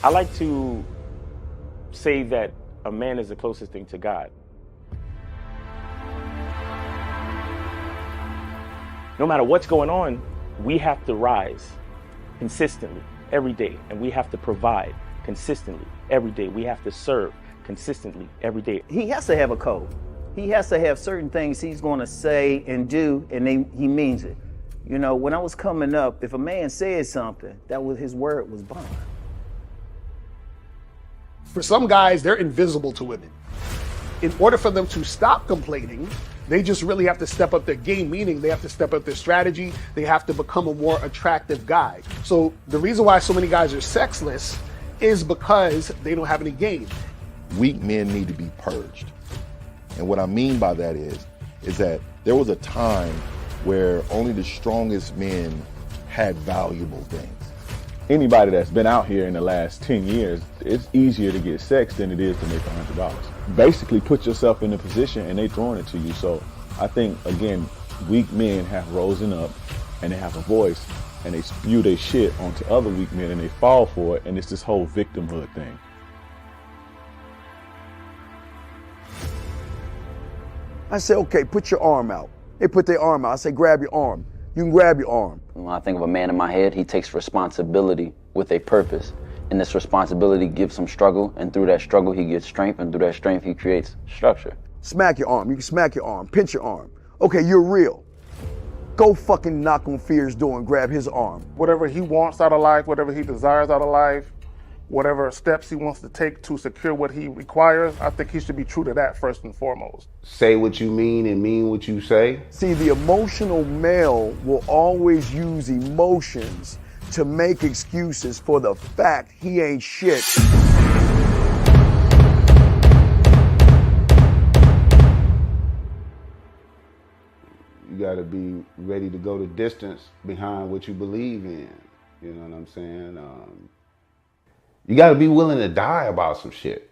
I like to say that a man is the closest thing to God. No matter what's going on, we have to rise consistently every day, and we have to provide consistently every day. We have to serve consistently every day. He has to have a code. He has to have certain things he's going to say and do, and he means it. You know, when I was coming up, if a man said something, that was his word was bond. For some guys, they're invisible to women. In order for them to stop complaining, they just really have to step up their game, meaning they have to step up their strategy. They have to become a more attractive guy. So the reason why so many guys are sexless is because they don't have any game. Weak men need to be purged. And what I mean by that is that there was a time where only the strongest men had valuable things. Anybody that's been out here in the last 10 years, it's easier to get sex than it is to make $100. Basically put yourself in a position and they throwing it to you. So I think, again, weak men have risen up and they have a voice and they spew their shit onto other weak men and they fall for it. And it's this whole victimhood thing. I say, okay, put your arm out. They put their arm out. I say, grab your arm. You can grab your arm. When I think of a man in my head, he takes responsibility with a purpose. And this responsibility gives him struggle, and through that struggle, he gets strength, and through that strength, he creates structure. Smack your arm. You can smack your arm. Pinch your arm. Okay, you're real. Go fucking knock on Fear's door and grab his arm. Whatever he wants out of life, whatever he desires out of life, whatever steps he wants to take to secure what he requires, I think he should be true to that first and foremost. Say what you mean and mean what you say. See, the emotional male will always use emotions to make excuses for the fact he ain't shit. You gotta be ready to go the distance behind what you believe in. You know what I'm saying? You gotta be willing to die about some shit.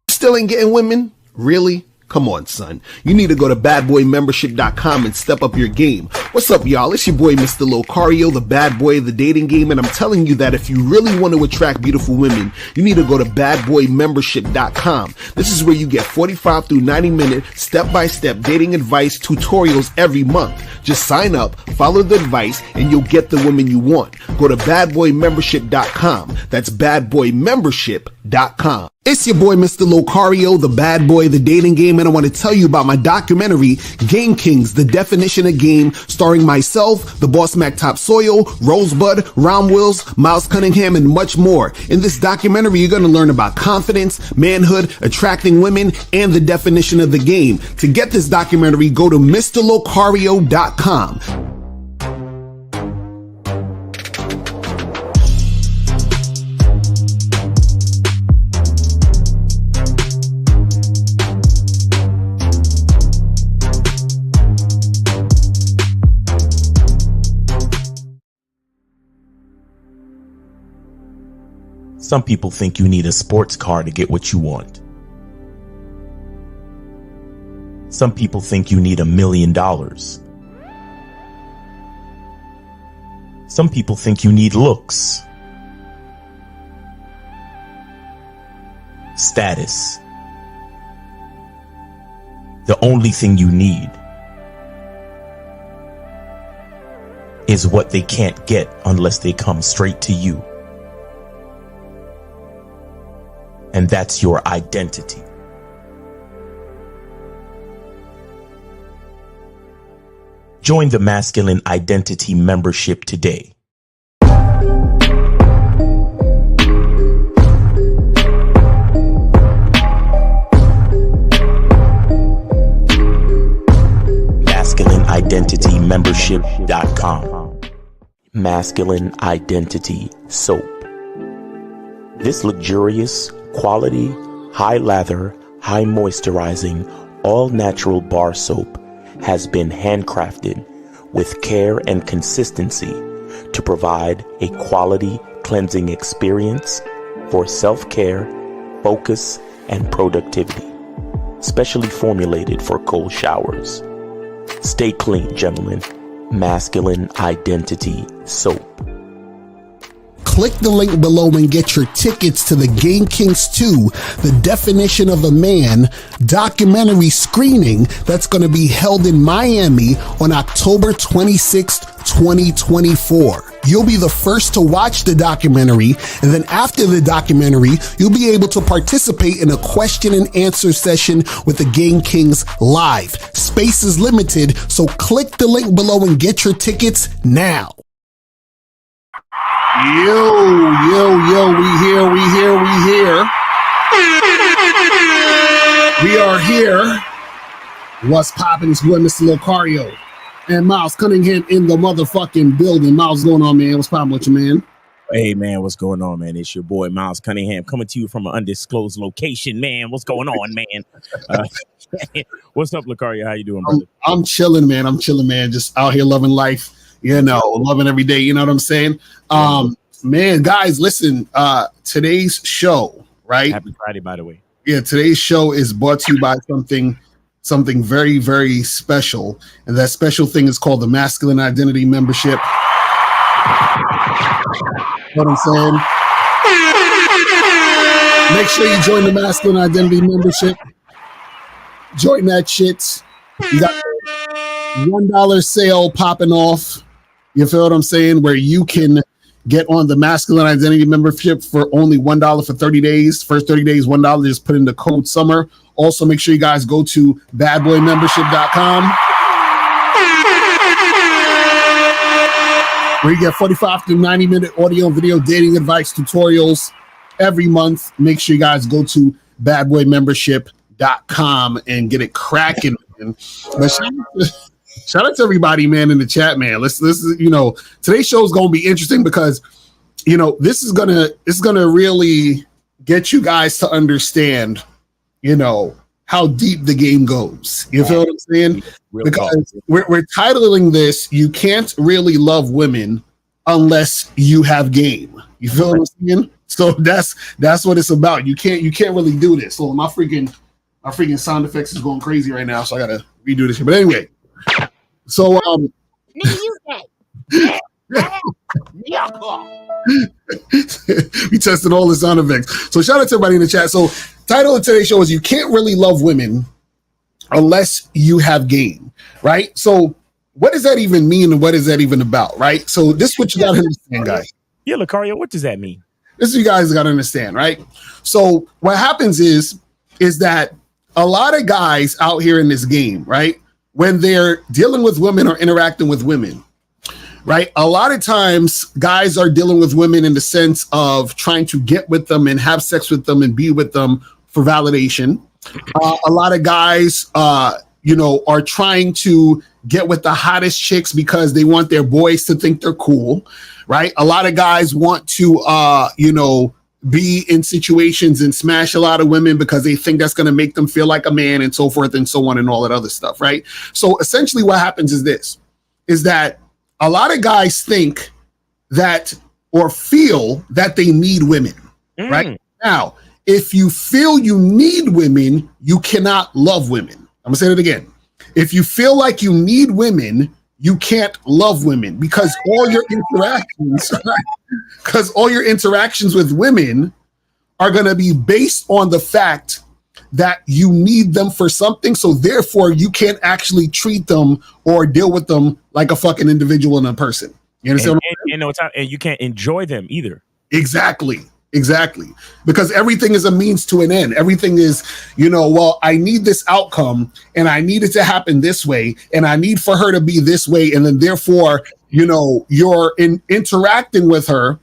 Still ain't getting women? Really? Come on, son. You need to go to badboymembership.com and step up your game. What's up, y'all? It's your boy, Mr. Locario, the bad boy of the dating game, and I'm telling you that if you really want to attract beautiful women, you need to go to badboymembership.com. This is where you get 45 through 90-minute step-by-step dating advice tutorials every month. Just sign up, follow the advice, and you'll get the women you want. Go to badboymembership.com. That's badboymembership.com. It's your boy, Mr. Locario, the bad boy of the dating game, and I want to tell you about my documentary, Game Kings, The Definition of Game, starring myself, the Boss Mac Top Soil, Rosebud, Ron Wills, Miles Cunningham, and much more. In this documentary, you're going to learn about confidence, manhood, attracting women, and the definition of the game. To get this documentary, go to MrLocario.com. Some people think you need a sports car to get what you want. Some people think you need $1 million. Some people think you need looks, status. The only thing you need is what they can't get unless they come straight to you. And that's your identity. Join the Masculine Identity membership today. MasculineIdentityMembership.com. Masculine Identity Soap. This luxurious, quality, high lather, high moisturizing, all natural bar soap has been handcrafted with care and consistency to provide a quality cleansing experience for self-care, focus, and productivity, specially formulated for cold showers. Stay clean, gentlemen. Masculine Identity Soap. Click the link below and get your tickets to the Game Kings 2, The Definition of a Man documentary screening that's going to be held in Miami on October 26th, 2024. You'll be the first to watch the documentary, and then after the documentary, you'll be able to participate in a question and answer session with the Game Kings live. Space is limited, so click the link below and get your tickets now. Yo, we here. We are here. What's poppin'? It's boy, Mr. Locario. And Miles Cunningham in the motherfucking building. Miles, what's going on, man? What's poppin' with you, man? Hey, man, what's going on, man? It's your boy, Miles Cunningham, coming to you from an undisclosed location, man. What's going on, man? What's up, Locario? How you doing, brother? I'm chilling, man. Just out here loving life, loving every day. You know what I'm saying? Man, guys, listen, today's show, right? Happy Friday, by the way. Yeah, today's show is brought to you by something very, very special. And that special thing is called the Masculine Identity Membership. What I'm saying? Make sure you join the Masculine Identity Membership. Join that shit. You got $1 sale popping off. You feel what I'm saying? Where you can get on the Masculine Identity Membership for only $1 for 30 days. First 30 days, $1. Just put in the code SUMMER. Also, make sure you guys go to badboymembership.com, where you get 45 to 90-minute audio and video dating advice tutorials every month. Make sure you guys go to badboymembership.com and get it cracking. But shout out to everybody, man, in the chat, man. Let's today's show is going to be interesting because, this is gonna really get you guys to understand, how deep the game goes. You feel what I'm saying? Because we're titling this, "You Can't Really Love Women Unless You Have Game." You feel what I'm saying? So that's what it's about. You can't really do this. So my freaking sound effects is going crazy right now, so I gotta redo this shit. But anyway, so we tested all the sound effects. So shout out to everybody in the chat. So title of today's show is "You Can't Really Love Women Unless You Have Game," right? So what does that even mean and what is that even about, right? So this is what you gotta understand, guys. Yeah, Locario, what does that mean? This is what you guys gotta understand, right? So what happens is that a lot of guys out here in this game, right, when they're dealing with women or interacting with women, right, a lot of times guys are dealing with women in the sense of trying to get with them and have sex with them and be with them for validation. A lot of guys, are trying to get with the hottest chicks because they want their boys to think they're cool, right? A lot of guys want to, be in situations and smash a lot of women because they think that's going to make them feel like a man and so forth and so on and all that other stuff, right? So essentially what happens is that a lot of guys think that or feel that they need women, right? Now, if you feel you need women, you cannot love women. I'm gonna say it again. If you feel like you need women, you can't love women because all your interactions with women are going to be based on the fact that you need them for something. So therefore you can't actually treat them or deal with them like a fucking individual and a person. You understand? And you can't enjoy them either. Exactly. Because everything is a means to an end. Everything is, well, I need this outcome and I need it to happen this way and I need for her to be this way. And then therefore, you're interacting with her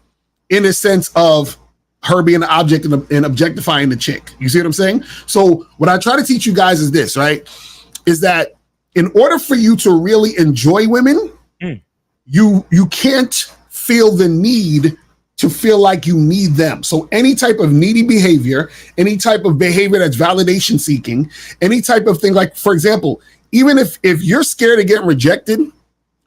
in a sense of her being an object and objectifying the chick. You see what I'm saying? So what I try to teach you guys is this, right? Is that in order for you to really enjoy women, you can't feel the need to feel like you need them. So any type of needy behavior, any type of behavior that's validation seeking, any type of thing, like, for example, even if you're scared of getting rejected,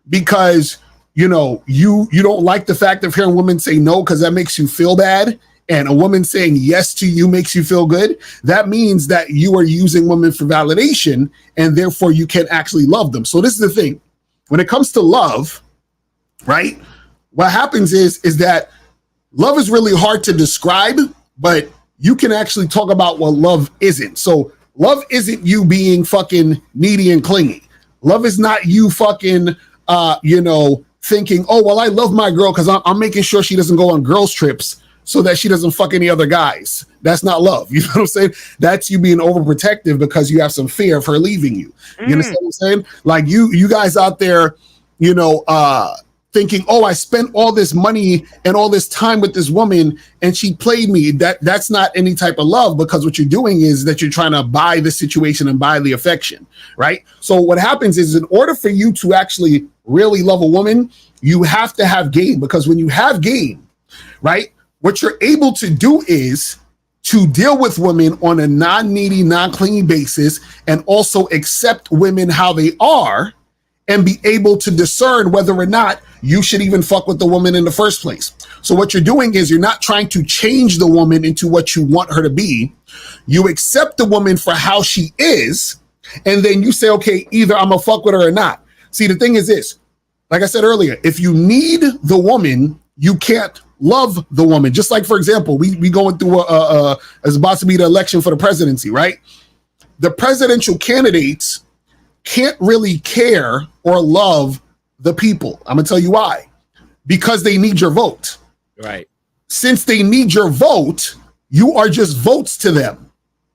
because you don't like the fact of hearing women say no because that makes you feel bad, and a woman saying yes to you makes you feel good, that means that you are using women for validation, and therefore you can actually love them. So this is the thing. When it comes to love, right, what happens is that love is really hard to describe, but you can actually talk about what love isn't. So love isn't you being fucking needy and clingy. Love is not you fucking, thinking, oh, well, I love my girl because I'm making sure she doesn't go on girls' trips so that she doesn't fuck any other guys. That's not love. You know what I'm saying? That's you being overprotective because you have some fear of her leaving you. You understand what I'm saying? Like you guys out there, thinking, oh, I spent all this money and all this time with this woman and she played me. That's not any type of love, because what you're doing is that you're trying to buy the situation and buy the affection, right? So what happens is, in order for you to actually really love a woman, you have to have game, because when you have game, right, what you're able to do is to deal with women on a non-needy, non-clingy basis, and also accept women how they are, and be able to discern whether or not you should even fuck with the woman in the first place. So what you're doing is you're not trying to change the woman into what you want her to be. You accept the woman for how she is, and then you say, okay, either I'm gonna fuck with her or not. See, the thing is this, like I said earlier, if you need the woman, you can't love the woman. Just like, for example, we going through it's about to be the election for the presidency, right? The presidential candidates can't really care or love the people. I'm gonna tell you why. Because they need your vote. Right. Since they need your vote, you are just votes to them.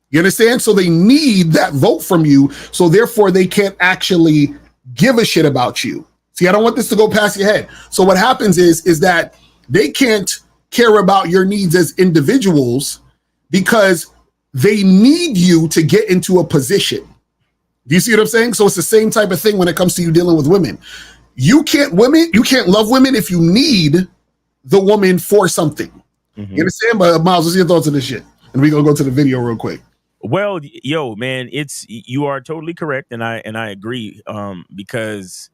You understand? So they need that vote from you. So therefore they can't actually give a shit about you. See, I don't want this to go past your head. So what happens is that they can't care about your needs as individuals because they need you to get into a position. Do you see what I'm saying? So it's the same type of thing when it comes to you dealing with women. You can't love women if you need the woman for something. Mm-hmm. You understand? But Miles, what's your thoughts on this shit? And we're gonna go to the video real quick. Well, yo, man, you are totally correct, and I agree. Because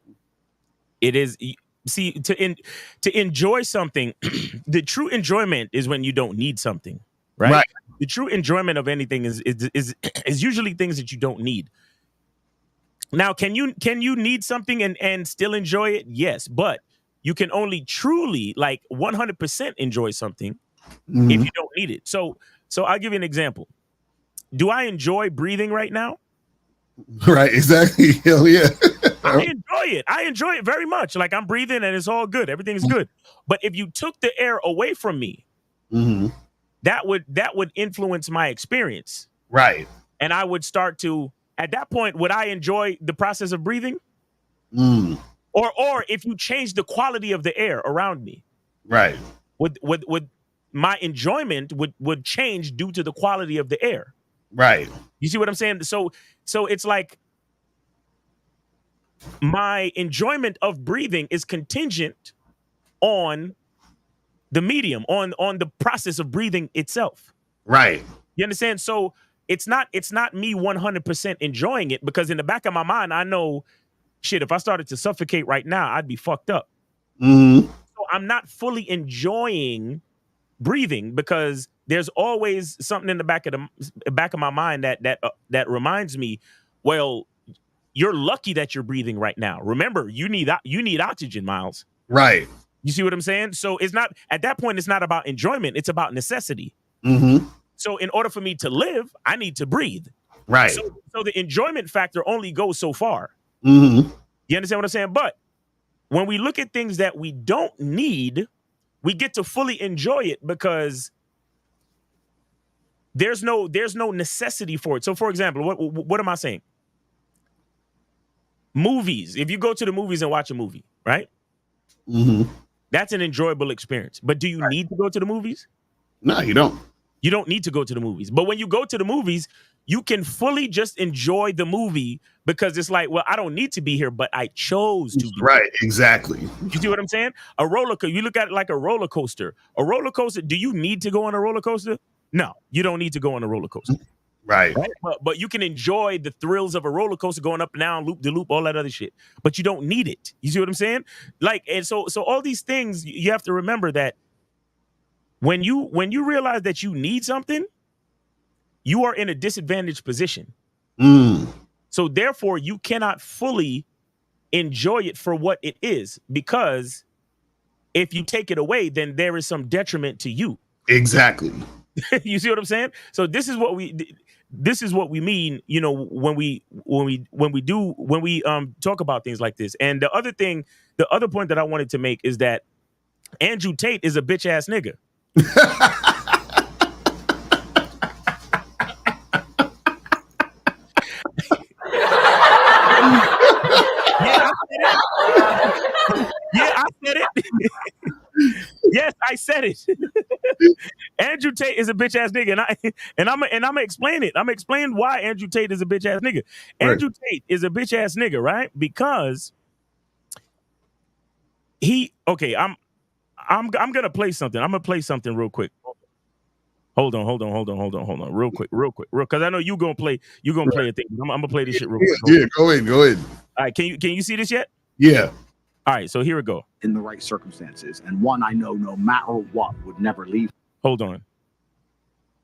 it is, see, to enjoy something, the true enjoyment is when you don't need something, right? The true enjoyment of anything is usually things that you don't need. Now, can you need something and still enjoy it? Yes, but you can only truly, like, 100% enjoy something if you don't need it. So I'll give you an example. Do I enjoy breathing right now? Right, exactly. Hell yeah. I enjoy it. I enjoy it very much. Like, I'm breathing and it's all good. Everything is good. But if you took the air away from me, that would influence my experience. Right. And I would start to, at that point, would I enjoy the process of breathing? Or if you change the quality of the air around me, right? Would my enjoyment would change due to the quality of the air? Right. You see what I'm saying? So it's like my enjoyment of breathing is contingent on the medium, on the process of breathing itself. Right. You understand? So it's not me 100% enjoying it, because in the back of my mind, I know, shit, if I started to suffocate right now, I'd be fucked up. So I'm not fully enjoying breathing, because there's always something in the back of my mind that reminds me, well, you're lucky that you're breathing right now. Remember, you need oxygen, Miles. Right. You see what I'm saying? So it's not, at that point, it's not about enjoyment. It's about necessity. So in order for me to live, I need to breathe. Right. So the enjoyment factor only goes so far. You understand what I'm saying? But when we look at things that we don't need, we get to fully enjoy it because there's no necessity for it. So, for example, what am I saying? Movies. If you go to the movies and watch a movie, right? That's an enjoyable experience. But do you need to go to the movies? No, you don't. You don't need to go to the movies. But when you go to the movies, you can fully just enjoy the movie, because it's like, well, I don't need to be here, but I chose to be right here. Exactly. You see what I'm saying? A roller coaster, you look at it like a roller coaster. A roller coaster, do you need to go on a roller coaster? No, you don't need to go on a roller coaster. Right. But you can enjoy the thrills of a roller coaster going up and down, loop de loop, all that other shit. But you don't need it. You see what I'm saying? Like, and so all these things, you have to remember that when you realize that you need something, you are in a disadvantaged position. So therefore, you cannot fully enjoy it for what it is, because if you take it away, then there is some detriment to you. Exactly. You see what I'm saying? So this is what we mean, you know, when we talk about things like this. And the other point that I wanted to make is that Andrew Tate is a bitch ass nigga. Yeah, I said it. Yes, I said it. Andrew Tate is a bitch ass nigga, and I'm gonna explain it. I'm gonna explain why Andrew Tate is a bitch ass nigga. Right. Andrew Tate is a bitch ass nigga, right? Because I'm gonna play something. I'm gonna play something real quick. Hold on, real quick, because I know you gonna play a thing. I'm gonna play this shit real quick. Yeah, go ahead. All right, can you see this yet? Yeah. All right, so here we go. In the right circumstances, and one I know no matter what would never leave. Hold on.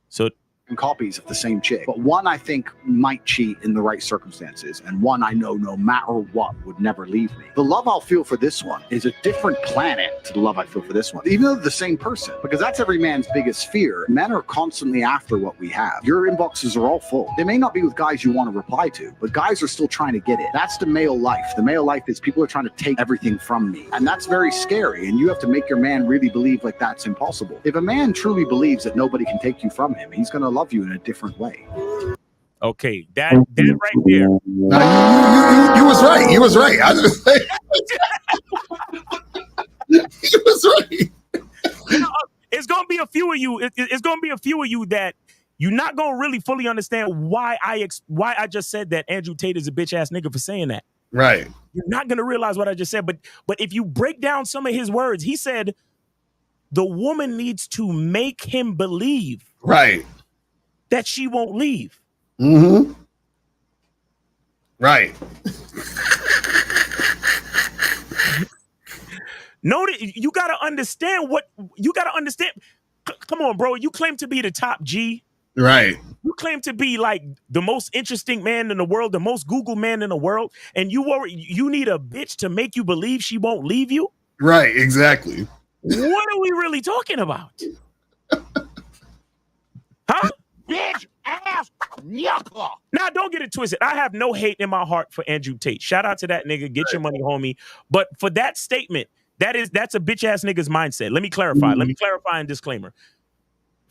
So Copies of the same chick, but one I think might cheat in the right circumstances, and one I know no matter what would never leave me. The love I'll feel for this one is a different planet to the love I feel for this one, even though they're the same person, because that's every man's biggest fear. Men are constantly after what we have. Your inboxes are all full. They may not be with guys you want to reply to, but guys are still trying to get it. That's the male life. The male life is people are trying to take everything from me, and that's very scary, and you have to make your man really believe like that's impossible. If a man truly believes that nobody can take you from him, he's going to love you in a different way. Okay, that right there. No, you was right. You was right. I was saying. You was right. You know, it's gonna be a few of you. It's gonna be a few of you that you're not gonna really fully understand why I just said that Andrew Tate is a bitch ass nigga for saying that. Right. You're not gonna realize what I just said. But if you break down some of his words, he said the woman needs to make him believe. Right. That she won't leave. Mm-hmm. Right. Notice you gotta understand what you gotta understand. Come on, bro. You claim to be the top G. Right. You claim to be like the most interesting man in the world, the most Google man in the world, and you need a bitch to make you believe she won't leave you. Right. Exactly. What are we really talking about? Huh? Bitch ass yucca. Now, don't get it twisted. I have no hate in my heart for Andrew Tate. Shout out to that nigga. Get your money, homie. But for that statement, that's a bitch ass nigga's mindset. Let me clarify. Let me clarify and disclaimer.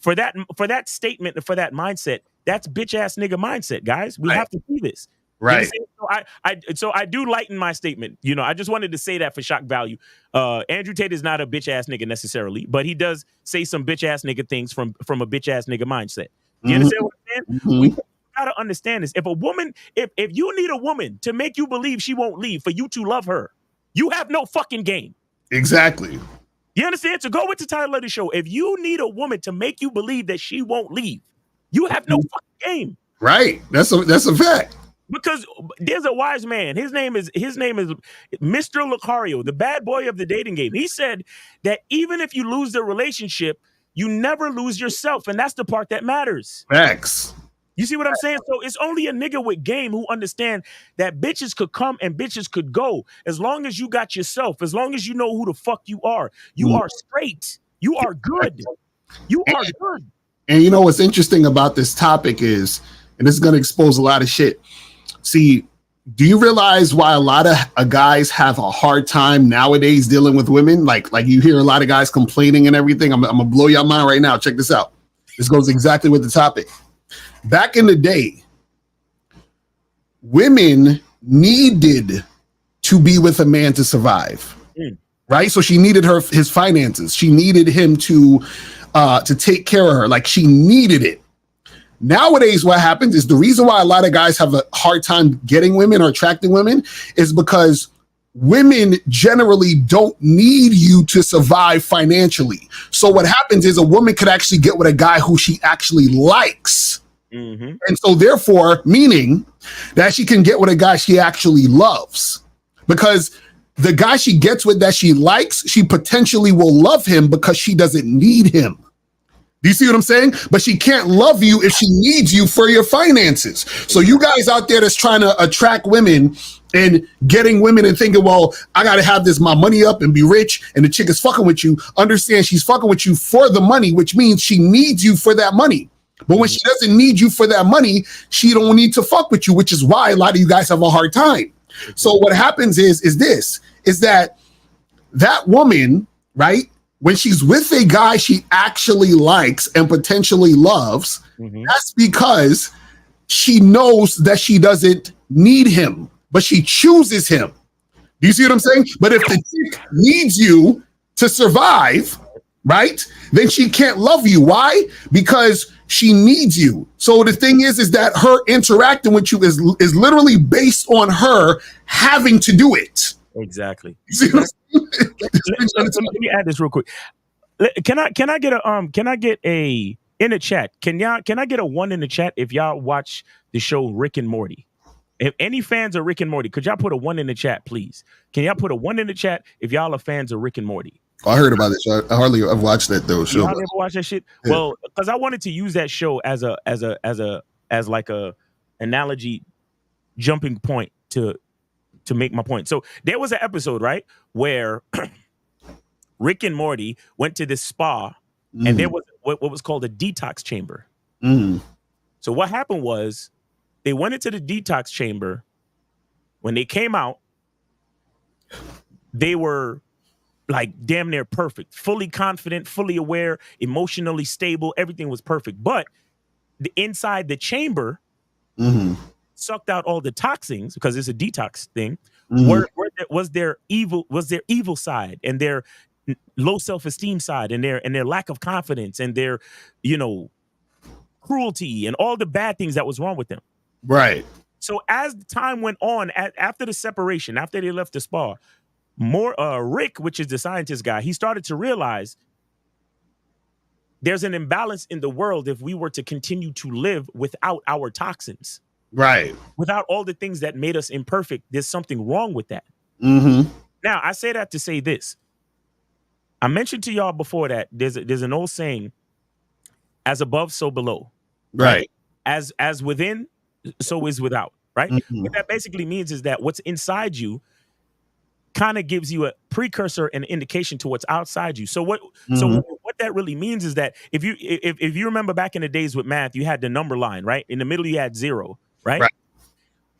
For that statement and for that mindset, that's bitch ass nigga mindset, guys. We have to see this. Right. So I do lighten my statement. You know, I just wanted to say that for shock value. Andrew Tate is not a bitch ass nigga necessarily, but he does say some bitch ass nigga things from a bitch ass nigga mindset. You understand what I'm saying? Mm-hmm. We gotta understand this. If a woman, if you need a woman to make you believe she won't leave for you to love her, you have no fucking game. Exactly. You understand? So go with the title of the show. If you need a woman to make you believe that she won't leave, you have no fucking game. Right. That's a fact. Because there's a wise man. His name is Mr. Lucario, the bad boy of the dating game. He said that even if you lose the relationship, you never lose yourself, and that's the part that matters. Facts. You see what I'm saying? So it's only a nigga with game who understand that bitches could come and bitches could go. As long as you got yourself, as long as you know who the fuck you are straight. You are good. You are good. And you know what's interesting about this topic is, and this is going to expose a lot of shit. See, do you realize why a lot of guys have a hard time nowadays dealing with women? Like you hear a lot of guys complaining and everything. I'm going to blow your mind right now. Check this out. This goes exactly with the topic. Back in the day, women needed to be with a man to survive, right? So she needed his finances. She needed him to take care of her. Like she needed it. Nowadays, what happens is the reason why a lot of guys have a hard time getting women or attracting women is because women generally don't need you to survive financially. So what happens is a woman could actually get with a guy who she actually likes. Mm-hmm. And so therefore, meaning that she can get with a guy she actually loves. Because the guy she gets with that she likes, she potentially will love him because she doesn't need him. Do you see what I'm saying? But she can't love you if she needs you for your finances. So you guys out there that's trying to attract women and getting women and thinking, well, I got to have my money up and be rich, and the chick is fucking with you, understand she's fucking with you for the money, which means she needs you for that money. But when she doesn't need you for that money, she don't need to fuck with you, which is why a lot of you guys have a hard time. So what happens is that woman, right? When she's with a guy she actually likes and potentially loves, that's because she knows that she doesn't need him, but she chooses him. Do you see what I'm saying? But if the chick needs you to survive, right, then she can't love you. Why? Because she needs you. So the thing is that her interacting with you is literally based on her having to do it. Exactly. You see what I'm saying? Let me add this real quick. Can I get a in the chat? Can I get a 1 in the chat if y'all watch the show Rick and Morty? If any fans of Rick and Morty, could y'all put a 1 in the chat, please? Can y'all put a 1 in the chat if y'all are fans of Rick and Morty? I heard about it. So I hardly have watched that though. Y'all never watched that shit? Yeah. Well, because I wanted to use that show as like a analogy jumping point to make my point. So there was an episode, right, where Rick and Morty went to this spa, and there was what was called a detox chamber. So what happened was they went into the detox chamber. When they came out, they were like damn near perfect, fully confident, fully aware, emotionally stable. Everything was perfect. But inside the chamber sucked out all the toxins, because it's a detox thing. Was their evil side, and their low self-esteem side, and their lack of confidence, and their cruelty, and all the bad things that was wrong with them. Right. So as time went on, after the separation, after they left the spa, Rick, which is the scientist guy, he started to realize there's an imbalance in the world if we were to continue to live without our toxins. Right. Without all the things that made us imperfect. There's something wrong with that. Now, I say that to say this. I mentioned to y'all before that there's an old saying, as above, so below. Right. As within, so is without. Right. What that basically means is that what's inside you kind of gives you a precursor and indication to what's outside you. So what that really means is that if you remember back in the days with math, you had the number line, right? In the middle you had 0, right?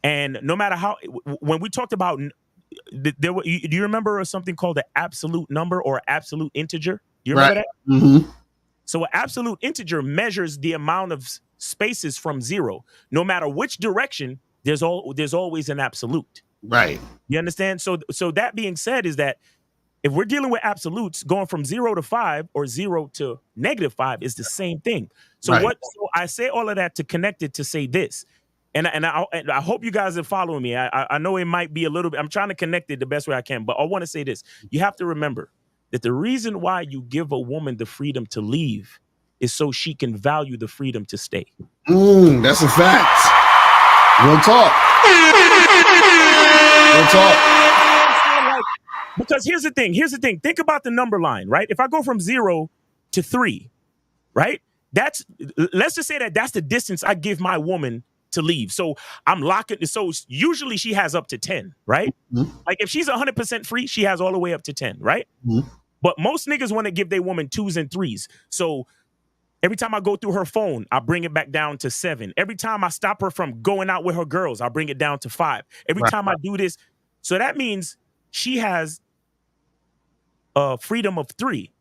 And no matter how, when we talked about do you remember something called an absolute number or absolute integer? Do you remember that? So an absolute integer measures the amount of spaces from 0. No matter which direction, there's always an absolute. Right. You understand? So that being said, is that if we're dealing with absolutes, going from 0 to 5 or 0 to -5 is the same thing. So so I say all of that to connect it to say this. And I hope you guys are following me. I know it might be a little bit, I'm trying to connect it the best way I can, but I want to say this. You have to remember that the reason why you give a woman the freedom to leave is so she can value the freedom to stay. That's a fact. Real talk. Real talk. Because here's the thing. Think about the number line, right? If I go from 0 to 3, right? Let's just say that's the distance I give my woman to leave. So I'm locking. So usually she has up to 10, right? Like if she's 100% free, she has all the way up to 10, right? But most niggas want to give their woman 2s and 3s. So every time I go through her phone, I bring it back down to 7. Every time I stop her from going out with her girls, I bring it down to 5. Every time I do this. So that means she has freedom of 3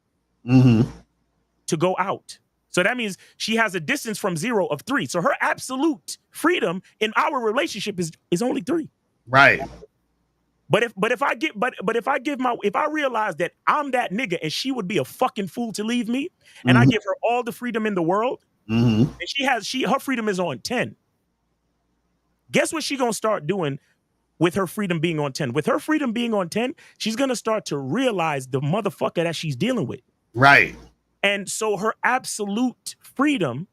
to go out. So that means she has a distance from 0 of 3. So her absolute freedom in our relationship is only 3. Right. But if I realize that I'm that nigga and she would be a fucking fool to leave me, and I give her all the freedom in the world, and her freedom is on 10. Guess what she gonna start doing with her freedom being on 10? With her freedom being on 10, she's gonna start to realize the motherfucker that she's dealing with. Right. And so her absolute freedom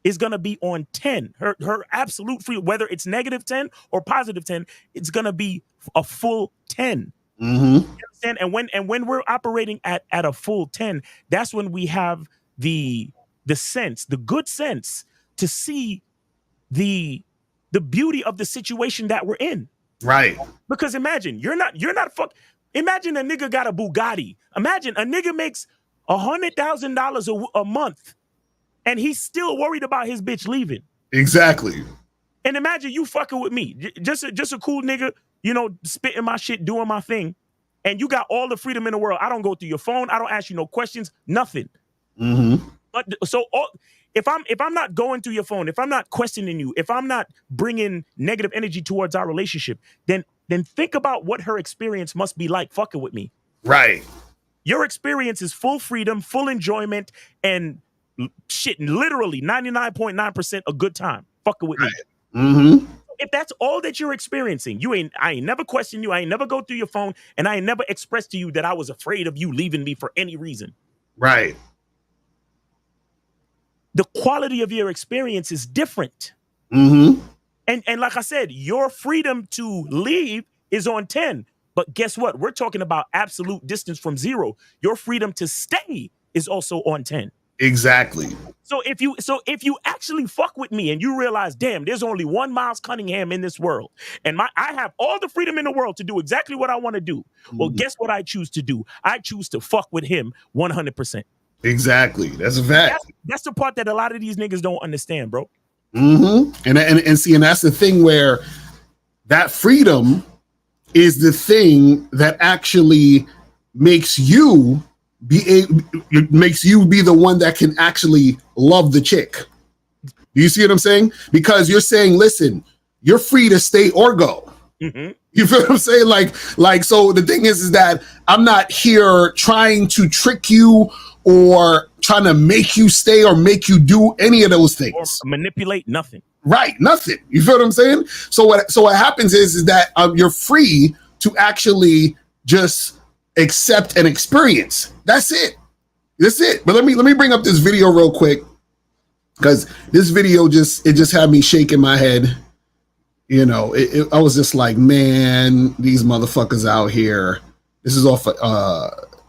is going to be on 10. Her absolute freedom, whether it's negative 10 or positive 10, it's going to be a full 10. Mm-hmm. You understand? And when we're operating at a full 10, that's when we have the sense, the good sense to see the beauty of the situation that we're in. Right. Because imagine imagine a nigga got a Bugatti. Imagine a nigga makes $100,000 a month and he's still worried about his bitch leaving. Exactly. And imagine you fucking with me, just a cool nigga, spitting my shit, doing my thing, and you got all the freedom in the world. I don't go through your phone. I don't ask you no questions, nothing. Mm-hmm. But so if I'm not going through your phone, if I'm not questioning you, if I'm not bringing negative energy towards our relationship, then think about what her experience must be like fucking with me. Right. Your experience is full freedom, full enjoyment, and shit, literally 99.9% a good time fucking with me. Mm-hmm. If that's all that you're experiencing, I ain't never questioned you, I ain't never go through your phone, and I ain't never expressed to you that I was afraid of you leaving me for any reason. Right. The quality of your experience is different. Mm-hmm. And like I said, your freedom to leave is on 10. But guess what? We're talking about absolute distance from 0. Your freedom to stay is also on 10. Exactly. So if you actually fuck with me and you realize, damn, there's only one Miles Cunningham in this world, and I have all the freedom in the world to do exactly what I want to do. Mm-hmm. Well, guess what I choose to do? I choose to fuck with him 100%. Exactly. That's a fact. That's the part that a lot of these niggas don't understand, bro. Mm-hmm. And see, and that's the thing where that freedom is the thing that actually makes you be the one that can actually love the chick. Do you see what I'm saying? Because you're saying, listen, you're free to stay or go. Mm-hmm. You feel what I'm saying? Like, so the thing is that I'm not here trying to trick you or trying to make you stay or make you do any of those things. Or manipulate, nothing. Right, nothing. You feel what I'm saying? So what happens is that you're free to actually just accept and experience. That's it. But let me bring up this video real quick, because this video just had me shaking my head. I was just like, man, these motherfuckers out here. This is off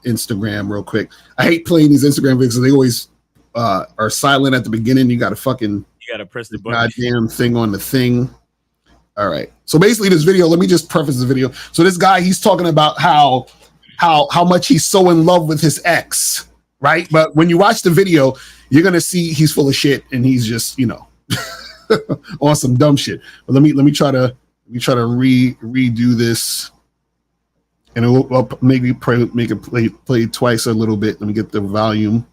Instagram real quick. I hate playing these Instagram videos because they always are silent at the beginning. You got to press the button. Goddamn thing on the thing. All right. So basically this video, let me just preface the video. So this guy, he's talking about how much he's so in love with his ex, right? But when you watch the video, you're going to see he's full of shit and he's just, on some dumb shit. But let me try to redo this, and I'll maybe make it play twice a little bit. Let me get the volume.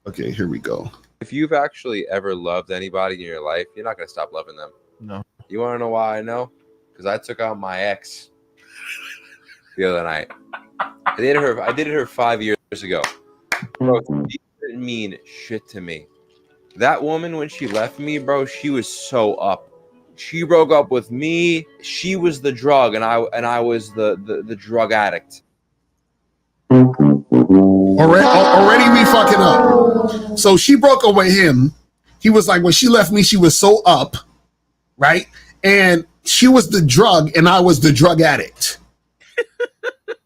Okay, here we go. If you've actually ever loved anybody in your life, you're not going to stop loving them. No. You want to know why I know? Because I took out my ex the other night. I dated her 5 years ago. Bro, she didn't mean shit to me. That woman, when she left me, bro, she was so up. She broke up with me. She was the drug, and I was the drug addict. Already we fucking up. So she broke up with him. He was like, when she left me, she was so up, right? And she was the drug, and I was the drug addict,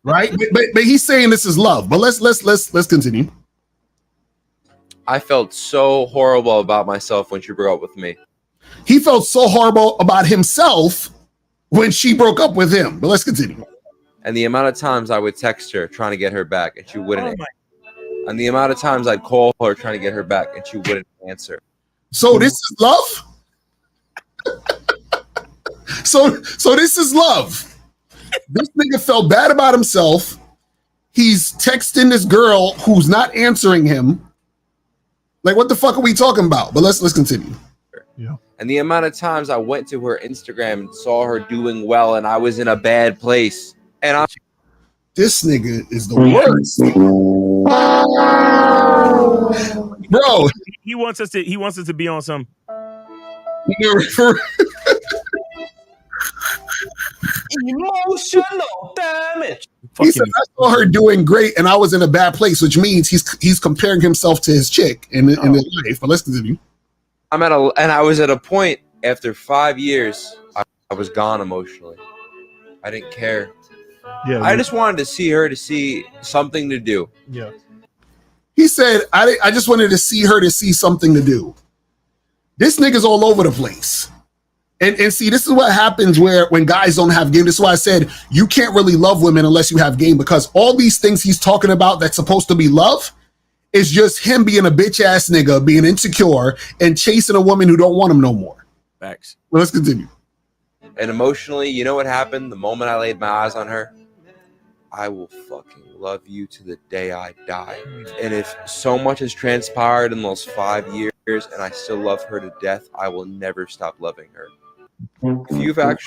right? But he's saying this is love. But let's continue. I felt so horrible about myself when she broke up with me. He felt so horrible about himself when she broke up with him. But let's continue. And the amount of times I would text her trying to get her back, and she wouldn't. And the amount of times I'd call her trying to get her back, and she wouldn't answer. So this is love? So this is love. This nigga felt bad about himself. He's texting this girl who's not answering him. Like, what the fuck are we talking about? But let's continue. Yeah. And the amount of times I went to her Instagram and saw her doing well, and I was in a bad place. And this nigga is the worst, bro. He wants us to be on some emotional damage. He said, I saw her doing great and I was in a bad place, which means he's comparing himself to his chick in his life. But let's continue. I was at a point after 5 years, I was gone emotionally. I didn't care. Yeah, I just wanted to see her to see something to do. Yeah. He said, I just wanted to see her to see something to do. This nigga's all over the place. And see, this is what happens when guys don't have game. This is why I said you can't really love women unless you have game, because all these things he's talking about that's supposed to be love is just him being a bitch ass nigga, being insecure and chasing a woman who don't want him no more. Facts. Well, let's continue. And emotionally, you know what happened? The moment I laid my eyes on her, I will fucking love you to the day I die. And if so much has transpired in those 5 years and I still love her to death, I will never stop loving her. If you've actually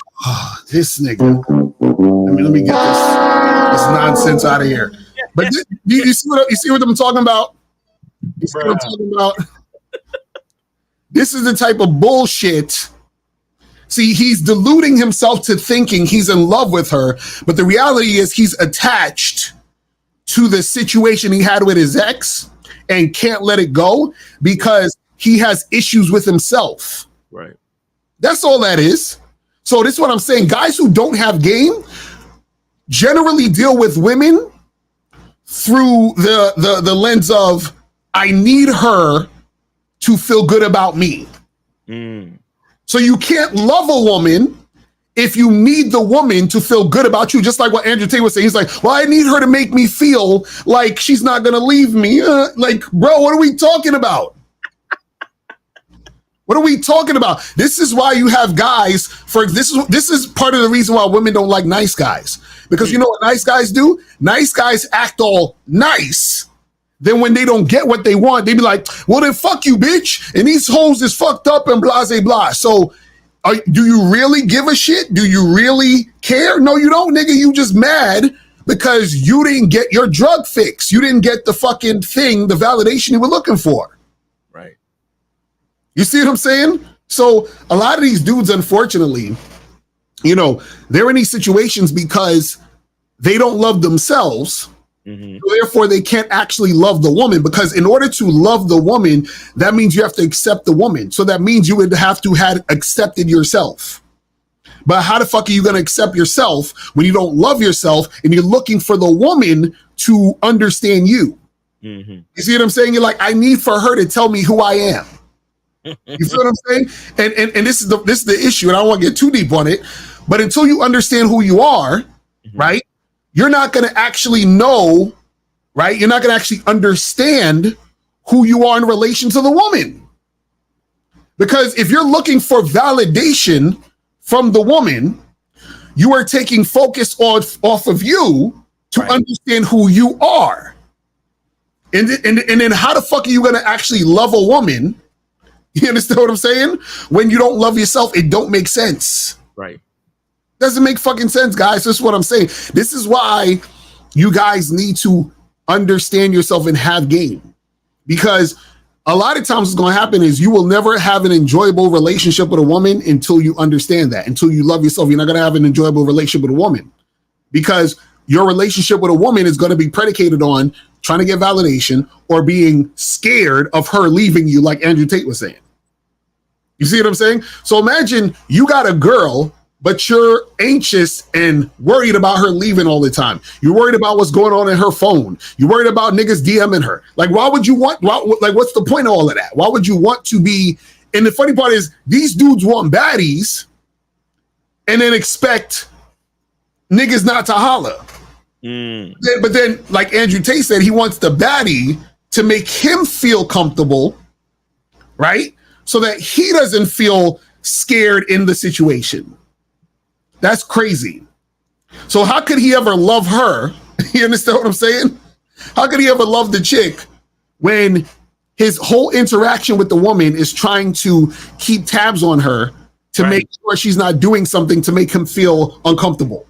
this nigga. Let me get this nonsense out of here. But you see what I'm talking about? You see what I'm talking about? This is the type of bullshit. See, he's deluding himself to thinking he's in love with her, but the reality is he's attached to the situation he had with his ex and can't let it go because he has issues with himself. Right. That's all that is. So this is what I'm saying. Guys who don't have game generally deal with women through the lens of, I need her to feel good about me. So you can't love a woman if you need the woman to feel good about you. Just like what Andrew Tate was saying. He's like, well, I need her to make me feel like she's not going to leave me. Like, bro, what are we talking about? What are we talking about? This is why you have guys this is part of the reason why women don't like nice guys. Because you know what nice guys do? Nice guys act all nice. Then when they don't get what they want, they be like, well, then fuck you, bitch. And these hoes is fucked up and blah, blah, blah. So do you really give a shit? Do you really care? No, you don't, nigga. You just mad because you didn't get your drug fix. You didn't get the fucking thing, the validation you were looking for. Right. You see what I'm saying? So a lot of these dudes, unfortunately, you know, they're in these situations because they don't love themselves. So therefore, they can't actually love the woman, because in order to love the woman, that means you have to accept the woman. So that means you would have to have accepted yourself. But how the fuck are you going to accept yourself when you don't love yourself and you're looking for the woman to understand you? You see what I'm saying? You're like, I need for her to tell me who I am. You feel what I'm saying? And this is the issue, and I don't want to get too deep on it, but until you understand who you are, right? You're not going to actually know, right? You're not going to actually understand who you are in relation to the woman. Because if you're looking for validation from the woman, you are taking focus off of you to understand who you are. And then how the fuck are you going to actually love a woman? You understand what I'm saying? When you don't love yourself, it don't make sense. Right. Doesn't make fucking sense, guys. This is what I'm saying. This is why you guys need to understand yourself and have game. Because a lot of times what's going to happen is you will never have an enjoyable relationship with a woman until you understand that. Until you love yourself, you're not going to have an enjoyable relationship with a woman. Because your relationship with a woman is going to be predicated on trying to get validation or being scared of her leaving you, like Andrew Tate was saying. You see what I'm saying? So imagine you got a girl, but you're anxious and worried about her leaving all the time. You're worried about what's going on in her phone. You're worried about niggas DMing her. Like, why would you want, like, what's the point of all of that? Why would you want to be, and the funny part is these dudes want baddies and then expect niggas not to holler. But then, like Andrew Tate said, he wants the baddie to make him feel comfortable, right? So that he doesn't feel scared in the situation. That's crazy. So how could he ever love her? You understand what I'm saying? How could he ever love the chick when his whole interaction with the woman is trying to keep tabs on her to make sure she's not doing something to make him feel uncomfortable?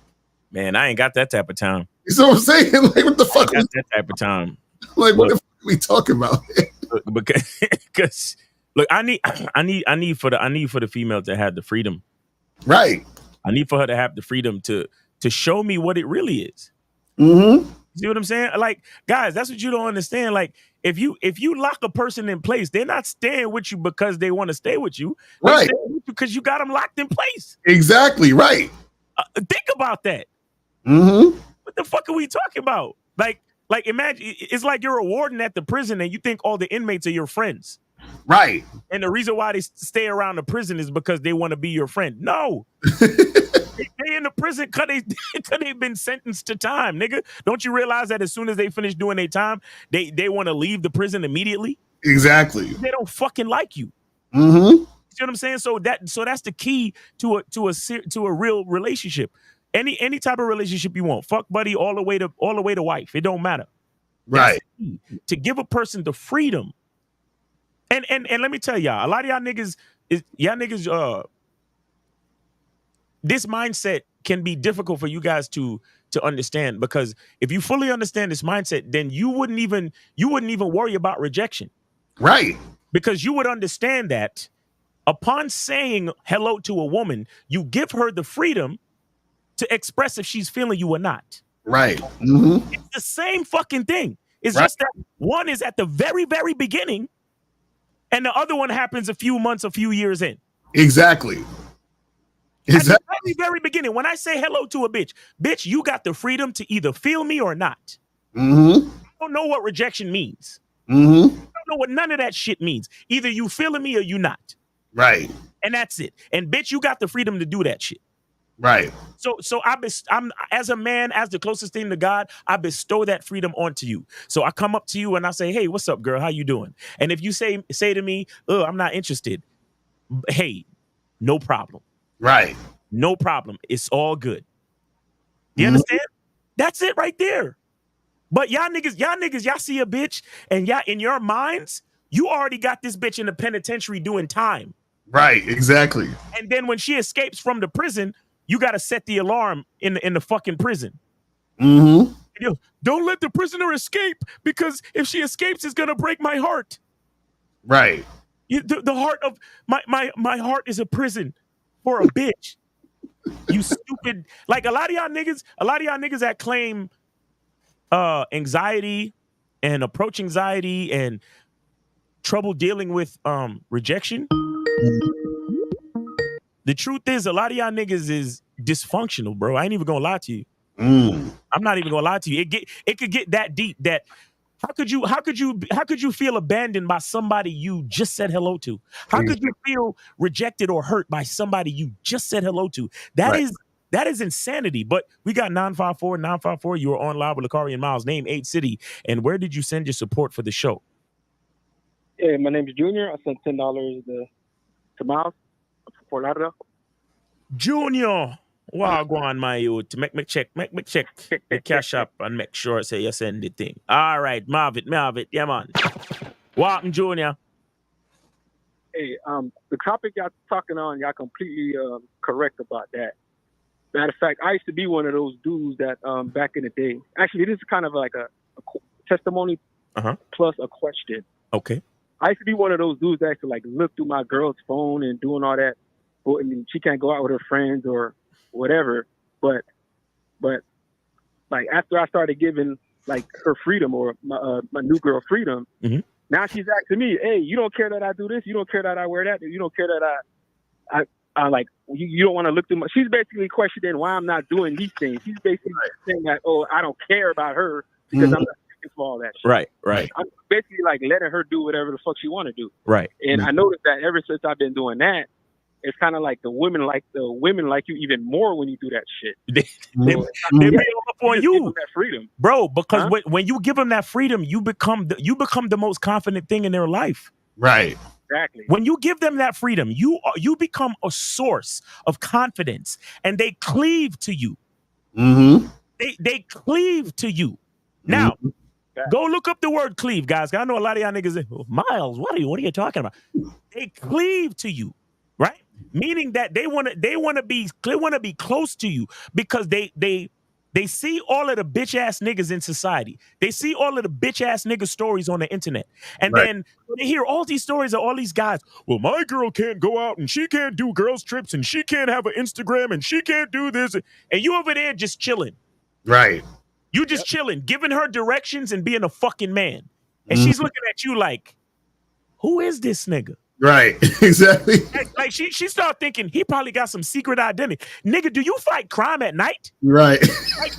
Man, I ain't got that type of time. You see what I'm saying? Like, what the fuck? I got that type of time. Like, what the fuck are we talking about? Because look, I need for the female to have the freedom. Right. I need for her to have the freedom to show me what it really is. Mm-hmm. See what I'm saying? Like, guys, that's what you don't understand. Like, if you lock a person in place, they're not staying with you because they want to stay with you. They're Right. staying with you because you got them locked in place. Exactly. Right. Think about that. Mm-hmm. What the fuck are we talking about? Like imagine it's like you're a warden at the prison and you think all the inmates are your friends. Right. And the reason why they stay around the prison is because they want to be your friend. No. They in the prison because they've been sentenced to time, nigga. Don't you realize that as soon as they finish doing their time, they want to leave the prison immediately? Exactly. They don't fucking like you. Mm-hmm. You see what I'm saying? So that's the key to a real relationship. Any type of relationship you want, fuck buddy, all the way to wife. It don't matter. Right. To give a person the freedom. And let me tell y'all, a lot of y'all niggas this mindset can be difficult for you guys to understand, because if you fully understand this mindset, then you wouldn't even worry about rejection. Right. Because you would understand that upon saying hello to a woman, you give her the freedom to express if she's feeling you or not. Right. Mm-hmm. It's the same fucking thing. It's Right. just that one is at the very, very beginning and the other one happens a few months, a few years in. Exactly. At the very, very beginning, when I say hello to a bitch, you got the freedom to either feel me or not. Mm-hmm. I don't know what rejection means. Mm-hmm. I don't know what none of that shit means. Either you feeling me or you not. Right. And that's it. And bitch, you got the freedom to do that shit. Right. So I'm as a man, as the closest thing to God, I bestow that freedom onto you. So I come up to you and I say, hey, what's up, girl? How you doing? And if you say to me, oh, I'm not interested. Hey, no problem. Right. No problem. It's all good. You understand? That's it right there. But y'all niggas, y'all see a bitch and y'all in your minds, you already got this bitch in the penitentiary doing time. Right. Exactly. And then when she escapes from the prison, you got to set the alarm in the fucking prison. Mm-hmm. You know, don't let the prisoner escape, because if she escapes, it's gonna break my heart. Right. The heart of my heart is a prison for a bitch. You stupid. Like a lot of y'all niggas that claim anxiety and approach anxiety and trouble dealing with rejection. The truth is, a lot of y'all niggas is dysfunctional, bro. I ain't even gonna lie to you. I'm not even gonna lie to you. It could get that deep. That how could you feel abandoned by somebody you just said hello to? How could you feel rejected or hurt by somebody you just said hello to? That is insanity. But we got 954. You were on live with Lakari and Miles. Name 8 city, and where did you send your support for the show? Hey, my name is Junior. I sent $10 to Miles from Fort Lauderdale. Junior, wow, go on, my youth. Make me check the cash up and make sure say you send the thing. All right, Marvin, yeah, man. Welcome, Junior. Hey, the topic y'all talking on, y'all completely correct about that. Matter of fact, I used to be one of those dudes that back in the day. Actually, this is kind of like a testimony plus a question. Okay. I used to be one of those dudes that used to like look through my girl's phone and doing all that. I mean, she can't go out with her friends or whatever. But like after I started giving like her freedom or my new girl freedom, now she's asking me, hey, you don't care that I do this? You don't care that I wear that? You don't care that I like, you don't want to look through my... She's basically questioning why I'm not doing these things. She's basically saying that, oh, I don't care about her because I'm not looking for all that shit. Right. I'm basically like letting her do whatever the fuck she want to do. Right. And I noticed that ever since I've been doing that, it's kind of like the women like you even more when you do that shit. They be up on you, that freedom, bro. Because when you give them that freedom, you become the most confident thing in their life. Right. Exactly. When you give them that freedom, you become a source of confidence, and they cleave to you. Mm-hmm. They cleave to you. Now, go look up the word cleave, guys. I know a lot of y'all niggas say, oh, Miles, what are you talking about? They cleave to you, right? Meaning that they want to be close to you because they see all of the bitch ass niggas in society. They see all of the bitch ass nigga stories on the internet. And then they hear all these stories of all these guys. Well, my girl can't go out and she can't do girls trips and she can't have an Instagram and she can't do this. And you over there just chilling. Right. You just chilling, giving her directions and being a fucking man. And she's looking at you like, who is this nigga? Right. Exactly. Like she started thinking he probably got some secret identity. Nigga, do you fight crime at night? Right. Like,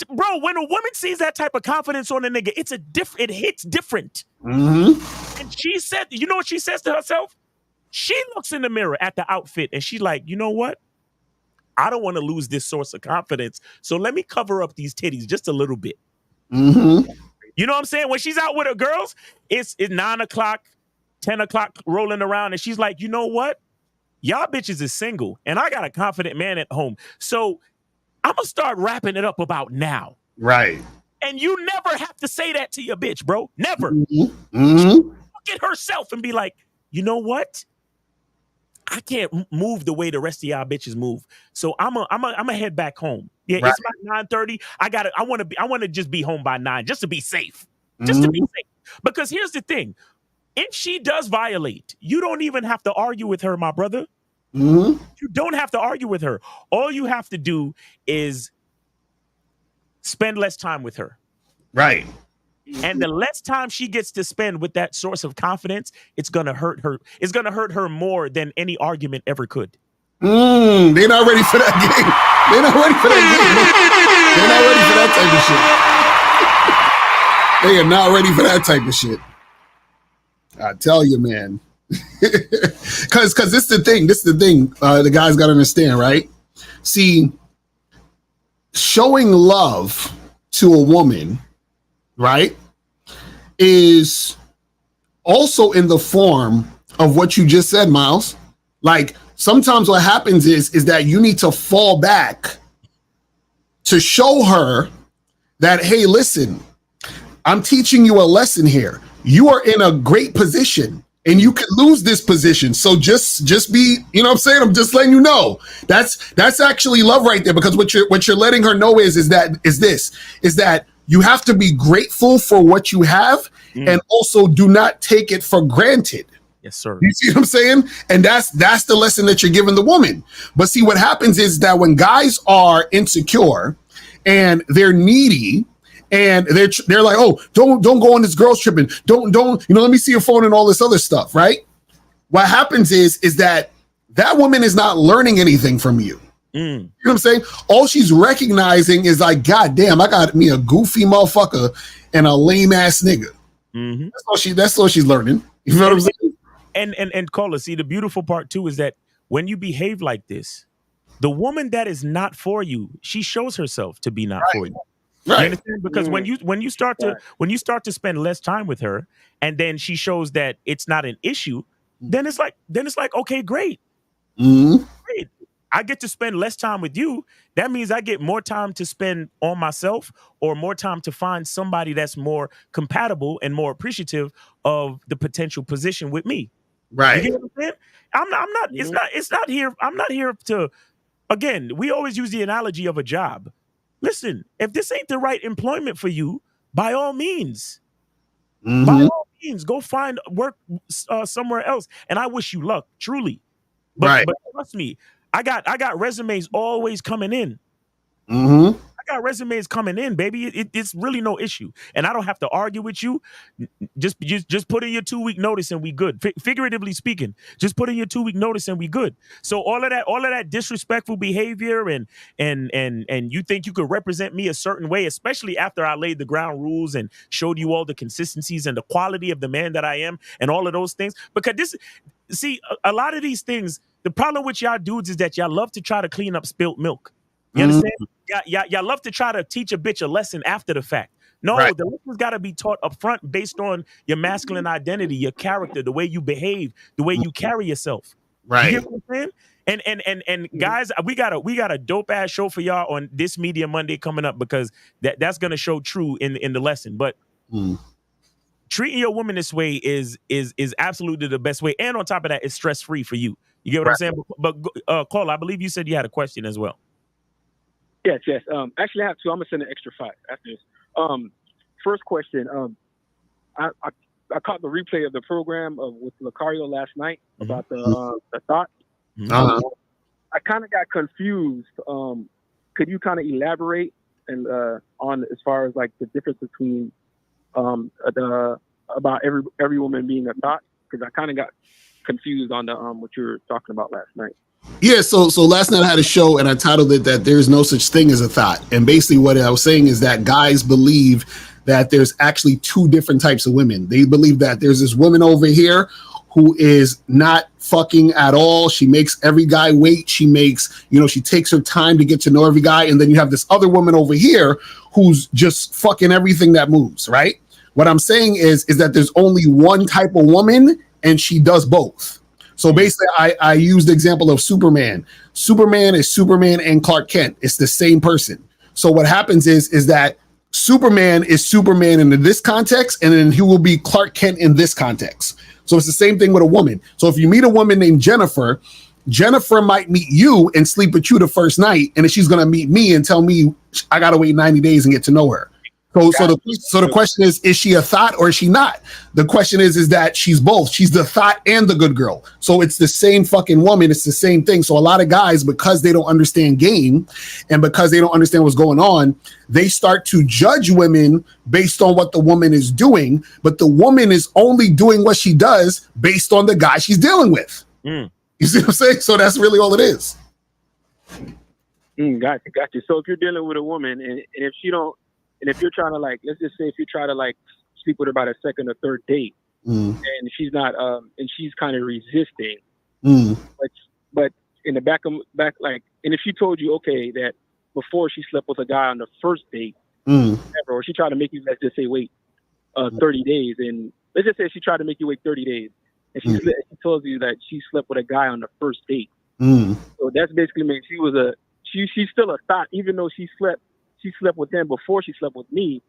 bro, when a woman sees that type of confidence on a nigga, it hits different. Mm-hmm. And she said, you know what she says to herself? She looks in the mirror at the outfit and she's like, you know what? I don't want to lose this source of confidence. So let me cover up these titties just a little bit. Mm-hmm. You know what I'm saying? When she's out with her girls, it's 9 o'clock, 10 o'clock rolling around. And she's like, you know what? Y'all bitches is single. And I got a confident man at home. So I'm going to start wrapping it up about now. Right. And you never have to say that to your bitch, bro. Never. Mm-hmm. Look at herself and be like, you know what? I can't move the way the rest of y'all bitches move. So I'm a head back home. Yeah, right. It's about 9:30. I want to just be home by 9 just to be safe. Just to be safe. Because here's the thing. If she does violate, you don't even have to argue with her, my brother. Mm-hmm. You don't have to argue with her. All you have to do is spend less time with her. Right. And the less time she gets to spend with that source of confidence, it's gonna hurt her. It's gonna hurt her more than any argument ever could. They're not ready for that game. They're not ready for that game. They're not ready for that type of shit. They are not ready for that type of shit. I tell you, man. Because this is the thing. This is the thing. The guys got to understand, right? See, showing love to a woman, right, is also in the form of what you just said, Miles. Like, sometimes what happens is that you need to fall back to show her that, hey, listen, I'm teaching you a lesson here. You are in a great position and you could lose this position. So just be, you know what I'm saying? I'm just letting you know. That's actually love right there, because what you're letting her know is that you have to be grateful for what you have and also do not take it for granted. Yes, sir. You see what I'm saying? And that's the lesson that you're giving the woman. But see, what happens is that when guys are insecure and they're needy, and they're like, oh, don't go on this girls trip, and don't let me see your phone and all this other stuff, right? What happens is that woman is not learning anything from you. You know what I'm saying? All she's recognizing is like, God damn, I got me a goofy motherfucker and a lame ass nigga. That's all she's learning. You know what I'm saying? And Carla, see, the beautiful part too is that when you behave like this, the woman that is not for you, she shows herself to be not for you. Right. You understand? Because when you start to spend less time with her, and then she shows that it's not an issue, then it's like okay, great. Great. I get to spend less time with you. That means I get more time to spend on myself, or more time to find somebody that's more compatible and more appreciative of the potential position with me. Right. You get what I'm saying? I'm not. It's not here. I'm not here to. Again, we always use the analogy of a job. Listen, if this ain't the right employment for you, by all means, go find work somewhere else. And I wish you luck, truly. But trust me, I got resumes always coming in. I got resumes coming in, baby. It's really no issue, and I don't have to argue with you. Just put in your 2-week notice and we good. Figuratively speaking, just put in your 2-week notice and we good. So all of that disrespectful behavior and you think you could represent me a certain way, especially after I laid the ground rules and showed you all the consistencies and the quality of the man that I am and all of those things. Because a lot of these things, the problem with y'all dudes is that y'all love to try to clean up spilt milk. You understand? Y'all love to try to teach a bitch a lesson after the fact. No, the lesson's got to be taught up front based on your masculine identity, your character, the way you behave, the way you carry yourself. Right. You get what I'm saying? And guys, we got a dope ass show for y'all on this Media Monday coming up, because that's gonna show true in the lesson. But treating your woman this way is absolutely the best way, and on top of that, it's stress free for you. You get what I'm saying? But Cole, I believe you said you had a question as well. Yes. Actually, I have two. I'm gonna send an extra 5 after this. First question. I caught the replay of the program with Lucario last night about the thought. I kind of got confused. Could you kind of elaborate and on as far as like the difference between about every woman being a thought, because I kind of got confused on the what you were talking about last night. Yeah, so last night I had a show and I titled it that there's no such thing as a thought. And basically what I was saying is that guys believe that there's actually two different types of women. They believe that there's this woman over here who is not fucking at all. She makes every guy wait. She makes, she takes her time to get to know every guy. And then you have this other woman over here who's just fucking everything that moves, right? What I'm saying is that there's only one type of woman and she does both. So basically, I use the example of Superman. Superman is Superman and Clark Kent. It's the same person. So what happens is that Superman is Superman in this context, and then he will be Clark Kent in this context. So it's the same thing with a woman. So if you meet a woman named Jennifer, Jennifer might meet you and sleep with you the first night, and then she's going to meet me and tell me I got to wait 90 days and get to know her. So the question is she a thought or is she not? The question is that she's both. She's the thought and the good girl. So it's the same fucking woman. It's the same thing. So a lot of guys, because they don't understand game and because they don't understand what's going on, they start to judge women based on what the woman is doing. But the woman is only doing what she does based on the guy she's dealing with. You see what I'm saying? So that's really all it is. Gotcha. So if you're dealing with a woman and if she don't, and if you're trying to let's just say if you try to sleep with her by the second or third date, and she's not, and she's kind of resisting, but in the back, and if she told you, okay, that before she slept with a guy on the first date, or she tried to make you, let's just say, wait 30 days, and let's just say she tried to make you wait 30 days, and she tells you that she slept with a guy on the first date. So that's basically means she's still a thought, even though she slept with him before she slept with me.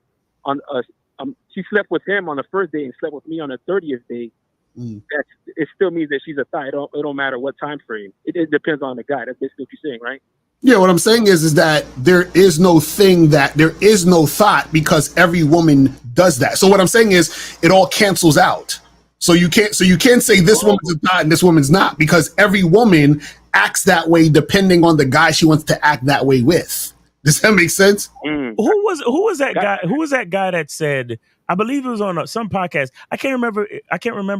She slept with him on the first day and slept with me on the 30th day. It still means that she's a thought. It don't matter what time frame. It depends on the guy. That's basically what you're saying, right? Yeah, what I'm saying is that there is no thought because every woman does that. So what I'm saying is it all cancels out. So you can't say this woman's a thought and this woman's not, because every woman acts that way depending on the guy she wants to act that way with. Does that make sense? Who was that guy? Who was that guy that said? I believe it was on some podcast. I can't remember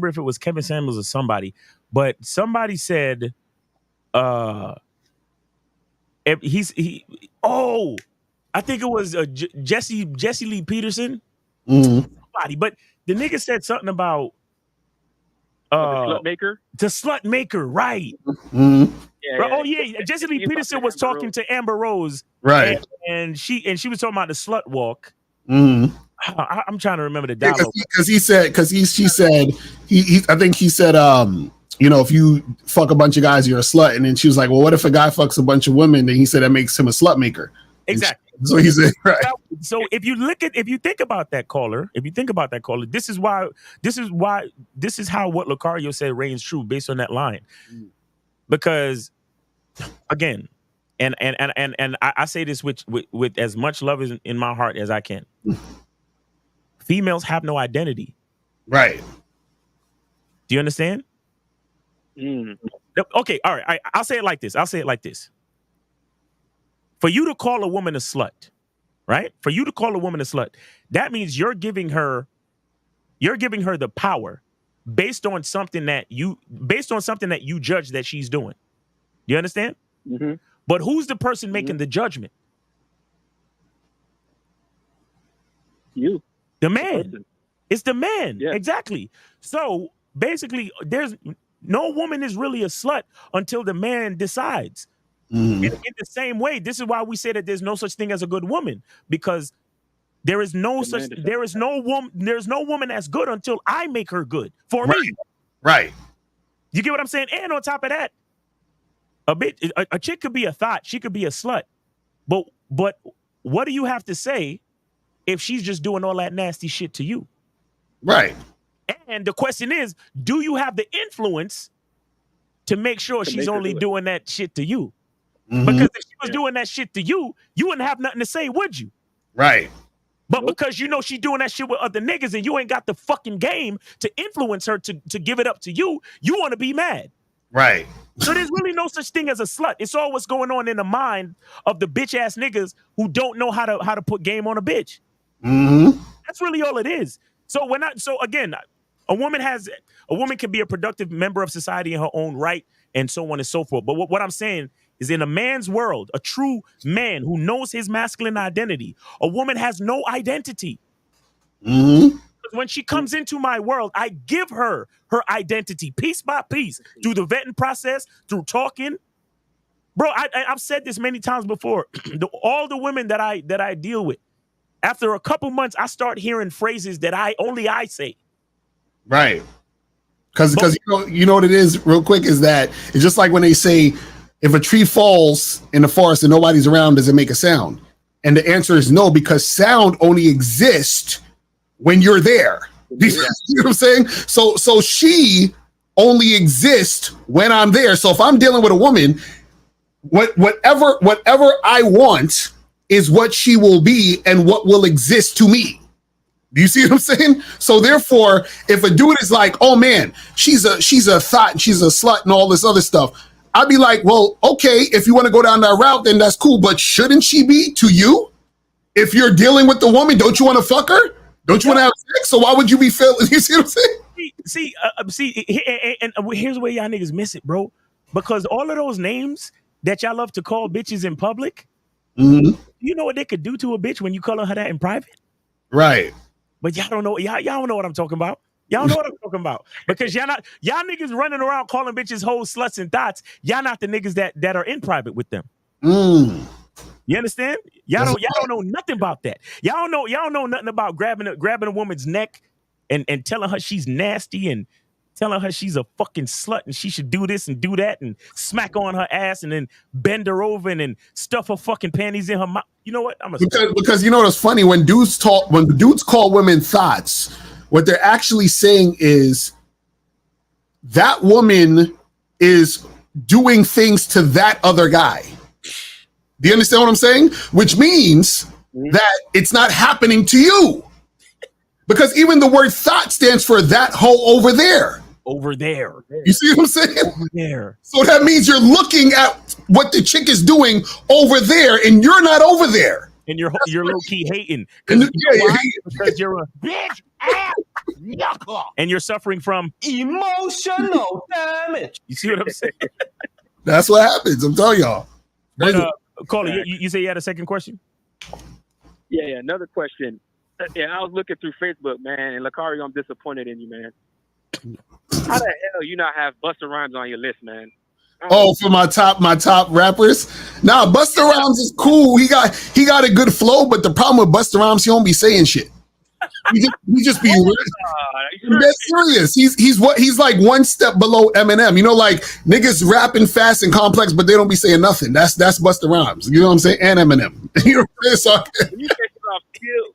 if it was Kevin Samuels or somebody, but somebody said, I think it was Jesse Lee Peterson. Somebody, but the nigga said something about the slut maker. The slut maker, right? Jesse Lee Peterson was talking to Amber Rose, right? And she was talking about the slut walk. I'm trying to remember the dialogue because he said I think he said if you fuck a bunch of guys you're a slut, and then she was like, well, what if a guy fucks a bunch of women? Then he said that makes him a slut maker. Exactly. So he said, right. So if you think about that caller, this is how what Lucario said reigns true based on that line. Because again, and I say this with as much love in my heart as I can. Females have no identity. Right. Do you understand? Okay, all right. I'll say it like this. For you to call a woman a slut, right? For you to call a woman a slut, that means you're giving her the power based on something that you judge that she's doing. You understand? But who's the person making the judgment? You. The man. It's the man. Yeah. Exactly. So basically, there's no woman is really a slut until the man decides. In the same way, this is why we say that there's no such thing as a good woman, because there's no woman that's good until I make her good for me. Right. You get what I'm saying? And on top of that, a chick could be a thought, she could be a slut. But what do you have to say if she's just doing all that nasty shit to you? Right. And the question is, do you have the influence to make sure she's only doing that shit to you? Because if she was doing that shit to you, you wouldn't have nothing to say, would you? Right. But because she's doing that shit with other niggas and you ain't got the fucking game to influence her to give it up to you, you want to be mad. Right. So there's really no such thing as a slut. It's all what's going on in the mind of the bitch ass niggas who don't know how to put game on a bitch. Mm-hmm. That's really all it is. So again, a woman can be a productive member of society in her own right, and so on and so forth. But what I'm saying is, in a man's world, a true man who knows his masculine identity, a woman has no identity. Mm-hmm. Because when she comes into my world, I give her her identity piece by piece through the vetting process, through talking. Bro, I've said this many times before. All the women that I deal with, after a couple months, I start hearing phrases that only I say. Right. Because you know what it is, real quick, is that it's just like when they say, if a tree falls in the forest and nobody's around, does it make a sound? And the answer is no, because sound only exists when you're there. You know what I'm saying? So she only exists when I'm there. So if I'm dealing with a woman, whatever I want is what she will be and what will exist to me. Do you see what I'm saying? So therefore, if a dude is like, oh man, she's a thought and she's a slut and all this other stuff, I'd be like, well, okay, if you want to go down that route, then that's cool. But shouldn't she be to you? If you're dealing with the woman, don't you want to fuck her? Don't you want to have sex? So why would you be feeling? You see what I'm saying? See, and here's where y'all niggas miss it, bro. Because all of those names that y'all love to call bitches in public, mm-hmm. You know what they could do to a bitch when you call her that in private? Right. But y'all don't know. Y'all don't know what I'm talking about. Y'all don't know what I'm talking about. Because y'all niggas running around calling bitches hoes, sluts, and thoughts. Y'all not the niggas that are in private with them. Mm. You understand? Y'all don't know nothing about that. Y'all don't know nothing about grabbing a woman's neck and telling her she's nasty and telling her she's a fucking slut and she should do this and do that and smack on her ass and then bend her over and then stuff her fucking panties in her mouth. You know what? Because you know what's funny, when dudes call women thoughts, what they're actually saying is that woman is doing things to that other guy. Do you understand what I'm saying? Which means that it's not happening to you. Because even the word thought stands for that hoe over there. Over there. You see what I'm saying? Over there. So that means you're looking at what the chick is doing over there and you're not over there. And you're low-key hating. Because you're a bitch ass yucker. And you're suffering from emotional damage. You see what I'm saying? That's what happens. I'm telling y'all. But, Caller, you say you had a second question? Yeah, another question. Yeah, I was looking through Facebook, man, and Lucario, I'm disappointed in you, man. How the hell you not have Busta Rhymes on your list, man? Oh, for my top rappers? Nah, Busta Rhymes is cool. He got a good flow, but the problem with Busta Rhymes, he don't be saying shit. He just be that's serious. He's like one step below Eminem. You know, like niggas rapping fast and complex, but they don't be saying nothing. That's Busta Rhymes. You know what I'm saying? And Eminem. You know what I'm saying?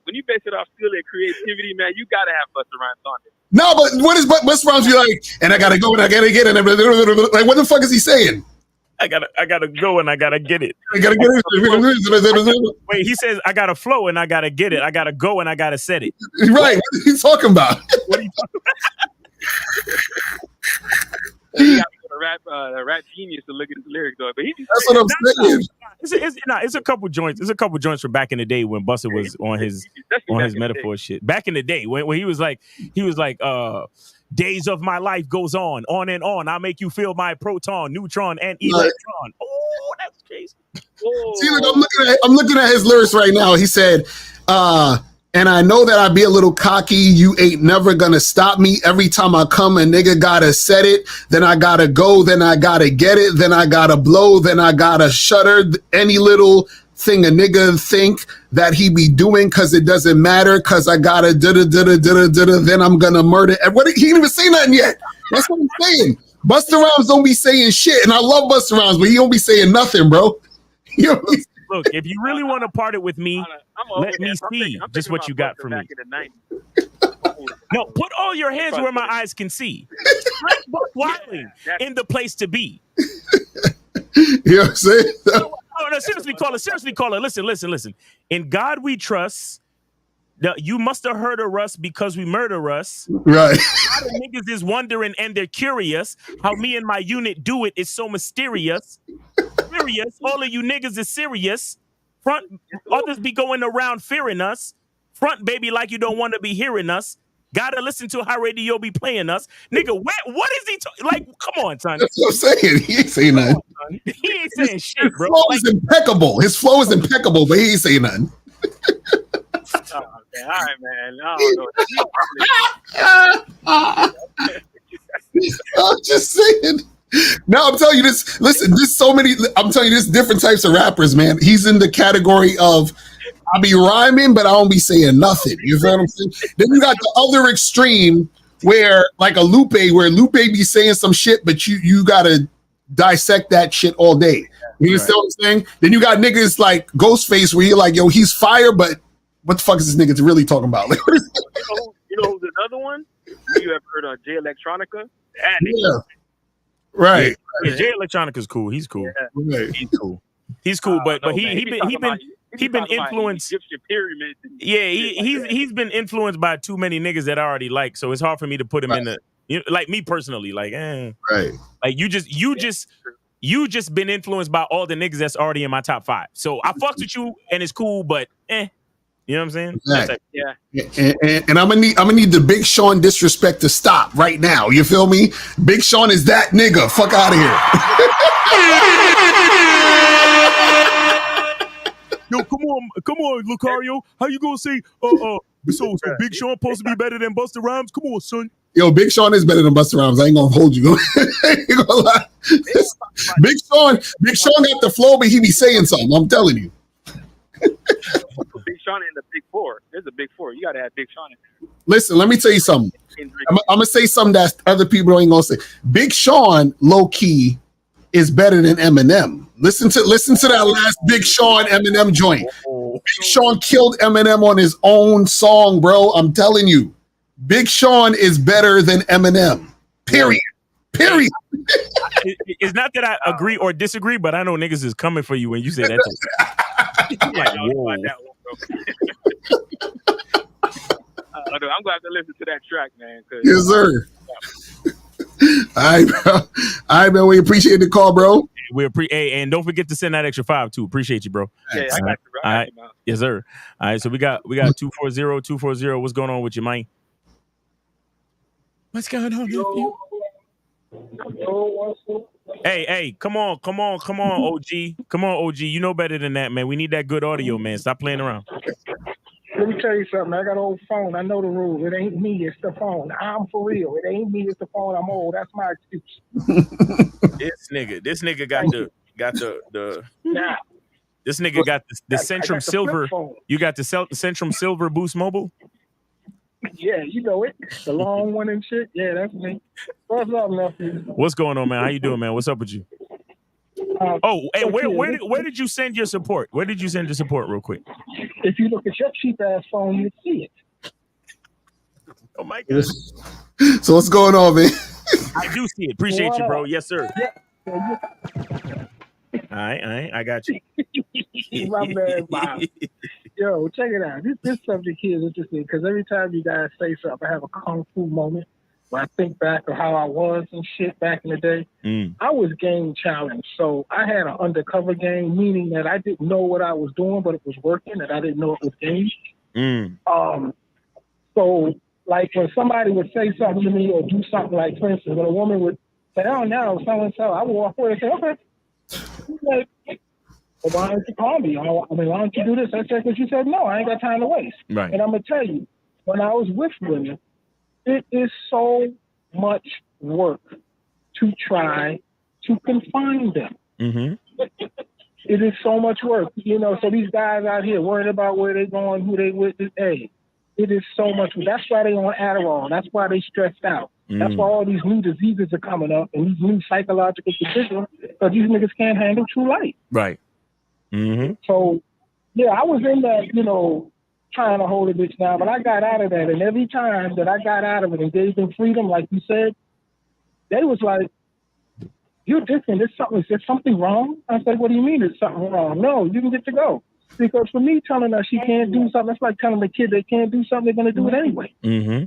When you base it off skill and creativity, man, you gotta have Busta Rhymes on it. No, but what is Busta Rhymes be like? And I gotta go and I gotta get it. Like, what the fuck is he saying? I gotta go and I gotta get it. I gotta get it. Wait, he says I gotta flow and I gotta get it. I gotta go and I gotta set it. Right. What are you talking about? What are you talking about? You gotta go to rap genius to look at his lyrics, though. But that's what I'm saying. It's a couple joints. It's a couple joints from back in the day when Busta was on his metaphor shit. Back in the day when he was like, days of my life goes on and on. I'll make you feel my proton, neutron, and electron. Oh, that's crazy. Oh. See, look, I'm looking at his lyrics right now. He said, and I know that I be a little cocky. You ain't never gonna stop me. Every time I come, a nigga gotta set it. Then I gotta go. Then I gotta get it. Then I gotta blow. Then I gotta shudder. Any little thing a nigga think that he be doing, cause it doesn't matter. Cause I gotta then I'm gonna murder. He didn't even say nothing yet. That's what I'm saying. Busta Rhymes don't be saying shit, and I love Busta Rhymes, but he don't be saying nothing, bro. Look, if you really want to part it with me, let me see just what you got for me. No, put all your hands where my eyes can see. Wilding in the place to be. You know what I'm saying? No, seriously, caller. Listen. In God we trust. You must have heard of us because we murder us. Right. A lot of niggas is wondering and they're curious how me and my unit do it. It's so mysterious. Serious. All of you niggas is serious. Front. Others be going around fearing us. Front, baby, like you don't want to be hearing us. Gotta listen to how radio be playing us. Nigga, what is he like? Come on, son. That's what I'm saying. He ain't saying nothing. He ain't saying shit, bro. His flow is impeccable. His flow is impeccable, but he ain't saying nothing. Oh, man. All right, man. I don't know. I'm just saying. No, I'm telling you this. Listen, there's so many. I'm telling you, there's different types of rappers, man. He's in the category of I be rhyming, but I don't be saying nothing. You feel what I'm saying? Then you got the other extreme where, like a Lupe, where Lupe be saying some shit, but you gotta dissect that shit all day. You understand what I'm saying? Then you got niggas like Ghostface, where you're like, yo, he's fire, but what the fuck is this nigga really talking about? Like, you know who's another one? You ever heard of Jay Electronica? Yeah. Right. Yeah, Jay Electronica's cool. He's cool. Yeah. Right. He's cool. He's cool, but he been influenced. Egyptian pyramids. Yeah, he's been influenced by too many niggas that I already like, so it's hard for me to put him in the like me personally. Like, right. Like you just been influenced by all the niggas that's already in my top 5. So I fucks with you and it's cool, but you know what I'm saying? Exactly. Yeah. And I'm gonna need the Big Sean disrespect to stop right now. You feel me? Big Sean is that nigga. Fuck out of here. Yo, come on, Lucario. How you gonna say so Big Sean supposed to be better than Busta Rhymes? Come on, son. Yo, Big Sean is better than Busta Rhymes. I ain't gonna hold you. I ain't gonna lie. Big Sean got the flow, but he be saying something. I'm telling you. Big Sean in the Big Four. There's a Big Four. You gotta have Big Sean in there. Listen, let me tell you something. I'm gonna say something that other people ain't gonna say. Big Sean, low key, is better than Eminem. Listen to that last Big Sean Eminem joint. Big Sean killed Eminem on his own song, bro. I'm telling you, Big Sean is better than Eminem. Period. It's not that I agree or disagree, but I know niggas is coming for you when you say that. I'm glad to listen to that track, man. Yes, sir. All right, man. We appreciate the call, bro. And don't forget to send that extra 5 too. Appreciate you, bro. Yeah, I got you, bro. All right. Yes, sir. All right, so we got 240. What's going on with you, man? What's going on with you? Hey, come on, OG. Come on, OG. You know better than that, man. We need that good audio, man. Stop playing around. Let me tell you something. I got an old phone. I know the rules. It ain't me, it's the phone. I'm for real. It ain't me, it's the phone. I'm old. That's my excuse. This nigga got the nah. This nigga got the Centrum Silver. You got the Centrum Silver Boost Mobile? Yeah, you know it. The long one and shit. Yeah, that's me. What's up, nephew? What's going on, man? How you doing, man? What's up with you? Hey, where did you send your support? Where did you send your support, real quick? If you look at your cheap ass phone, you'll see it. Oh my God! So what's going on, man? I do see it. Appreciate you, bro. Yes, sir. Yeah. All right. I got you. My man, Bob. Yo, check it out. This subject here is interesting because every time you guys say something, I have a kung fu moment where I think back of how I was and shit back in the day. I was game challenged. So I had an undercover game, meaning that I didn't know what I was doing, but it was working, and I didn't know it was game. So, like, when somebody would say something to me or do something, like, for instance, when a woman would say, oh, no, so-and-so, I would walk away and say, okay. Like, well, why don't you call me? I mean, why don't you do this? I said, because you said, no, I ain't got time to waste. Right. And I'm going to tell you, when I was with women, it is so much work to try to confine them. It is so much work. You know, so these guys out here worried about where they're going, who they with. Hey, it is so much work. That's why they on Adderall. That's why they stressed out. That's why all these new diseases are coming up and these new psychological conditions, because these niggas can't handle true life. Right. So, yeah, I was in that, you know, trying to hold a bitch down, but I got out of that. And every time that I got out of it and gave them freedom, like you said, they was like, you're different. Is there something wrong? I said, what do you mean there's something wrong? No, you can get to go. Because for me, telling her she can't do something, it's like telling the kid they can't do something, they're going to do it anyway. Mm-hmm.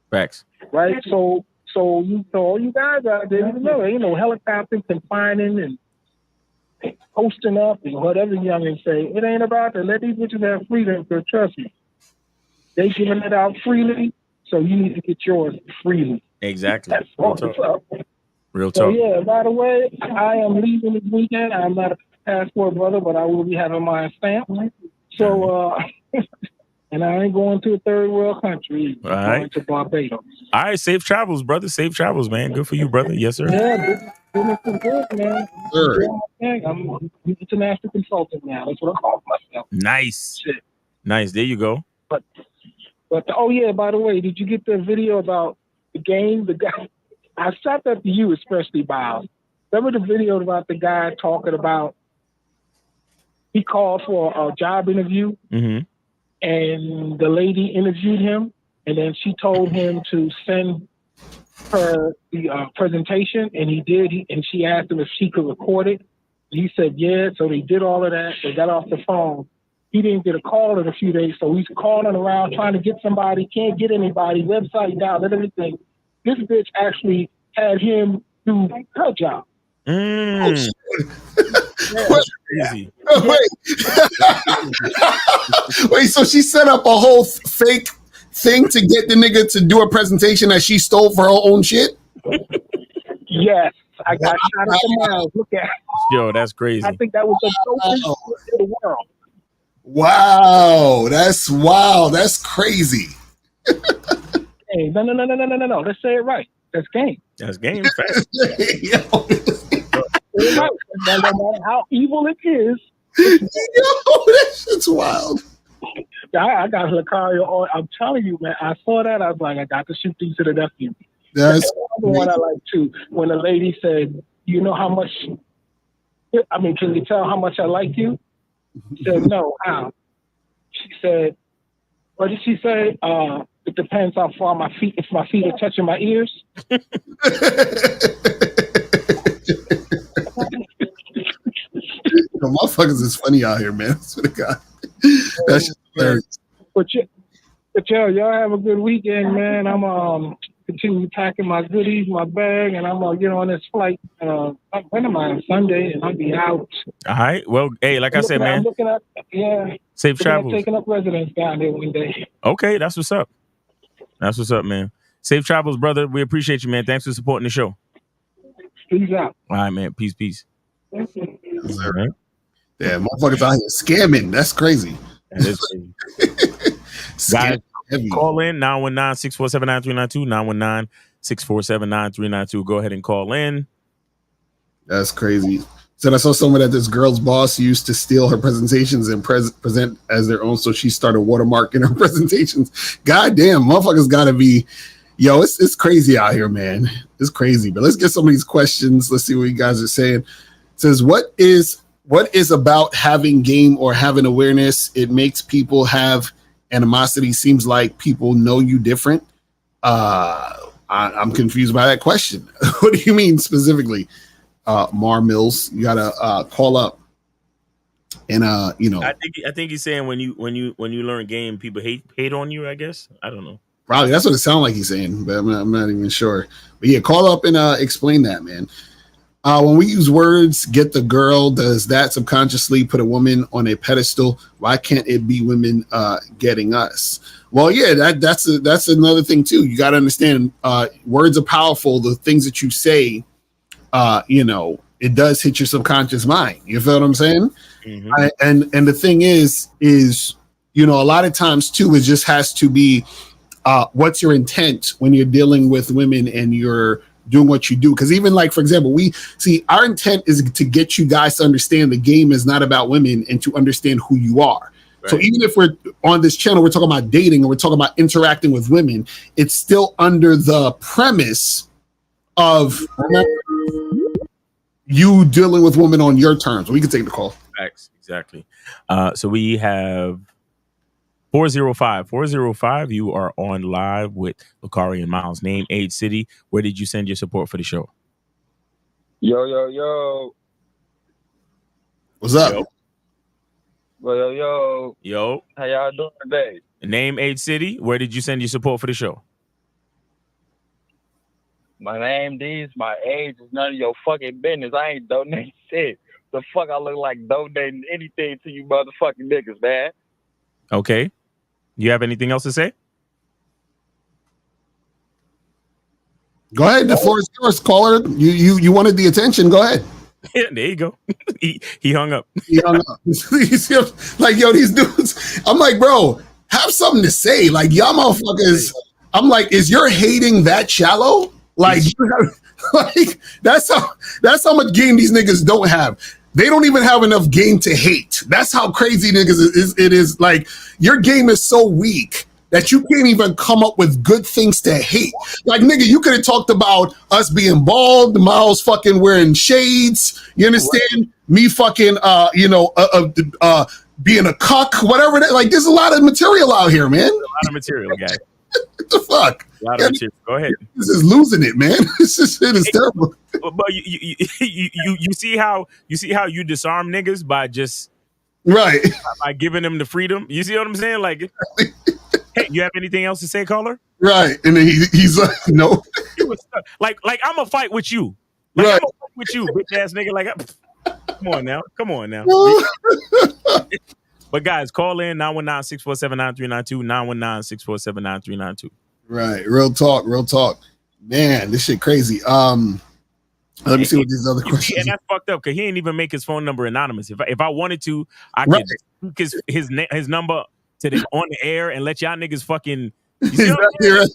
Facts. Right? So all you guys out there, helicoptering, confining, and posting up, and whatever youngins say, it ain't about that. Let these bitches have freedom, because trust me, they giving it out freely, so you need to get yours freely. Exactly. That's Real talk. Real So talk. yeah, by the way, I am leaving this weekend. I'm not a passport brother, but I will be having mine stamped. So, and I ain't going to a third world country. All I'm right. going to Barbados. All right, safe travels, brother. Safe travels, man. Good for you, brother. Yes, sir. Yeah, business is good, man. Sure. I'm an international consultant now. That's what I call myself. Nice. Shit. Nice. There you go. But oh yeah, by the way, did you get the video about the game? The guy, I shot that to you, especially Bob. Remember the video about the guy talking about he called for a job interview, and the lady interviewed him, and then she told him to send her the presentation, and he did. And she asked him if she could record it. He said yeah. So they did all of that. They got off the phone. He didn't get a call in a few days, so he's calling around trying to get somebody. Can't get anybody. Website down and everything. This bitch actually had him do her job. Crazy. Wait, so she set up a whole fake thing to get the nigga to do a presentation that she stole for her own shit? Yes, I got shot at the miles. Look at it. Yo, that's crazy. I think that was the dopest in the world. Wow, that's crazy. Hey, no. Let's say it right. That's game. That's game. Fact. Right. No matter how evil it is. That shit's wild. I got Lucario on. I'm telling you, man. I saw that. I was like, I got to shoot these to the nephew. That's the one I like too. When the lady said, "You know how much? I mean, can you tell how much I like you?" She said, "No, how?" She said, "What did she say? It depends how far my feet. If my feet are touching my ears." The motherfuckers is funny out here, man. I swear to God. That's just hilarious. But y'all have a good weekend, man. I'm continue packing my goodies, my bag, and I'm gonna get on this flight. When am I? Sunday, and I'll be out. All right. Well, hey, like I said, man. I'm looking at safe travels. Taking up residence down there one day. Okay, that's what's up. That's what's up, man. Safe travels, brother. We appreciate you, man. Thanks for supporting the show. Peace out. All right, man. Peace. All right. Yeah, motherfuckers out here scamming. That's crazy. That is crazy. Guys, call in 919-647-9392, 919-647-9392. Go ahead and call in. That's crazy. So I saw somewhere that this girl's boss used to steal her presentations and present as their own, so she started watermarking her presentations. God damn, motherfuckers gotta be, yo, it's crazy out here, man. It's crazy. But let's get some of these questions. Let's see what you guys are saying. It says, what is about having game or having awareness? It makes people have animosity. Seems like people know you different. I'm confused by that question. What do you mean specifically? Mar Mills, you gotta call up and you know. I think he's saying when you learn game, people hate on you. I guess I don't know. Probably that's what it sounds like he's saying, but I'm not even sure. But yeah, call up and explain that, man. When we use words, get the girl, does that subconsciously put a woman on a pedestal? Why can't it be women getting us? Well, yeah, that's another thing too. You got to understand, words are powerful. The things that you say, it does hit your subconscious mind. You feel what I'm saying? Mm-hmm. And the thing is, a lot of times too, it just has to be, what's your intent when you're dealing with women and you're doing what you do? Because even like, for example, our intent is to get you guys to understand the game is not about women and to understand who you are. Right. So even if we're on this channel, we're talking about dating and we're talking about interacting with women, it's still under the premise of you dealing with women on your terms. We can take the call. Exactly. So we have 405. You are on live with Lucari and Miles. Name, age, city. Where did you send your support for the show? Yo. What's up? Well, yo, Yo. how y'all doing today? Name, age, city. Where did you send your support for the show? My name, these, my age is none of your fucking business. I ain't donating shit. The fuck I look like donating anything to you motherfucking niggas, man. Okay. You have anything else to say? Go ahead. The floor is yours, caller. You wanted the attention. Go ahead. Yeah, there you go. he hung up. He hung up. Like, yo, these dudes. I'm like, bro, have something to say. Like, y'all motherfuckers. I'm like, is your hating that shallow? Like, like that's how much game these niggas don't have. They don't even have enough game to hate. That's how crazy niggas it is. Like, your game is so weak that you can't even come up with good things to hate. Like, nigga, you could have talked about us being bald, Miles fucking wearing shades. You understand? Me fucking, being a cuck, whatever. Like, there's a lot of material out here, man. A lot of material, guy. What the fuck? A lot of material. Go ahead. This is losing it, man. This shit is terrible. But you see how you disarm niggas by just by giving them the freedom. You see what I'm saying? Like, hey, you have anything else to say, caller? Right, and then he's like, no. He was like I'm gonna fight with you. Like, I'm gonna fight with you, bitch ass nigga. Like, come on now. But guys, call in 919-647-9392, 919-647-9392. Right, real talk. Man, this shit crazy. Let me see what these other questions. And that's fucked up because he ain't even make his phone number anonymous. If I wanted to, I could speak his number to the on the air and let y'all niggas fucking. You see what I'm saying?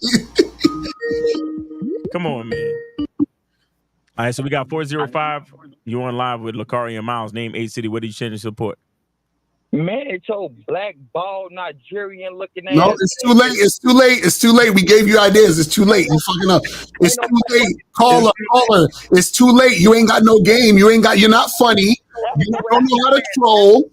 Come on, man. All right, so we got 405. You on live with Lakari and Miles. Name, age, city. What did you change your support? Man, it's your black, bald, Nigerian looking ass. No, it's too late. It's too late. We gave you ideas. It's too late. You fucking up. It's too late. Caller. It's too late. You ain't got no game. You're not funny. You don't know how to troll.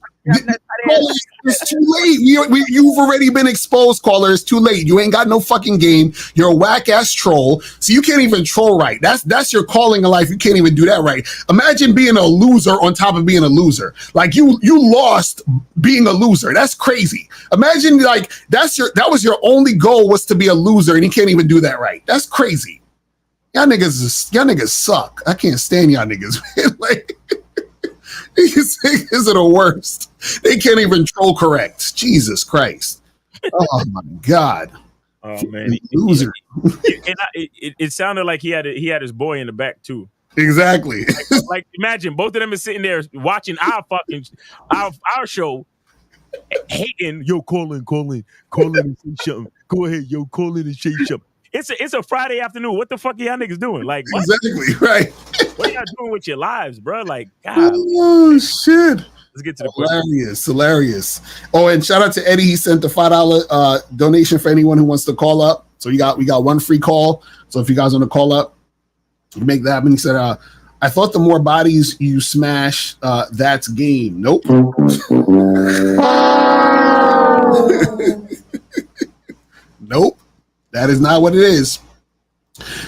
It's too late. You've already been exposed, caller. It's too late. You ain't got no fucking game. You're a whack ass troll. So you can't even troll right. That's your calling in life. You can't even do that right. Imagine being a loser on top of being a loser. Like you lost being a loser. That's crazy. Imagine like that was your only goal was to be a loser and you can't even do that right. That's crazy. Y'all niggas suck. I can't stand y'all niggas, man. Like these niggas are the worst. They can't even troll correct. Jesus Christ. Oh my God. Oh man, loser. It sounded like he had his boy in the back too. Exactly. Like imagine both of them is sitting there watching our show, hating. Yo, call in and say something. Go ahead, yo, call in and say something. It's a Friday afternoon. What the fuck are y'all niggas doing? Like what? Exactly right. What are y'all doing with your lives, bro? Like God. Oh shit. Let's get to the question. Hilarious. Oh, and shout out to Eddie. He sent the $5 donation for anyone who wants to call up. So we got one free call. So if you guys want to call up, make that happen. He said, I thought the more bodies you smash, that's game. Nope. Nope. That is not what it is.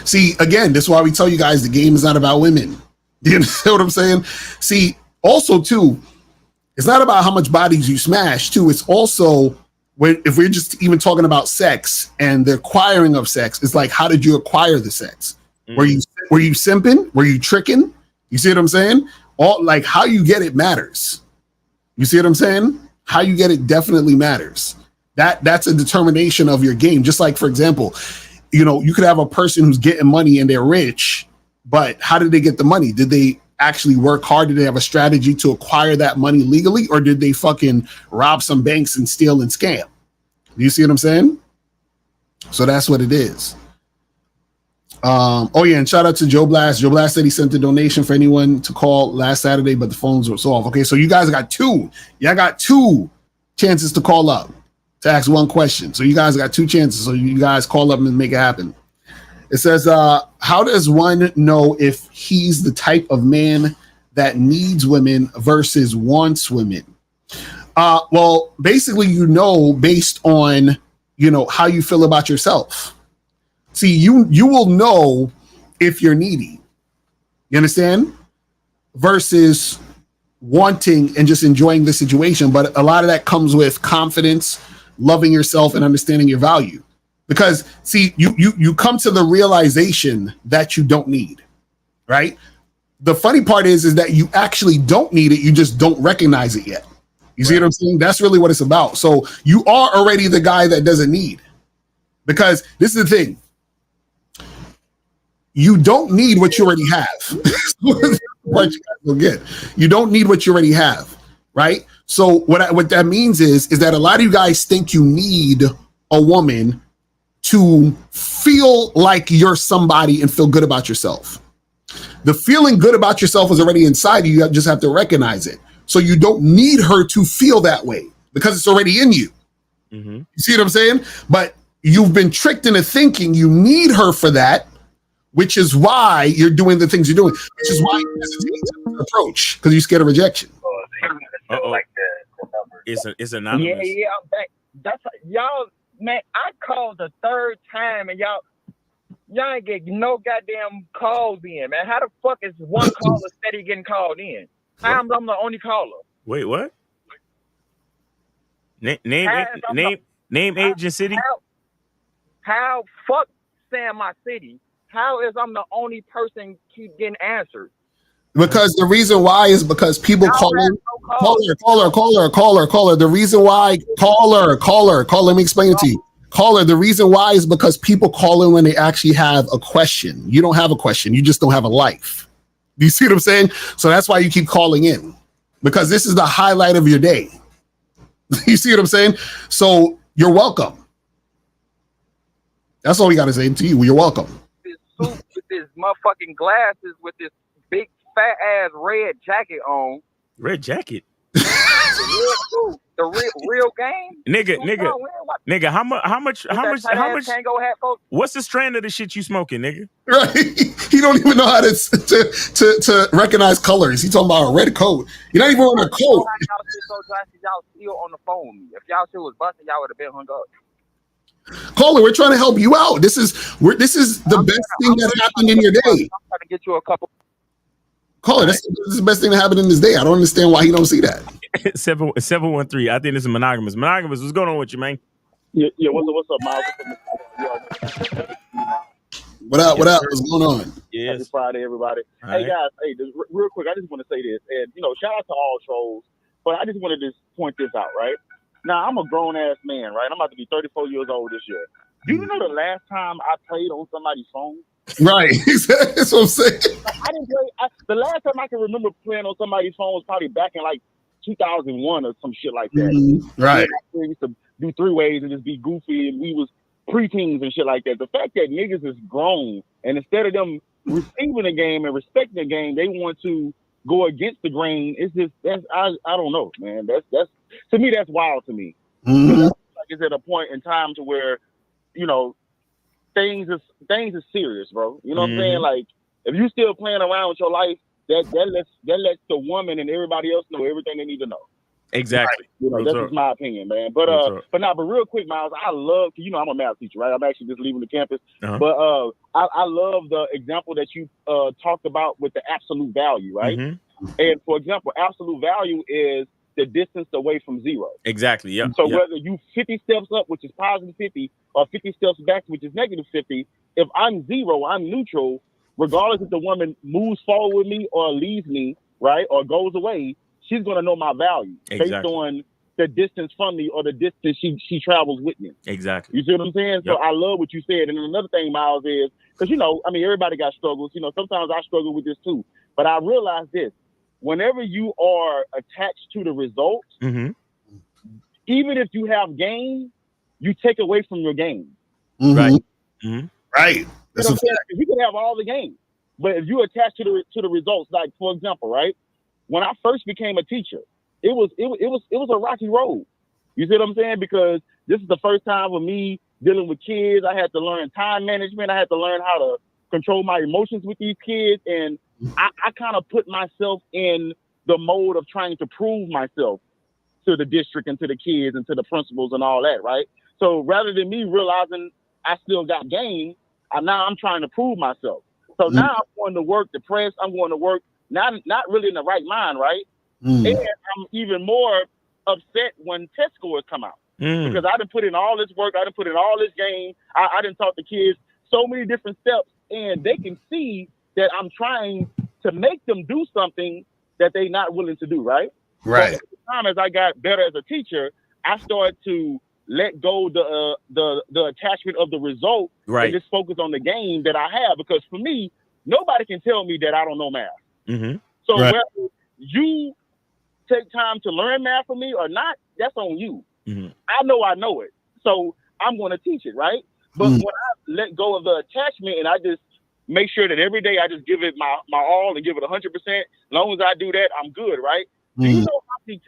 See, again, this is why we tell you guys the game is not about women. Do you understand what I'm saying? See, also, too, it's not about how much bodies you smash, too. It's also, if we're just even talking about sex and the acquiring of sex, it's like, how did you acquire the sex? Were you simping? Were you tricking? You see what I'm saying? Like, how you get it matters. You see what I'm saying? How you get it definitely matters. That's a determination of your game. Just like, for example, you could have a person who's getting money and they're rich, but how did they get the money? Did they actually work hard? Did they have a strategy to acquire that money legally? Or did they fucking rob some banks and steal and scam? Do you see what I'm saying? So that's what it is. Oh yeah, and shout out to Joe Blast. Joe Blast said he sent a donation for anyone to call last Saturday, but the phones were off. Okay, so you guys got two. Y'all got two chances to call up to ask one question. So you guys got two chances. So you guys call up and make it happen. It says, how does one know if he's the type of man that needs women versus wants women? Well, basically, based on, how you feel about yourself. See, you will know if you're needy. You understand? Versus wanting and just enjoying the situation, but a lot of that comes with confidence, loving yourself, and understanding your value. Because see, you come to the realization that you don't need, right? The funny part is that you actually don't need it, you just don't recognize it yet. You see what I'm saying? That's really what it's about. So you are already the guy that doesn't need. Because this is the thing. You don't need what you already have. What you guys will get. You don't need what you already have, right? So what that means is that a lot of you guys think you need a woman to feel like you're somebody and feel good about yourself. The feeling good about yourself is already inside you. You just have to recognize it. So you don't need her to feel that way because it's already in you. Mm-hmm. You see what I'm saying? But you've been tricked into thinking you need her for that, which is why you're doing the things you're doing, which is why you hesitate to approach, because you're scared of rejection. It's anonymous. Yeah, I'm back. That's y'all, man. I called the third time and y'all ain't get no goddamn calls in, man. How the fuck is one caller steady getting called in? I'm the only caller. Wait, what? Name, age, and city. How fuck saying my city? How is I'm the only person keep getting answered? Because the reason why is because people call in. Caller. The reason why, caller. Let me explain it to you. Caller, the reason why is because people call in when they actually have a question. You don't have a question. You just don't have a life. Do you see what I'm saying? So that's why you keep calling in, because this is the highlight of your day. You see what I'm saying? So you're welcome. That's all we got to say to you. You're welcome. This suit with this motherfucking glasses with this big fat ass red jacket on. Red jacket? The real game? Nigga, how much can't go hat, folks? What's the strand of the shit you smoking, nigga? Right. He don't even know how to recognize colors. He talking about a red coat. You're not even wearing a coat. Y'all still on the phone with me. If y'all shit was busting, y'all would have been hung up. Caller, we're trying to help you out. This is the best thing that happened in your day. I'm trying to get you a couple. Caller, this is the best thing that happened in this day. I don't understand why he don't see that. 713. I think this is monogamous. Monogamous, what's going on with you, man? Yeah, what's up, Miles? What up? What's going on? Yes. Happy Friday, everybody. All hey, right. guys, real quick, I just want to say this. And, shout out to all trolls, but I just wanted to point this out, right? Now, I'm a grown-ass man, right? I'm about to be 34 years old this year. Do you know the last time I played on somebody's phone? Right. That's what I'm saying. I didn't play. The last time I can remember playing on somebody's phone was probably back in, 2001 or some shit like that. Mm-hmm. Right. We used to do three-ways and just be goofy, and we was preteens and shit like that. The fact that niggas is grown, and instead of them receiving the game and respecting the game, they want to go against the grain. It's just I don't know, man. That's to me, that's wild to me. Mm-hmm. It's at a point in time to where, things is serious, bro. You know what I'm saying? Like, if you still playing around with your life, that lets the woman and everybody else know everything they need to know. Exactly. That's just my opinion, man. But real quick, Miles, I love, I'm a math teacher, right? I'm actually just leaving the campus. Uh-huh. But I love the example that you talked about with the absolute value, right? Mm-hmm. And for example, absolute value is the distance away from zero. Exactly. Yeah. So whether you 50 steps up, which is positive 50, or 50 steps back, which is negative 50, if I'm zero, I'm neutral, regardless if the woman moves forward with me or leaves me, right, or goes away, she's going to know my value based on the distance from me or the distance she travels with me. Exactly. You see what I'm saying? So I love what you said. And then another thing, Miles, is, because, everybody got struggles. Sometimes I struggle with this too. But I realize this. Whenever you are attached to the results, mm-hmm. even if you have game, you take away from your game. Mm-hmm. Right. Mm-hmm. Right. That's what I'm saying. You can have all the game, but if you attach to the results, like for example, right, when I first became a teacher, it was a rocky road. You see what I'm saying? Because this is the first time for me dealing with kids. I had to learn time management. I had to learn how to control my emotions with these kids, and I kind of put myself in the mode of trying to prove myself to the district and to the kids and to the principals and all that, right? So rather than me realizing I still got game, I'm trying to prove myself. So now I'm going to work depressed. I'm going to work not really in the right mind, right? And I'm even more upset when test scores come out because I done put in all this work, I done put in all this game, I done taught the kids so many different steps, and they can see that I'm trying to make them do something that they're not willing to do, right? Right. So at the time, as I got better as a teacher, I started to let go the attachment of the result and just focus on the game that I have, because for me, nobody can tell me that I don't know math. So whether you take time to learn math from me or not, that's on you. I know it. So I'm going to teach it, right? But when I let go of the attachment and I just make sure that every day I just give it my all and give it 100%, as long as I do that, I'm good, right? You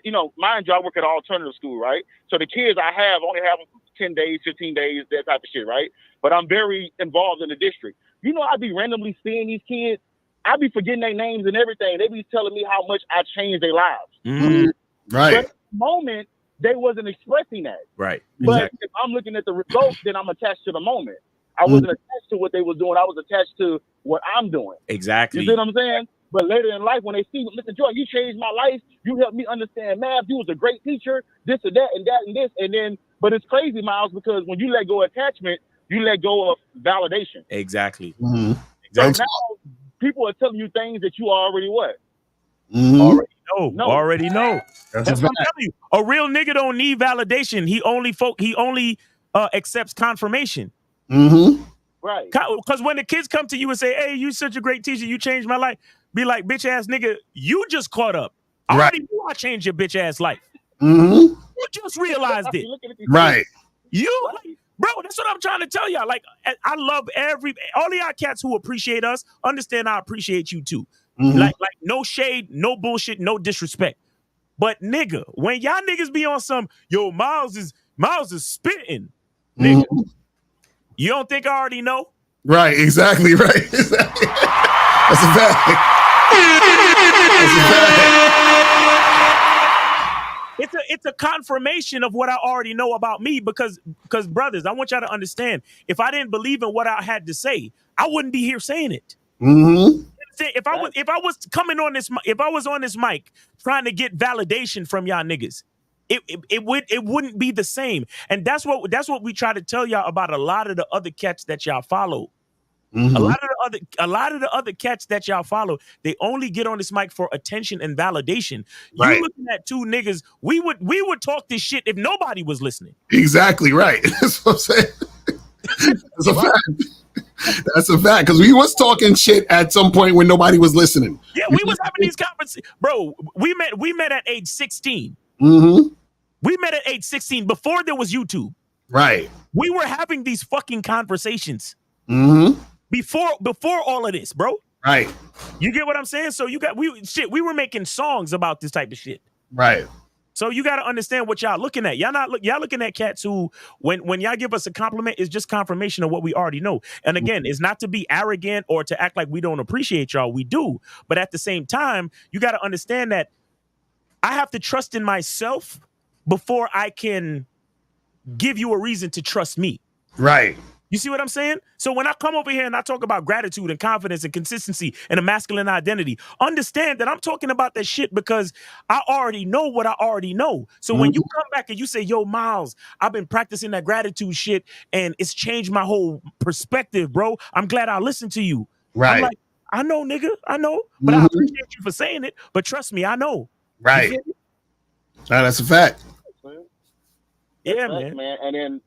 know, mind you, I work at an alternative school, right? So the kids I have only have 10 days, 15 days, that type of shit, right? But I'm very involved in the district. You know, I'd be randomly seeing these kids. I'd be forgetting their names and everything. They be telling me how much I changed their lives. Right. But at the moment, they wasn't expressing that. Right. But if I'm looking at the results, then I'm attached to the moment. I wasn't attached to what they was doing. I was attached to what I'm doing. Exactly. You see what I'm saying? But later in life, when they see, Mr. Joy, you changed my life. You helped me understand math. You was a great teacher, this and that and that and this. And then, but it's crazy, Miles, because when you let go of attachment, you let go of validation. Exactly. So now people are telling you things that you already what? Already know. That's what I'm telling you. A real nigga don't need validation. He only accepts confirmation. Right. Because when the kids come to you and say, "Hey, you such a great teacher, you changed my life," be like, "Bitch ass nigga, you just caught up. I already knew I changed your bitch ass life. You just realized it. Right. You, like, bro, that's what I'm trying to tell y'all. Like, I love all of y'all cats who appreciate us. Understand I appreciate you too. Like no shade, no bullshit, no disrespect. But nigga, when y'all niggas be on some, yo, Miles is spitting, nigga. You don't think I already know? Right, exactly, right. Exactly. That's a fact. That's a fact. It's a confirmation of what I already know about me, because brothers, I want y'all to understand, if I didn't believe in what I had to say, I wouldn't be here saying it. If I was coming on this, if I was on this mic trying to get validation from y'all niggas, it wouldn't be the same. And that's what we try to tell y'all about a lot of the other cats that y'all follow. A lot of the other cats that y'all follow, they only get on this mic for attention and validation. Right. You looking at two niggas, we would talk this shit if nobody was listening. Exactly right. That's what I'm saying. That's a fact. That's a fact. Because we was talking shit at some point when nobody was listening. Yeah, we was having these conversations. Bro, we met at age 16. We met at age 16 before there was YouTube. Right. We were having these fucking conversations. Before all of this, bro. Right. You get what I'm saying? So we were making songs about this type of shit. Right. So you got to understand what y'all looking at. Y'all looking at cats who, when y'all give us a compliment, it's just confirmation of what we already know. And again, it's not to be arrogant or to act like we don't appreciate y'all. We do. But at the same time, you got to understand that I have to trust in myself before I can give you a reason to trust me. Right. You see what I'm saying? So when I come over here and I talk about gratitude and confidence and consistency and a masculine identity, understand that I'm talking about that shit because I already know what I already know. So when you come back and you say, yo, Miles, I've been practicing that gratitude shit and it's changed my whole perspective, bro. I'm glad I listened to you. Right. I'm like, I know, nigga. I know. But I appreciate you for saying it. But trust me, I know. Right. That's a fact. Yeah, man.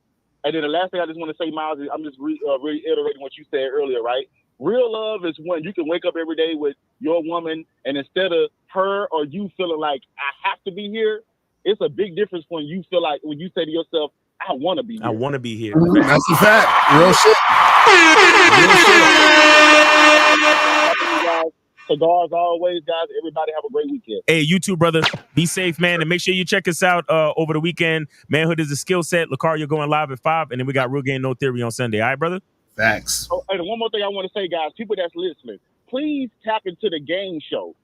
And then the last thing I just want to say, Miles, is I'm just reiterating what you said earlier, right? Real love is when you can wake up every day with your woman, and instead of her or you feeling like I have to be here, it's a big difference when you feel like, when you say to yourself, I want to be here. I want to be here. That's a fact. Real shit. Cigars always, guys. Everybody have a great weekend. Hey, you too, brother. Be safe, man. And make sure you check us out over the weekend. Manhood is a skill set. Lucario going live at 5. And then we got Real Game No Theory on Sunday. All right, brother? Facts. Oh, and one more thing I want to say, guys. People that's listening, please tap into the game show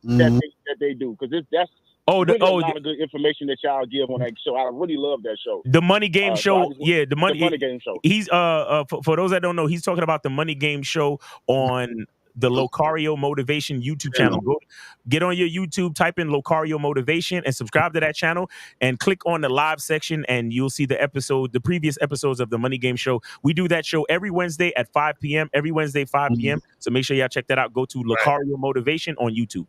that they do. Because that's a lot of good information that y'all give on that show. I really love that show. The Money Game Show. The Money Game Show. He's for those that don't know, he's talking about the Money Game Show on the Locario Motivation YouTube channel. Go get on your YouTube, type in Locario Motivation, and subscribe to that channel. And click on the live section, and you'll see the previous episodes of the Money Game Show. We do that show every Wednesday at 5 p.m. Every Wednesday 5 p.m. So make sure y'all check that out. Go to Locario Motivation on YouTube.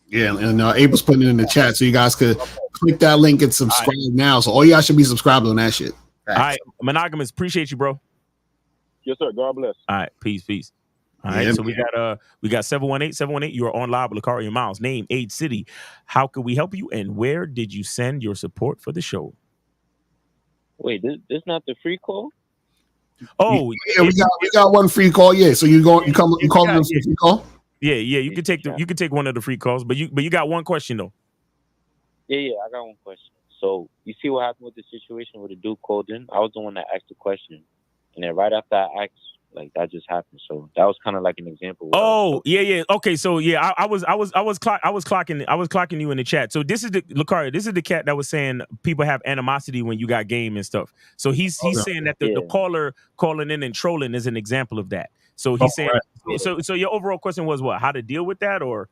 Yeah, and April's putting it in the chat, so you guys could click that link and subscribe now. So all y'all should be subscribed on that shit. All right, Monogamous, appreciate you, bro. Yes, sir. God bless. All right, peace. All right, so we got 718. You are on live with Lucario Miles. Name, age, city. How could we help you, and where did you send your support for the show? Wait, this not the free call? Oh, yeah, we got one free call. Yeah, so you calling us for free call? Yeah, you can take one of the free calls, but you got one question though. Yeah, I got one question. So you see what happened with the situation where the dude called in? I was the one that asked the question, and then right after I asked, like that just happened. So that was kind of like an example. Oh, yeah. Okay, so yeah, I was clocking you in the chat. So this is the Lucario. This is the cat that was saying people have animosity when you got game and stuff. So he's saying that the caller calling in and trolling is an example of that. So he's saying so your overall question was what? How to deal with that or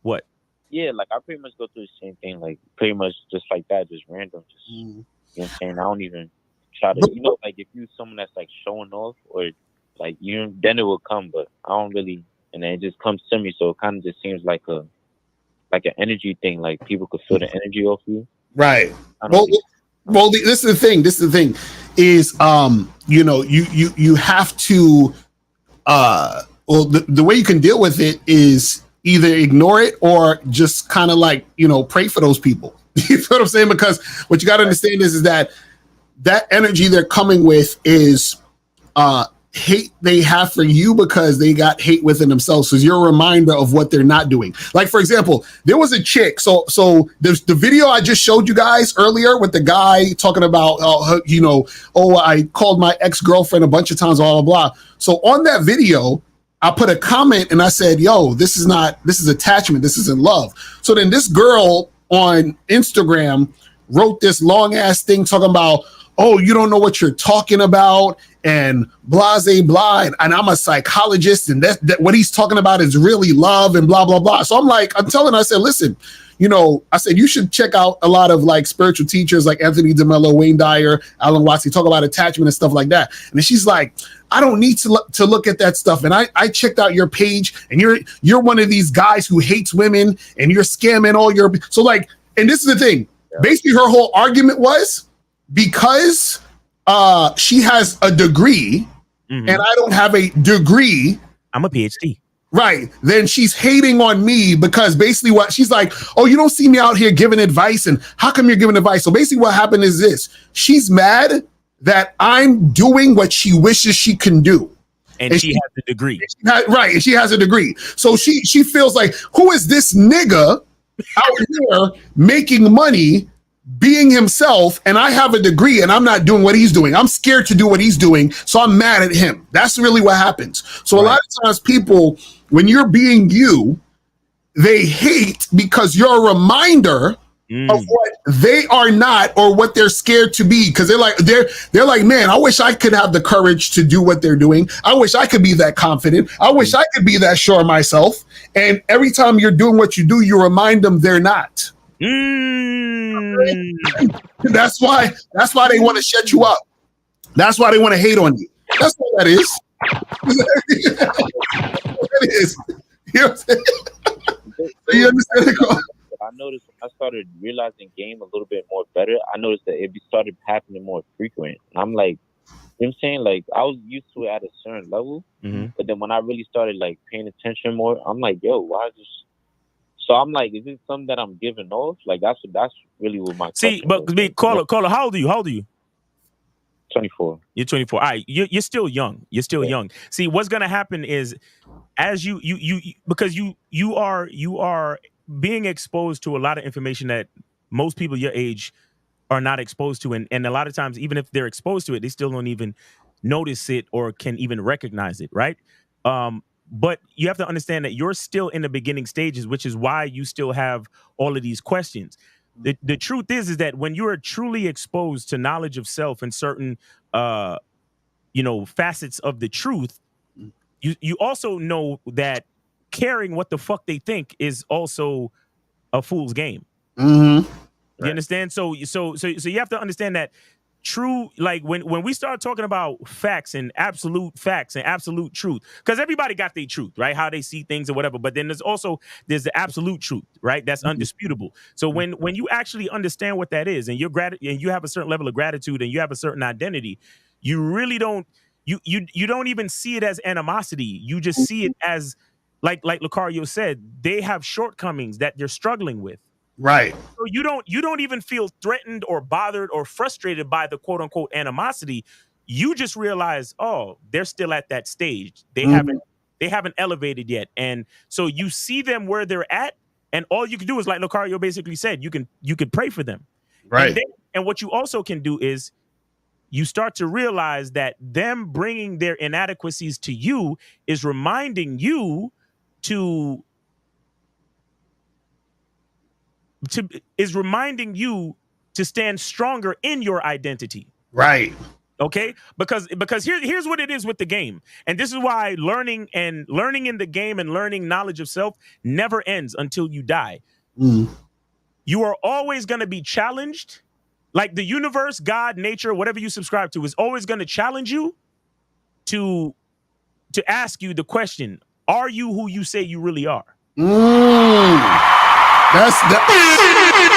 what? Yeah, like I pretty much go through the same thing, like pretty much just like that, just random, just you know what I'm saying? I don't even try to, like if you someone that's like showing off or like then it will come, but I don't really, and then it just comes to me, so it kind of just seems like an energy thing, like people could feel the energy off you. Right. Well, this is the thing. Is you have to the way you can deal with it is either ignore it or just kind of like, pray for those people. You know what I'm saying? Because what you got to understand is that energy they're coming with is hate they have for you because they got hate within themselves. So you're a reminder of what they're not doing. Like, for example, there was a chick. So there's the video I just showed you guys earlier with the guy talking about, I called my ex-girlfriend a bunch of times, blah, blah, blah. So on that video, I put a comment and I said, yo, this is attachment. This isn't love. So then this girl on Instagram wrote this long ass thing talking about, oh, you don't know what you're talking about and blase blah. And I'm a psychologist and that what he's talking about is really love and blah, blah, blah. So I'm telling her, I said, listen, I said, you should check out a lot of like spiritual teachers like Anthony DeMello, Wayne Dyer, Alan Watts. Talk about attachment and stuff like that. And then she's like, I don't need to look at that stuff. And I checked out your page and you're one of these guys who hates women and you're scamming all your, so like, and this is the thing, basically her whole argument was because she has a degree and I don't have a degree. I'm a PhD. Right. Then she's hating on me because basically what she's like, oh, you don't see me out here giving advice. And how come you're giving advice? So basically what happened is this. She's mad that I'm doing what she wishes she can do. And she has a degree. Right. And she has a degree. So she feels like, who is this nigga out here making money being himself, and I have a degree and I'm not doing what he's doing. I'm scared to do what he's doing, so I'm mad at him. That's really what happens. So a lot of times people, when you're being you, they hate because you're a reminder of what they are not or what they're scared to be. Because they're like, man, I wish I could have the courage to do what they're doing. I wish I could be that confident. I wish I could be that sure of myself. And every time you're doing what you do, you remind them they're not. That's why they want to shut you up. That's why they want to hate on you. That's what that is. It is. You know what I'm saying? You understand it? I noticed when I started realizing game a little bit more better, I noticed that it started happening more frequent. And I'm like, you know what I'm saying? Like I was used to it at a certain level, but then when I really started like paying attention more, I'm like, yo, why is this? So I'm like, is it something that I'm giving off? Like that's really what my caller, how old are you? 24. You're 24. All right, you're still young. You're still young. See, what's gonna happen is as you because you are being exposed to a lot of information that most people your age are not exposed to, and a lot of times, even if they're exposed to it, they still don't even notice it or can even recognize it, right? But you have to understand that you're still in the beginning stages, which is why you still have all of these questions. The truth is that when you are truly exposed to knowledge of self and certain, facets of the truth, you also know that caring what the fuck they think is also a fool's game. Mm-hmm. You understand? So you have to understand that true, like when we start talking about facts and absolute truth, because everybody got their truth, right? How they see things or whatever. But then there's the absolute truth, right? That's undisputable. So when you actually understand what that is, and and you have a certain level of gratitude and you have a certain identity, you really don't you don't even see it as animosity. You just see it as like Lucario said, they have shortcomings that they're struggling with. Right. So you don't even feel threatened or bothered or frustrated by the quote unquote animosity. You just realize, oh, they're still at that stage. They haven't elevated yet. And so you see them where they're at, and all you can do is, like Lucario basically said, you can pray for them. Right. And what you also can do is you start to realize that them bringing their inadequacies to you is reminding you to stand stronger in your identity. Right. Okay? Because here's what it is with the game. And this is why learning in the game and learning knowledge of self never ends until you die. You are always going to be challenged. Like the universe, God, nature, whatever you subscribe to is always going to challenge you to ask you the question, are you who you say you really are? Y'all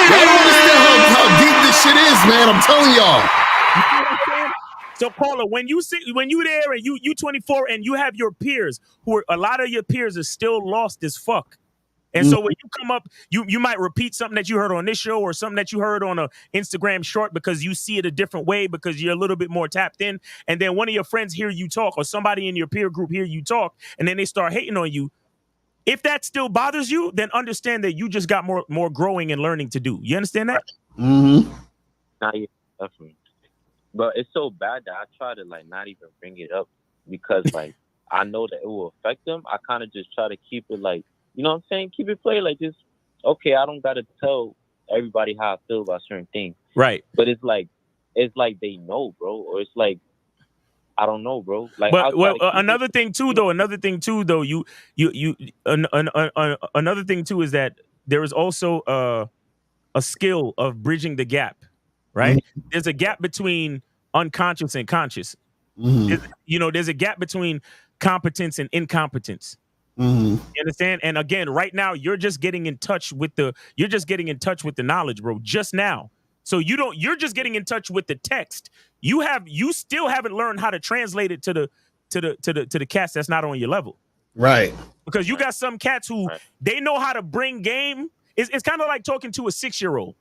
don't understand how deep this shit is, man. I'm telling y'all. So, Paula, when you there and you 24 and you have your peers a lot of your peers are still lost as fuck. And so when you come up, you might repeat something that you heard on this show or something that you heard on a Instagram short because you see it a different way because you're a little bit more tapped in. And then one of your friends hear you talk or somebody in your peer group hear you talk and then they start hating on you. If that still bothers you, then understand that you just got more growing and learning to do. You understand that? Mm-hmm. Nah, yeah, definitely. But it's so bad that I try to like not even bring it up because like I know that it will affect them. I kind of just try to keep it like, you know what I'm saying? Keep it play like this. Okay, I don't gotta tell everybody how I feel about certain things. Right. But it's like they know, bro. Or it's like I don't know, bro. Like, but another thing too, though. Another thing too is that there is also a skill of bridging the gap, right? Mm-hmm. There's a gap between unconscious and conscious. Mm-hmm. There's a gap between competence and incompetence. Mm-hmm. You understand? And again, right now, you're just getting in touch with the knowledge, bro. Just now. So you're just getting in touch with the text. You still haven't learned how to translate it to the cats that's not on your level. Right. Because you got some cats who they know how to bring game. It's kind of like talking to a 6-year-old,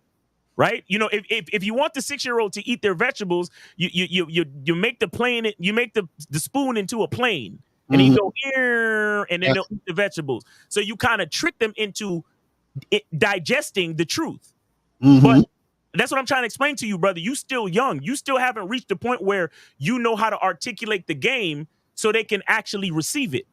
right? If you want the 6-year-old to eat their vegetables, you make the plane, you make the spoon into a plane, and you go here, and then they'll eat the vegetables. So you kind of trick them into digesting the truth. But that's what I'm trying to explain to you, brother. You still young. You still haven't reached the point where you know how to articulate the game so they can actually receive it.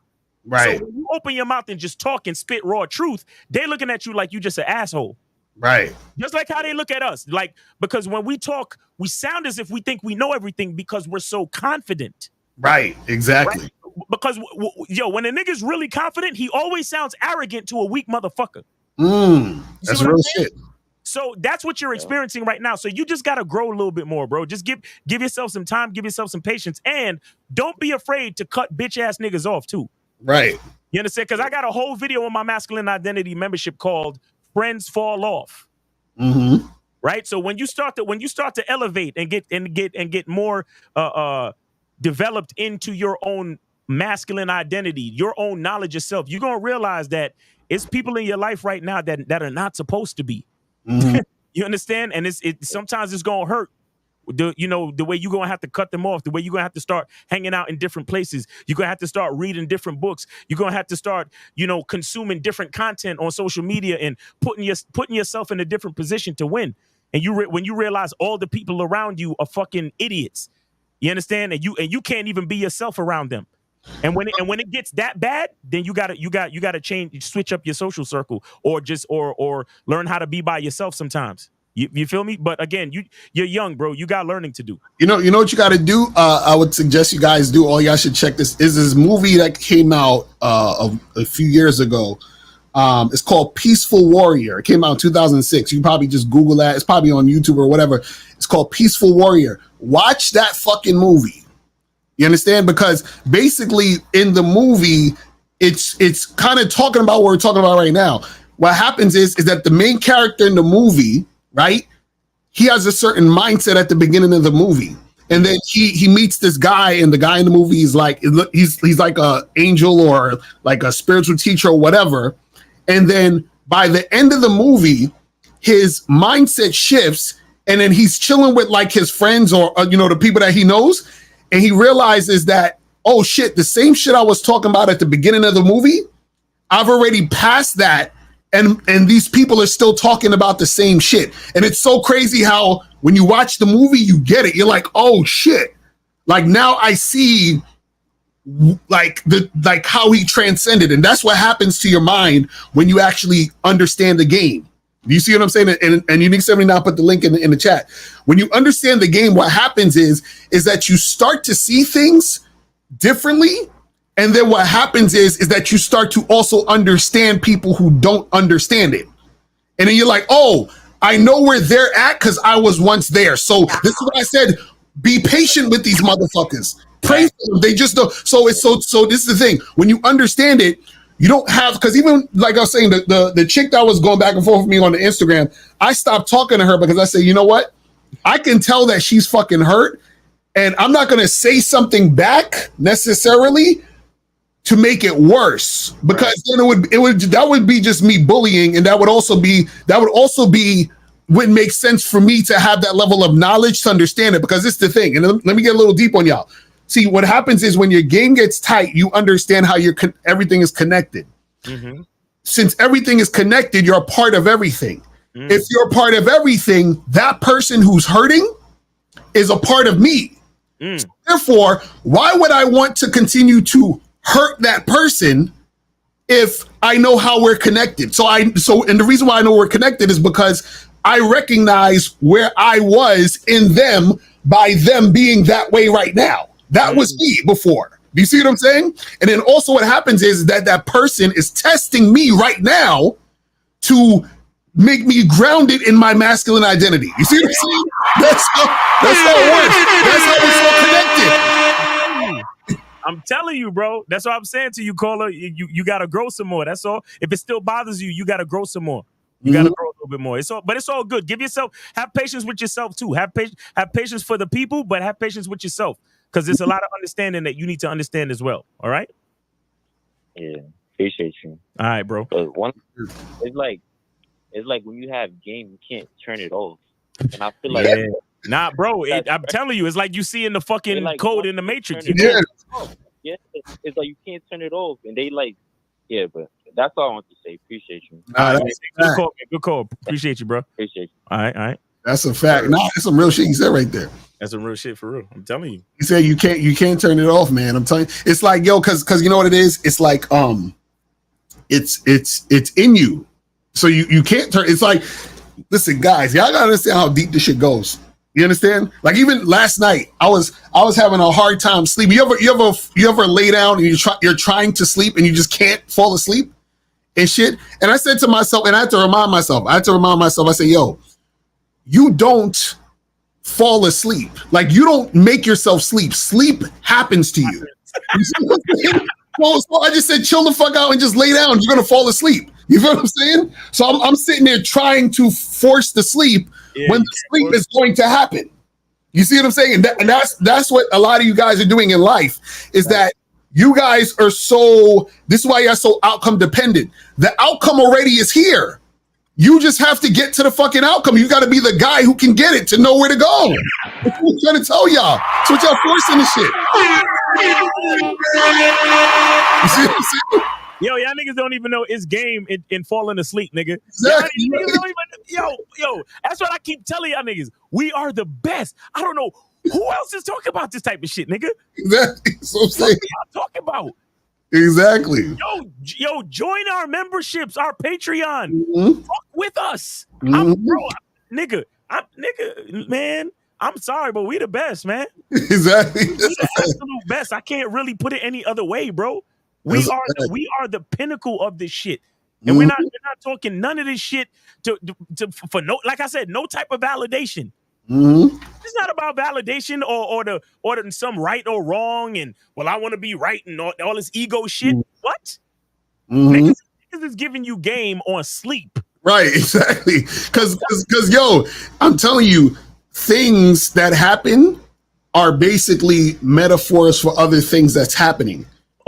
Right. So when you open your mouth and just talk and spit raw truth, they're looking at you like you just an asshole. Right. Just like how they look at us. Like, because when we talk, we sound as if we think we know everything because we're so confident. Right. Exactly. Right? Because, when a nigga's really confident, he always sounds arrogant to a weak motherfucker. That's real shit. So that's what you're experiencing right now. So you just got to grow a little bit more, bro. Just give yourself some time, give yourself some patience, and don't be afraid to cut bitch ass niggas off too. Right. You understand? Because I got a whole video on my masculine identity membership called "Friends Fall Off." Mm-hmm. Right. So when you start to elevate and get more developed into your own masculine identity, your own knowledge of self, you're gonna realize that it's people in your life right now that are not supposed to be. Mm-hmm. You understand? And sometimes it's gonna hurt. The way you're gonna have to cut them off, the way you're gonna have to start hanging out in different places, you're gonna have to start reading different books, you're gonna have to start, consuming different content on social media and putting yourself in a different position to win. And when you realize all the people around you are fucking idiots, you understand? And you can't even be yourself around them. And when it gets that bad, then you gotta switch up your social circle, or learn how to be by yourself sometimes. You feel me? But again, you're young, bro. You got learning to do. You know what you got to do? I would suggest you guys do. All y'all should check this. Is this movie that came out a few years ago? It's called Peaceful Warrior. It came out in 2006. You can probably just Google that. It's probably on YouTube or whatever. It's called Peaceful Warrior. Watch that fucking movie. You understand? Because basically in the movie, it's kind of talking about what we're talking about right now. What happens is that the main character in the movie, right? He has a certain mindset at the beginning of the movie. And then he meets this guy, and the guy in the movie is like, he's like a angel or like a spiritual teacher or whatever. And then by the end of the movie, his mindset shifts, and then he's chilling with like his friends or the people that he knows, and he realizes that, oh shit, the same shit I was talking about at the beginning of the movie, I've already passed that. And these people are still talking about the same shit. And it's so crazy how when you watch the movie, you get it. You're like, oh shit. Like now I see like how he transcended. And that's what happens to your mind when you actually understand the game. Do you see what I'm saying? And Unique 79 put the link in the chat. When you understand the game, what happens is that you start to see things differently. And then what happens is that you start to also understand people who don't understand it. And then you're like, oh, I know where they're at because I was once there. So this is what I said. Be patient with these motherfuckers. Pray for them. They just don't. So this is the thing. When you understand it, you don't have, because even like I was saying, the chick that was going back and forth with me on the Instagram, I stopped talking to her because I said, you know what? I can tell that she's fucking hurt. And I'm not going to say something back necessarily to make it worse, because then that would be just me bullying, and that would also wouldn't make sense for me to have that level of knowledge to understand it, because it's the thing. And let me get a little deep on y'all. See, what happens is when your game gets tight, you understand how everything is connected. Mm-hmm. Since everything is connected, you're a part of everything. Mm. If you're a part of everything, that person who's hurting is a part of me. Mm. Therefore, why would I want to continue to hurt that person if I know how we're connected? And the reason why I know we're connected is because I recognize where I was in them by them being that way right now. That was me before. Do you see what I'm saying? And then also what happens is that person is testing me right now to make me grounded in my masculine identity. You see what I'm saying? That's how it works. That's how we're so connected. I'm telling you, bro. That's what I'm saying to you, Caller. You got to grow some more. That's all. If it still bothers you, you got to grow some more. You got to grow a little bit more. But it's all good. Have patience with yourself too. Have patience for the people, but have patience with yourself, because there's a lot of understanding that you need to understand as well. All right. Yeah, appreciate you. All right, bro. It's like when you have game, you can't turn it off. And I feel like. Yeah. Nah, bro. I'm telling you, it's like you see in the fucking code in the Matrix. Yeah, it's like you can't turn it off, and they but that's all I want to say. Appreciate you. Good call. Appreciate you, bro. Appreciate you. All right. That's a fact. Nah, that's some real shit you said right there. That's some real shit for real. I'm telling you. You said you can't turn it off, man. I'm telling you. It's like, yo, because you know what it is? It's like it's in you. So you can't turn. It's like, listen, guys, y'all gotta understand how deep this shit goes. You understand? Like even last night, I was having a hard time sleeping. You ever lay down and you're trying to sleep and you just can't fall asleep and shit? And I said to myself, and I had to remind myself, I said, yo, you don't fall asleep. Like you don't make yourself sleep. Sleep happens to you. So I just said, chill the fuck out and just lay down. You're gonna fall asleep. You feel what I'm saying? So I'm sitting there trying to force the sleep when the sleep is going to happen. You see what I'm saying? And that's what a lot of you guys are doing in life, is that you guys are this is why you're so outcome dependent. The outcome already is here. You just have to get to the fucking outcome. You got to be the guy who can get it to know where to go. That's what I'm trying to tell y'all. That's what y'all forcing this shit. You see what I'm saying? Yo, y'all niggas don't even know it's game in falling asleep, nigga. Exactly. Y'all niggas don't even, yo, that's what I keep telling y'all niggas. We are the best. I don't know who else is talking about this type of shit, nigga. Exactly. So I'm saying. What are y'all talking about? Exactly. Yo, join our memberships, our Patreon. Fuck with us. Bro, nigga, man, I'm sorry, but we the best, man. Exactly. We the absolute best. I can't really put it any other way, bro. We are the pinnacle of this shit. And we're not talking none of this shit for no, like I said, no type of validation. It's not about validation or the some right or wrong and well, I want to be right and all this ego shit. What? Niggas is giving you game on sleep. Right, exactly. Because yo, I'm telling you, things that happen are basically metaphors for other things that's happening.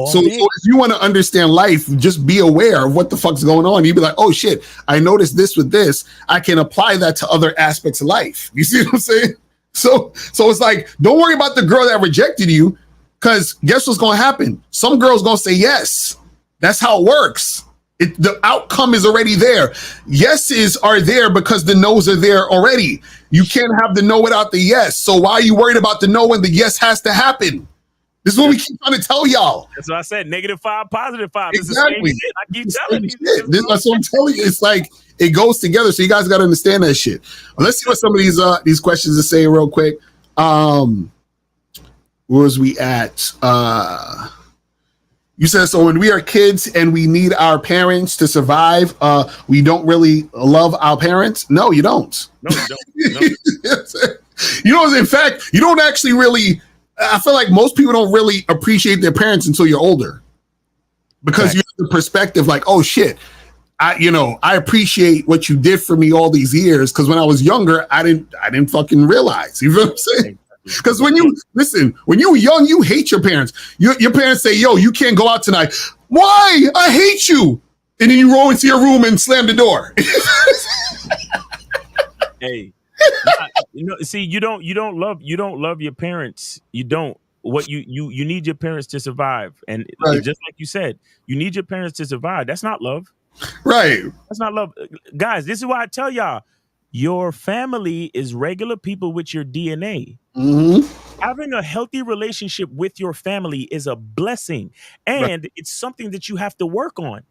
So if you want to understand life, just be aware of what the fuck's going on. You'd be like, oh shit, I noticed this with this. I can apply that to other aspects of life. You see what I'm saying? So it's like, don't worry about the girl that rejected you, because guess what's going to happen? Some girl's going to say yes. That's how it works. The outcome is already there. Yeses are there because the no's are there already. You can't have the no without the yes. So why are you worried about the no when the yes has to happen? This is what we keep trying to tell y'all. That's what I said. -5, +5. Exactly. It's the same shit. I keep telling you. That's what I'm telling you. It's like it goes together. So you guys got to understand that shit. Well, let's see what some of these questions are saying real quick. Where was we at? You said, so when we are kids and we need our parents to survive, we don't really love our parents? No, you don't. No, you don't. You know, in fact, you don't actually really, I feel like most people don't really appreciate their parents until you're older. Because you have the perspective like, oh shit, I appreciate what you did for me all these years. Because when I was younger, I didn't fucking realize. You know what I'm saying? Because when you were young, you hate your parents. Your parents say, yo, you can't go out tonight. Why? I hate you. And then you roll into your room and slam the door. Hey, see, you don't love your parents. You don't. What you need your parents to survive. And just like you said, you need your parents to survive. That's not love. Right. That's not love. Guys, this is why I tell y'all, your family is regular people with your DNA. Having a healthy relationship with your family is a blessing, and it's something that you have to work on.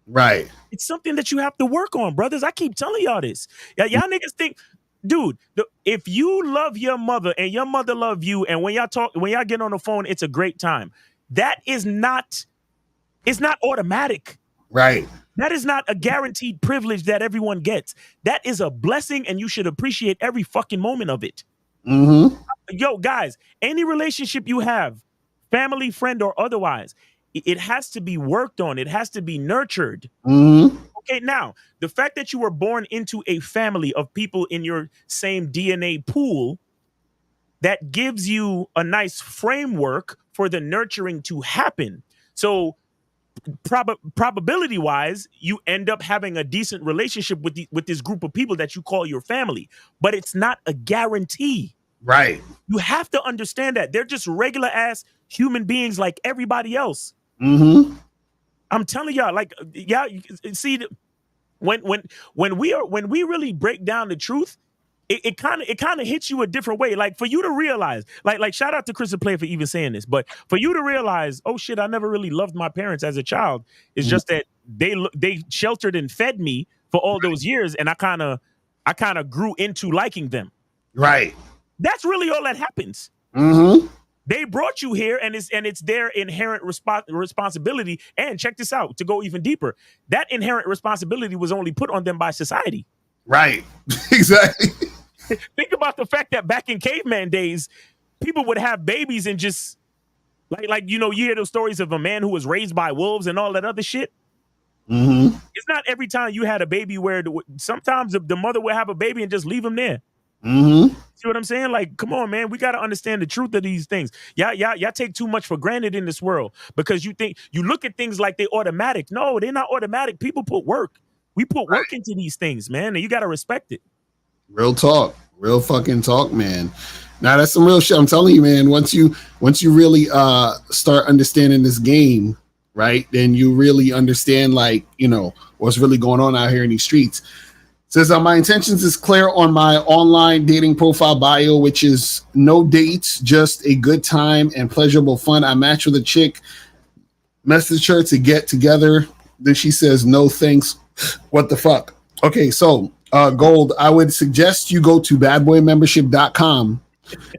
Right. It's something that you have to work on, brothers. I keep telling y'all this. Y'all niggas think, dude, if you love your mother and your mother love you, and when y'all get on the phone, it's a great time. That is not, it's not automatic. Right. That is not a guaranteed privilege that everyone gets. That is a blessing, and you should appreciate every fucking moment of it. Yo, guys, any relationship you have, family, friend, or otherwise, it has to be worked on. It has to be nurtured. Okay, now, the fact that you were born into a family of people in your same DNA pool, that gives you a nice framework for the nurturing to happen. So probability wise, you end up having a decent relationship with this group of people that you call your family, but it's not a guarantee. Right. You have to understand that they're just regular ass human beings like everybody else. I'm telling y'all, like, y'all see, when we really break down the truth, it kind of hits you a different way. Like, for you to realize, like shout out to Chris and Play for even saying this, but for you to realize, oh shit, I never really loved my parents as a child. It's just that they sheltered and fed me for all those years, and I kind of grew into liking them. Right. That's really all that happens. They brought you here, and it's their inherent responsibility. And check this out, to go even deeper, that inherent responsibility was only put on them by society. Right. Exactly. Think about the fact that back in caveman days, people would have babies and just like you hear those stories of a man who was raised by wolves and all that other shit. It's not every time you had a baby where sometimes the mother would have a baby and just leave him there. See what I'm saying? Like, come on, man. We got to understand the truth of these things. Y'all take too much for granted in this world because you look at things like they're automatic. No, they're not automatic. People put work. We put work into these things, man, and you got to respect it. Real talk. Real fucking talk, man. Now that's some real shit. I'm telling you, man, once you really start understanding this game, right, then you really understand, like, what's really going on out here in these streets. Says, my intentions is clear on my online dating profile bio, which is no dates, just a good time and pleasurable fun. I match with a chick, message her to get together. Then she says, no thanks. What the fuck? Okay, so Gold, I would suggest you go to badboymembership.com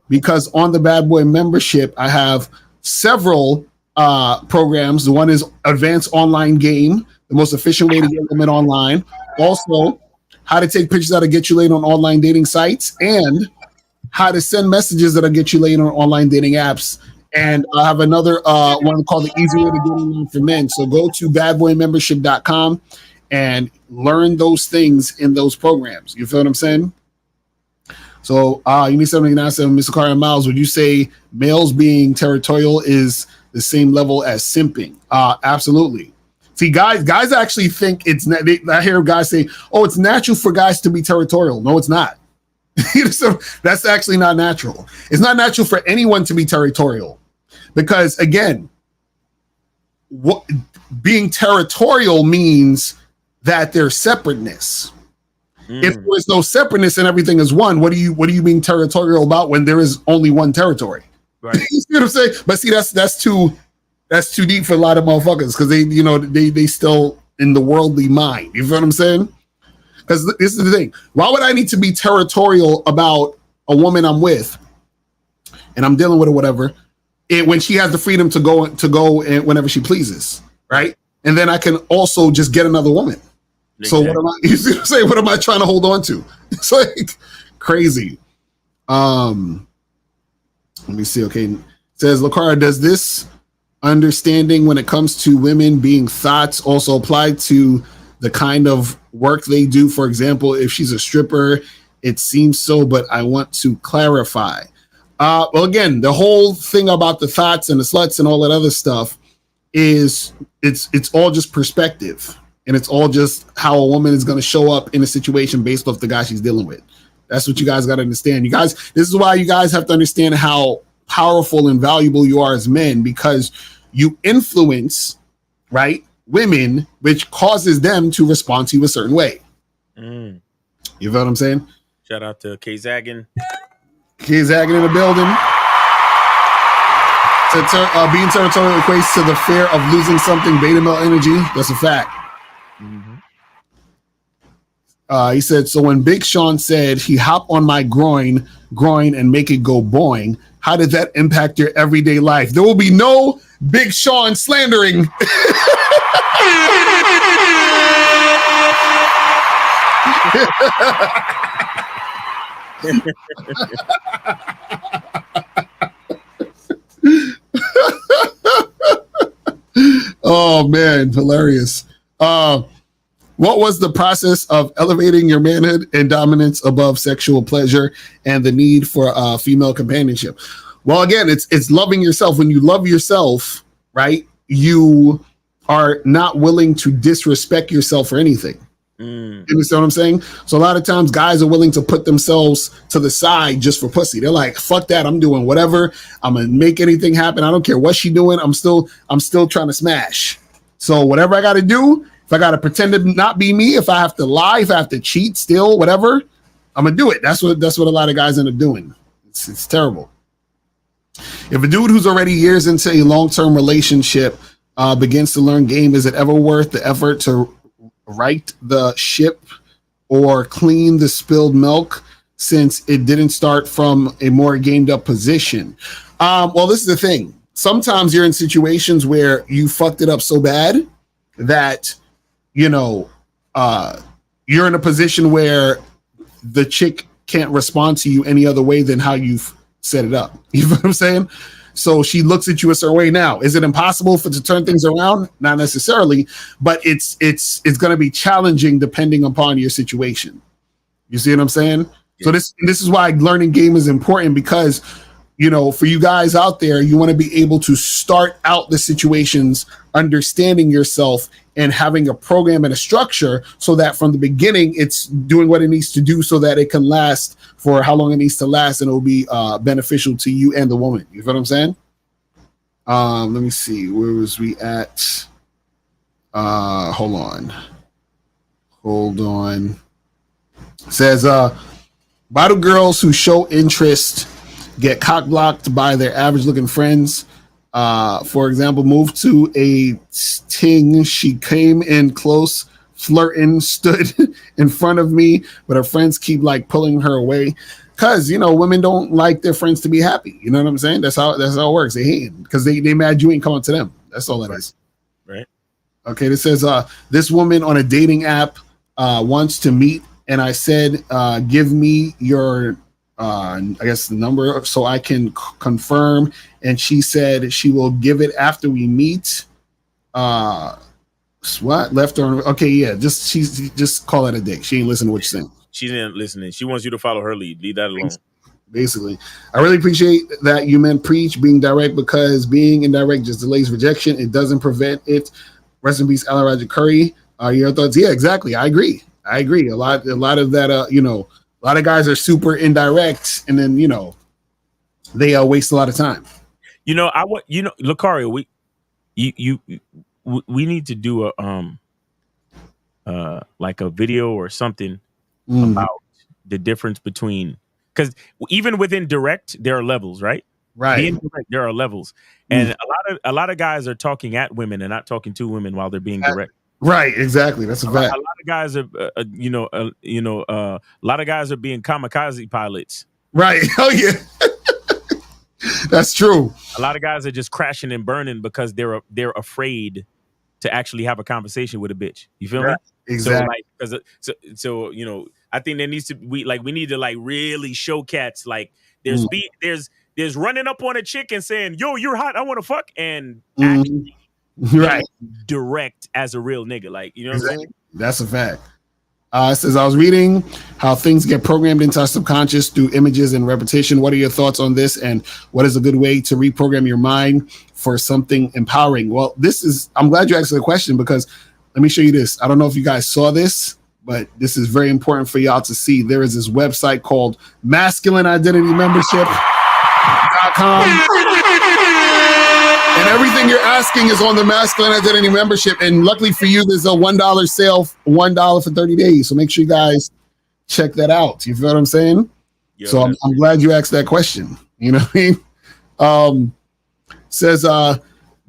because on the Bad Boy membership, I have several programs. The one is Advanced Online Game, the most efficient way to get women online. Also, how to take pictures that'll get you laid on online dating sites, and how to send messages that'll get you laid on online dating apps. And I have another one called the Easy Way to Get Online for Men. So go to badboymembership.com and learn those things in those programs. You feel what I'm saying? So you need something to ask them, Mr. Carter Miles. Would you say males being territorial is the same level as simping? Absolutely. See, guys actually think it's. I hear guys say, "Oh, it's natural for guys to be territorial." No, it's not. So that's actually not natural. It's not natural for anyone to be territorial, because again, what being territorial means that there's separateness. If there is no separateness and everything is one, what are you being territorial about when there is only one territory? Right. You see what I'm saying? But see, that's too deep for a lot of motherfuckers, because they still in the worldly mind. You feel what I'm saying? Because this is the thing. Why would I need to be territorial about a woman I'm with and I'm dealing with or whatever, when she has the freedom to go and whenever she pleases, right? And then I can also just get another woman. Exactly. So what am I? You see what I'm saying? What am I trying to hold on to? It's like crazy. Let me see. Okay, it says Lakara, does this understanding when it comes to women being thoughts also apply to the kind of work they do? For example, if she's a stripper, it seems so, but I want to clarify. Well, again, the whole thing about the thoughts and the sluts and all that other stuff is it's all just perspective, and it's all just how a woman is going to show up in a situation based off the guy she's dealing with. That's what you guys got to understand. You guys, this is why you guys have to understand how powerful and valuable you are as men, because you influence, right, women, which causes them to respond to you a certain way. You feel what I'm saying? Shout out to K Zaggin. K Zaggin in the building. Being territorial equates to the fear of losing something, beta male energy. That's a fact. He said, so when Big Sean said he hop on my groin and make it go boing, how did that impact your everyday life? There will be no Big Sean slandering. Oh man, hilarious. What was the process of elevating your manhood and dominance above sexual pleasure and the need for female companionship? Well, again, it's loving yourself. When you love yourself, right, you are not willing to disrespect yourself for anything. You understand what I'm saying? So a lot of times guys are willing to put themselves to the side just for pussy. They're like, fuck that, I'm doing whatever. I'm gonna make anything happen. I don't care what she doing. I'm still trying to smash. So whatever I gotta do, if I gotta pretend to not be me, if I have to lie, if I have to cheat, steal, whatever, I'm gonna do it. That's what a lot of guys end up doing. It's terrible. If a dude who's already years into a long-term relationship begins to learn game, is it ever worth the effort to right the ship or clean the spilled milk, since it didn't start from a more gamed up position? Well, this is the thing. Sometimes you're in situations where you fucked it up so bad that, you're in a position where the chick can't respond to you any other way than how you've set it up. You know what I'm saying? So she looks at you a certain way. Now, is it impossible to turn things around? Not necessarily, but it's going to be challenging depending upon your situation. You see what I'm saying? Yeah. So this is why learning game is important, because, for you guys out there, you want to be able to start out the situations understanding yourself and having a program and a structure, so that from the beginning it's doing what it needs to do so that it can last for how long it needs to last, and it will be beneficial to you and the woman. You feel what I'm saying? Let me see. Where was we at? Hold on. It says, why do girls who show interest get cock blocked by their average looking friends? For example, moved to a ting, she came in close, flirting, stood in front of me, but her friends keep like pulling her away. Cause women don't like their friends to be happy. You know what I'm saying? That's how it works. They hate it because they mad you ain't coming to them. That's all that is. Right. Okay. This says this woman on a dating app wants to meet, and I said, give me your I guess the number so I can confirm. And she said she will give it after we meet. What left on? Okay, yeah, just call it a day. She ain't listening to what you're saying. She's not listening. She wants you to follow her lead. Leave that alone. Basically, I really appreciate that you men preach being direct, because being indirect just delays rejection. It doesn't prevent it. Rest in peace, Alan Roger Curry. Your thoughts? Yeah, exactly. I agree. A lot of that. A lot of guys are super indirect, and then they waste a lot of time. Lucario, we need to do a like a video or something about the difference between, because even within direct there are levels, right? Being direct, there are levels, and a lot of guys are talking at women and not talking to women while they're being direct. Right, exactly. That's a fact. A lot of guys are, a lot of guys are being kamikaze pilots. Right. Oh yeah, that's true. A lot of guys are just crashing and burning because they're afraid to actually have a conversation with a bitch. You feel me? Exactly. So I think there needs to we need to like really show cats like there's running up on a chick and saying, yo, you're hot, I want to fuck, and actually right direct as a real nigga. Like, you know what I'm saying? That's a fact. It says, I was reading how things get programmed into our subconscious through images and repetition. What are your thoughts on this? And what is a good way to reprogram your mind for something empowering? Well, I'm glad you asked the question, because let me show you this. I don't know if you guys saw this, but this is very important for y'all to see. There is this website called masculineidentitymembership.com. And everything you're asking is on the Masculine Identity Membership. And luckily for you, there's a $1 sale, $1 for 30 days. So make sure you guys check that out. You feel what I'm saying? Yo, so I'm glad you asked that question. You know what I mean? Says,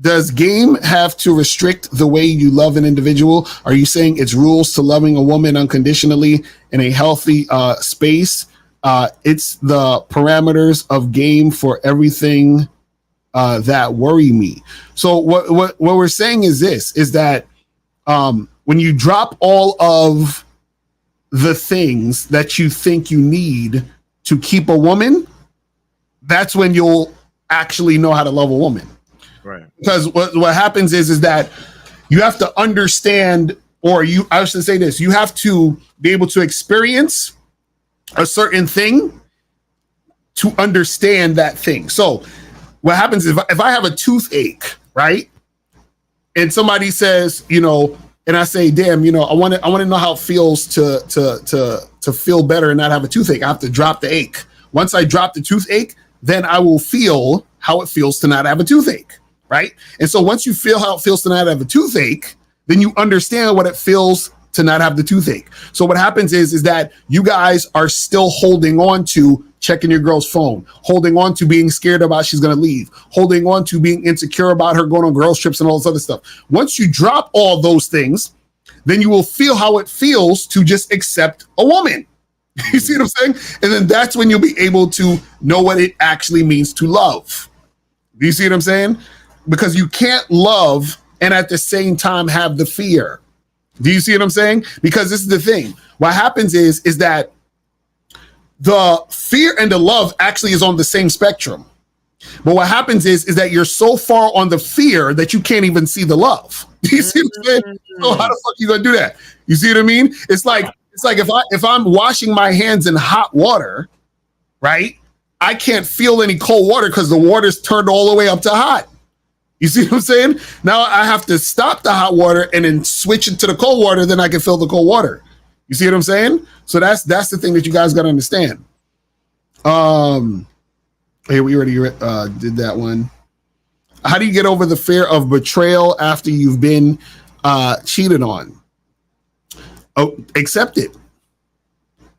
does game have to restrict the way you love an individual? Are you saying it's rules to loving a woman unconditionally in a healthy space? It's the parameters of game for everything that worry me. So what we're saying is this, is that when you drop all of the things that you think you need to keep a woman, that's when you'll actually know how to love a woman. Right. Because what happens is that you have to understand, I should say this, you have to be able to experience a certain thing to understand that thing. So what happens is if I have a toothache, right? And somebody says, and I say, damn, I want to know how it feels to feel better and not have a toothache. I have to drop the ache. Once I drop the toothache, then I will feel how it feels to not have a toothache, right? And so once you feel how it feels to not have a toothache, then you understand what it feels to not have the toothache. So what happens is that you guys are still holding on to checking your girl's phone, holding on to being scared about she's going to leave, holding on to being insecure about her going on girls trips and all this other stuff. Once you drop all those things, then you will feel how it feels to just accept a woman. You see what I'm saying? And then that's when you'll be able to know what it actually means to love. Do you see what I'm saying? Because you can't love and at the same time have the fear. Do you see what I'm saying? Because this is the thing. What happens is that the fear and the love actually is on the same spectrum. But what happens is that you're so far on the fear that you can't even see the love. You see what I'm saying? So how the fuck are you gonna do that? You see what I mean? It's like if I'm washing my hands in hot water, right? I can't feel any cold water because the water's turned all the way up to hot. You see what I'm saying? Now I have to stop the hot water and then switch it to the cold water, then I can feel the cold water. You see what I'm saying? So that's the thing that you guys got to understand. Hey, we already did that one. How do you get over the fear of betrayal after you've been cheated on? Oh, accept it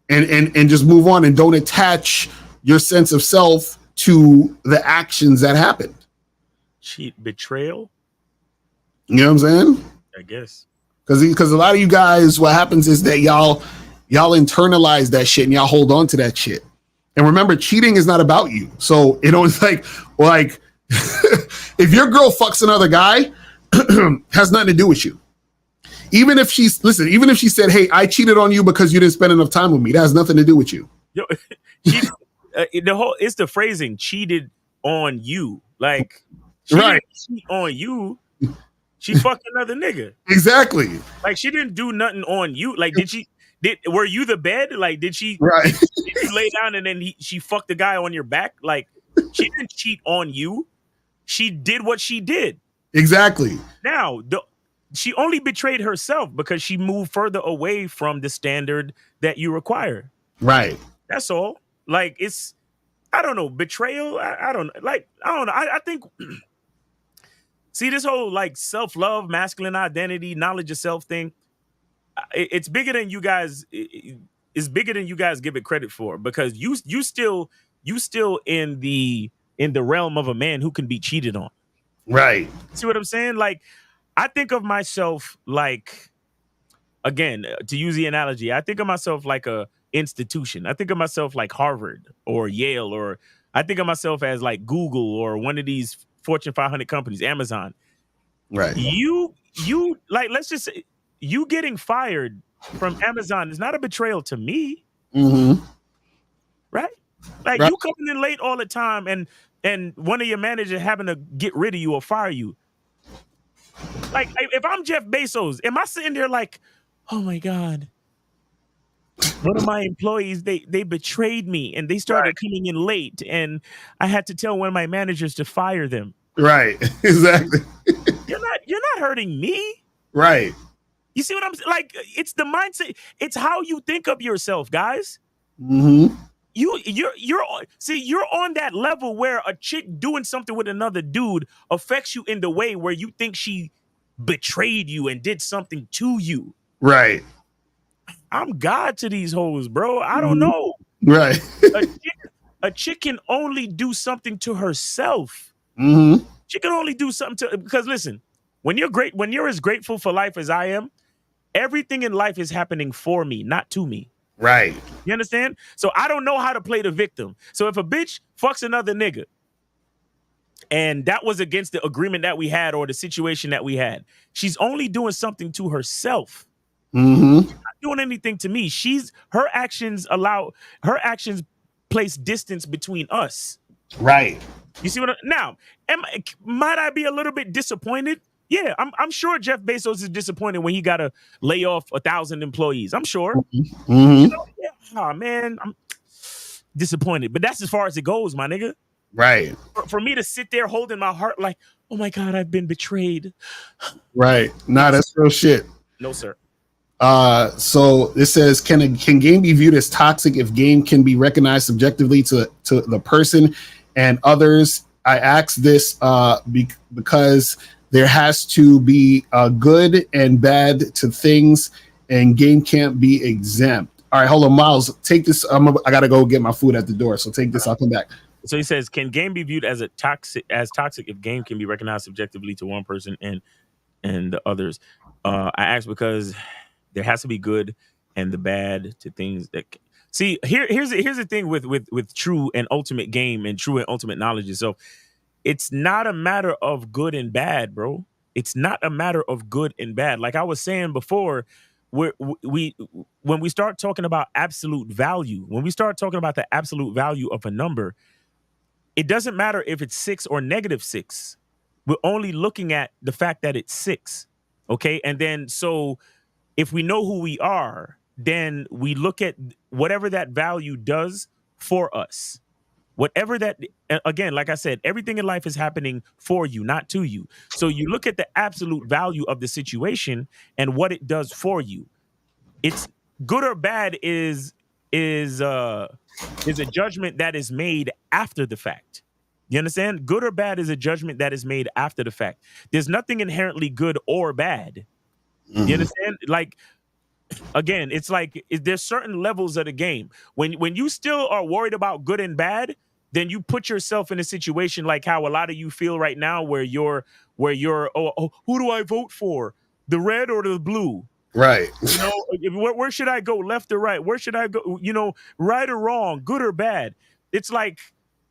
and just move on and don't attach your sense of self to the actions that happened. Betrayal? You know what I'm saying? I guess. Because a lot of you guys, what happens is that y'all internalize that shit and y'all hold on to that shit. And remember, cheating is not about you. So it don't like if your girl fucks another guy, has nothing to do with you. Even if she said, "Hey, I cheated on you because you didn't spend enough time with me," that has nothing to do with you. Yo, it's the phrasing cheated on you. Like she Right. didn't cheat on you. She fucked another nigga. Exactly. Like she didn't do nothing on you. Like were you the bed? Like did she right. did you lay down and then she fucked the guy on your back? Like she didn't cheat on you. She did what she did. Exactly. Now, she only betrayed herself because she moved further away from the standard that you require. Right. That's all. Like I don't know, betrayal. I don't know. I think see this whole like self-love, masculine identity, knowledge of self thing. It's bigger than you guys. It's bigger than you guys give it credit for because you still in the realm of a man who can be cheated on. Right. See what I'm saying? Like I think of myself like, again, to use the analogy, I think of myself like a institution. I think of myself like Harvard or Yale, or I think of myself as like Google or one of these Fortune 500 companies, Amazon. Right. You like, let's just say you getting fired from Amazon is not a betrayal to me. Mm-hmm. Right? Like you coming in late all the time and one of your managers having to get rid of you or fire you. Like if I'm Jeff Bezos, am I sitting there like, oh my God, one of my employees, they betrayed me and they started coming in late and I had to tell one of my managers to fire them. Right. Exactly. You're not hurting me. Right. You see what I'm saying? Like it's the mindset. It's how you think of yourself, guys. Mm-hmm. You're on that level where a chick doing something with another dude affects you in the way where you think she betrayed you and did something to you. Right. I'm God to these hoes, bro. I don't know. Right. A chick can only do something to herself. Mm-hmm. She can only do something because listen, when you're as grateful for life as I am, everything in life is happening for me, not to me. Right. You understand? So I don't know how to play the victim. So if a bitch fucks another nigga, and that was against the agreement that we had or the situation that we had, she's only doing something to herself. Mm-hmm. She's not doing anything to me. Her actions place distance between us. Right. You see what? Now, might I be a little bit disappointed? Yeah, I'm sure Jeff Bezos is disappointed when he got to lay off 1,000 employees. I'm sure. Mm-hmm. You know, yeah, oh man, I'm disappointed. But that's as far as it goes, my nigga. Right. For me to sit there holding my heart like, oh my God, I've been betrayed. Right. Nah, that's real shit. No, sir. So it says, can game be viewed as toxic if game can be recognized subjectively to the person and others? I ask this because there has to be good and bad to things, and game can't be exempt. All right, hold on, Miles. Take this. I gotta go get my food at the door. So take this. I'll come back. So he says, can game be viewed as toxic if game can be recognized subjectively to one person and the others? I ask because there has to be good and the bad to things that. See, here's the thing with true and ultimate game and true and ultimate knowledge itself. It's not a matter of good and bad, bro. It's not a matter of good and bad. Like I was saying before, when we start talking about absolute value, when we start talking about the absolute value of a number, it doesn't matter if it's 6 or -6. We're only looking at the fact that it's 6. Okay. And then so if we know who we are, then we look at whatever that value does for us. Whatever that, again, like I said, everything in life is happening for you, not to you. So you look at the absolute value of the situation and what it does for you. It's good or bad is a judgment that is made after the fact. You understand? Good or bad is a judgment that is made after the fact. There's nothing inherently good or bad. You understand? Like, again, it's like there's certain levels of the game. When you still are worried about good and bad, then you put yourself in a situation like how a lot of you feel right now, where you're who do I vote for? the red or the blue? Right. You know, where should I go? Left or right? Where should I go? You know, right or wrong? Good or bad? It's like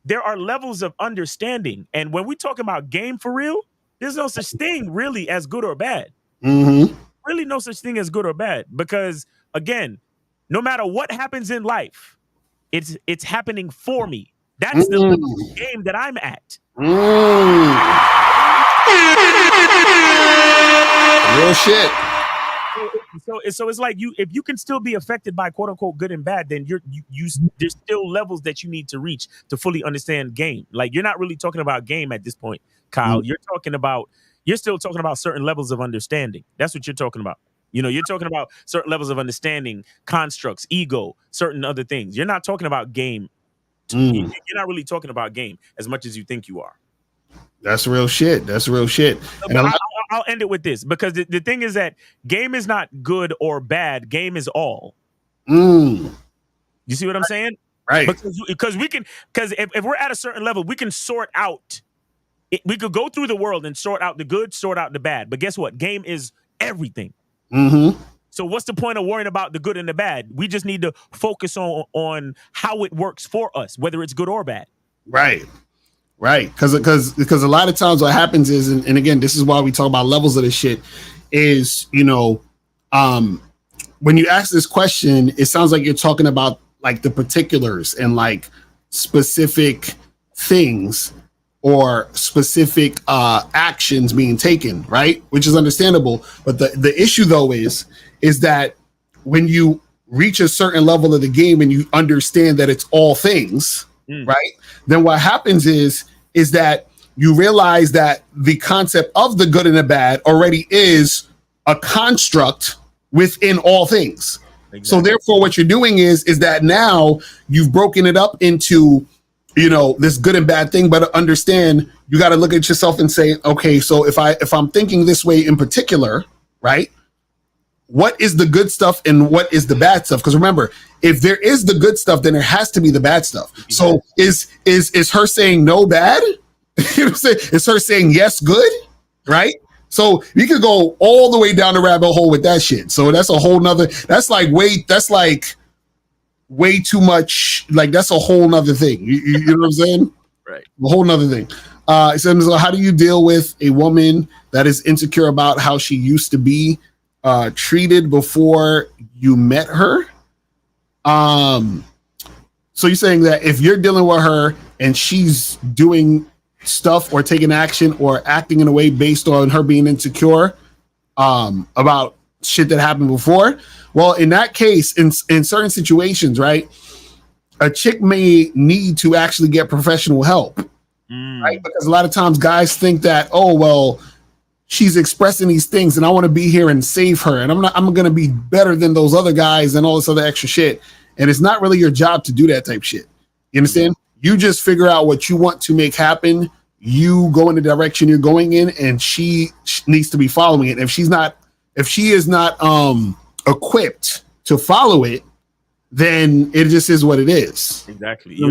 there are levels of understanding. And when we talk about game for real, there's no such thing really as good or bad. Mm-hmm. Really no such thing as good or bad. Because again, no matter what happens in life, it's happening for me. That's the level of game that I'm at. Real shit. So it's like if you can still be affected by quote unquote good and bad, then there's still levels that you need to reach to fully understand game. Like you're not really talking about game at this point, Kyle. You're still talking about certain levels of understanding. That's what you're talking about. You know, you're talking about certain levels of understanding, constructs, ego, certain other things. You're not talking about game. You're not really talking about game as much as you think you are. That's real shit. That's real shit. And I'll end it with this because the thing is that game is not good or bad. Game is all. You see what I'm saying? Right. Because if we're at a certain level, we can sort out. We could go through the world and sort out the good, sort out the bad. But guess what? Game is everything. Mm-hmm. So what's the point of worrying about the good and the bad? We just need to focus on how it works for us, whether it's good or bad. Right. Right. Because a lot of times what happens is, and again, this is why we talk about levels of this shit, is, you know, when you ask this question, it sounds like you're talking about like the particulars and like specific things or specific actions being taken, right? Which is understandable. But the issue though is that when you reach a certain level of the game and you understand that it's all things, right? Then what happens is that you realize that the concept of the good and the bad already is a construct within all things. Exactly. So therefore what you're doing is that now you've broken it up into, you know, this good and bad thing, but understand you got to look at yourself and say, okay, so if I'm thinking this way in particular, right? What is the good stuff and what is the bad stuff? Because remember, if there is the good stuff, then there has to be the bad stuff. So is her saying no bad? You know what I'm saying? Is her saying yes good? Right? So you could go all the way down the rabbit hole with that shit. So that's a whole nother, that's like way too much. Like that's a whole nother thing. You know what I'm saying? Right. A whole nother thing. So how do you deal with a woman that is insecure about how she used to be treated before you met her? So you're saying that if you're dealing with her and she's doing stuff or taking action or acting in a way based on her being insecure about shit that happened before, well, in that case, in certain situations, right, a chick may need to actually get professional help, right? Because a lot of times guys think that, oh, well, she's expressing these things and I want to be here and save her. And I'm going to be better than those other guys and all this other extra shit. And it's not really your job to do that type shit. You understand? You just figure out what you want to make happen. You go in the direction you're going in and she needs to be following it. If she is not equipped to follow it, then it just is what it is. Exactly. You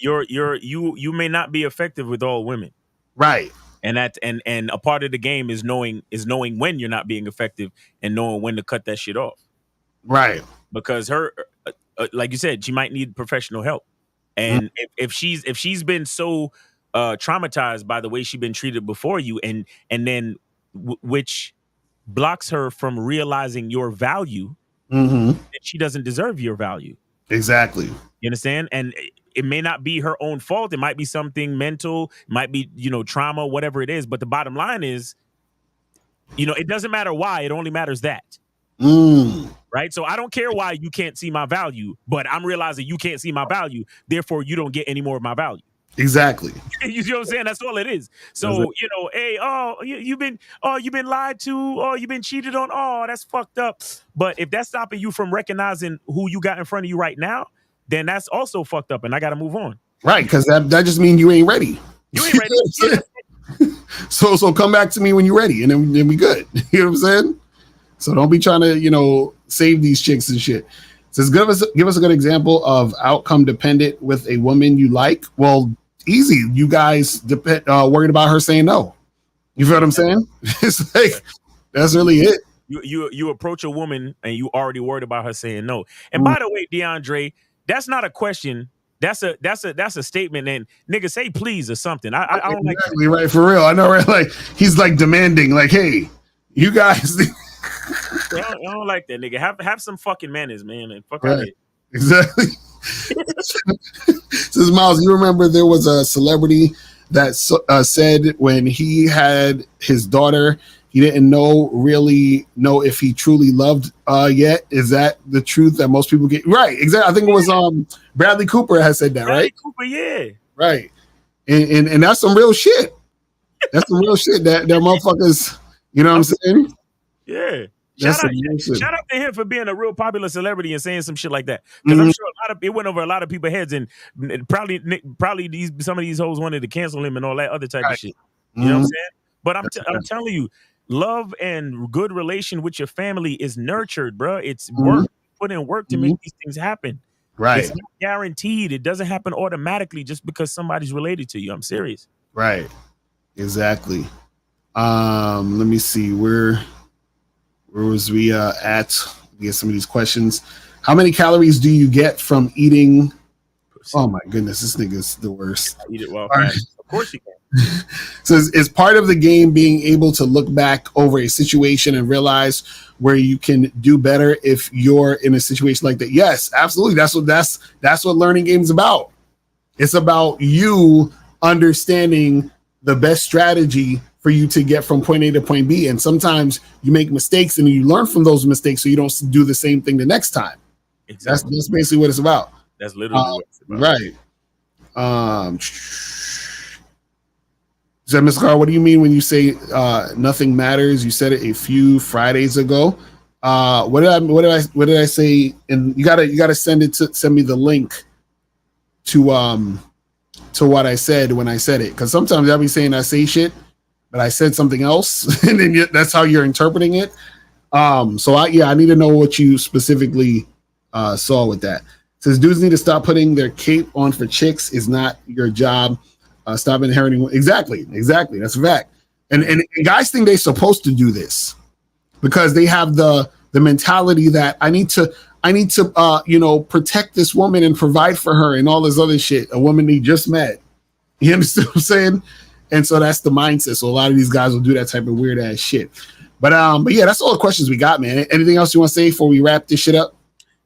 know You may not be effective with all women. Right. And that and a part of the game is knowing when you're not being effective and knowing when to cut that shit off. Right. Because her, like you said, she might need professional help. And if she's been so traumatized by the way she's been treated before you, and then which blocks her from realizing your value, that she doesn't deserve your value. Exactly. You understand? And it may not be her own fault. It might be something mental, it might be, trauma, whatever it is. But the bottom line is, it doesn't matter why. It only matters that. Right? So I don't care why you can't see my value, but I'm realizing you can't see my value. Therefore, you don't get any more of my value. Exactly. You know what I'm saying? That's all it is. So, hey, you've been lied to, you've been cheated on. Oh, that's fucked up. But if that's stopping you from recognizing who you got in front of you right now, then that's also fucked up, and I got to move on. Right, because that just means you ain't ready. You ain't ready. So come back to me when you're ready, and then we good. You know what I'm saying? So don't be trying to, save these chicks and shit. It says, give us a good example of outcome dependent with a woman you like. Well, easy. You guys worried about her saying no. You feel what I'm saying? It's like That's really it. You approach a woman and you already worried about her saying no. And by the way, DeAndre, that's not a question. That's a statement. And nigga, say please or something. I don't like Exactly right, for real. I know, right? Like he's like demanding, like, hey, you guys. I don't like that, nigga. Have some fucking manners, man, and fuck Right. out of here. Exactly. Says Miles, you remember there was a celebrity that said when he had his daughter, he didn't really know if he truly loved yet. Is that the truth that most people get? Right. Exactly. I think it was Bradley Cooper has said that, right? Cooper, yeah. Right. And that's some real shit. That's some real shit that motherfuckers, you know what I'm saying? Yeah. That's Shout out to him for being a real popular celebrity and saying some shit like that. Because I'm sure it went over a lot of people's heads, and probably some of these hoes wanted to cancel him and all that other type of shit. You know what I'm saying? But I'm telling you, love and good relation with your family is nurtured, bro. It's work. Put in work to make these things happen. Right. It's not guaranteed. It doesn't happen automatically just because somebody's related to you. I'm serious. Right. Exactly. Let me see where was we at? We get some of these questions. How many calories do you get from eating? Oh my goodness, this nigga's the worst. Eat it well, Right. Of course you can. So is part of the game being able to look back over a situation and realize where you can do better if you're in a situation like that? Yes, absolutely. That's what learning games about. It's about you understanding the best strategy for you to get from point A to point B. And sometimes you make mistakes and you learn from those mistakes so you don't do the same thing the next time. Exactly. That's basically what it's about. That's literally what it's about. Right. So, Ms. Carr, what do you mean when you say nothing matters? You said it a few Fridays ago. What did I say? And you gotta send me the link to what I said when I said it, because sometimes I'll be saying I say shit, but I said something else, and then that's how you're interpreting it. So I need to know what you specifically saw with that. It says dudes need to stop putting their cape on for chicks. Is not your job. Stop inheriting. Exactly. That's a fact. And guys think they're supposed to do this because they have the mentality that I need to protect this woman and provide for her and all this other shit. A woman he just met. You understand what I'm saying? And so that's the mindset. So a lot of these guys will do that type of weird ass shit. But yeah, that's all the questions we got, man. Anything else you want to say before we wrap this shit up?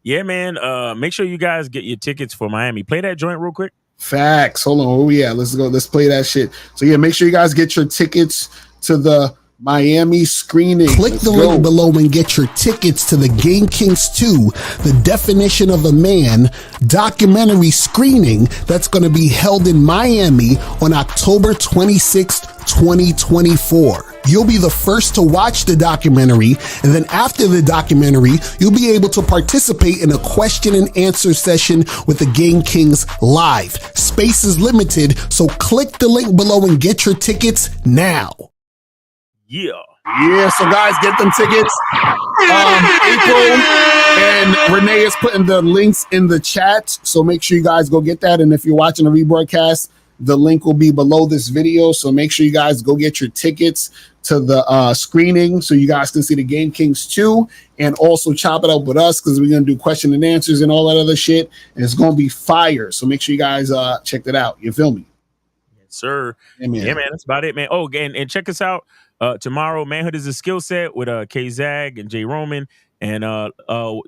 Yeah, man. Make sure you guys get your tickets for Miami. Play that joint real quick. Facts. Hold on. Oh yeah, let's go. Let's play that shit. So yeah, make sure you guys get your tickets to the Miami screening. Click the link below and get your tickets to the Game Kings 2, The Definition of a Man documentary screening that's going to be held in Miami on October 26th, 2024. You'll be the first to watch the documentary, and then after the documentary, you'll be able to participate in a question and answer session with the Game Kings live. Space is limited, so click the link below and get your tickets now. Yeah, so guys, get them tickets. April and Renee is putting the links in the chat, so make sure you guys go get that. And if you're watching a rebroadcast, the link will be below this video, so make sure you guys go get your tickets to the screening so you guys can see the Game Kings 2 and also chop it up with us, because we're going to do question and answers and all that other shit, and it's going to be fire. So make sure you guys check that out. You feel me? Yes, sir. Yeah, man. That's about it, man. Oh, and check us out tomorrow. Manhood is a skill set with K Zag and Jay Roman. And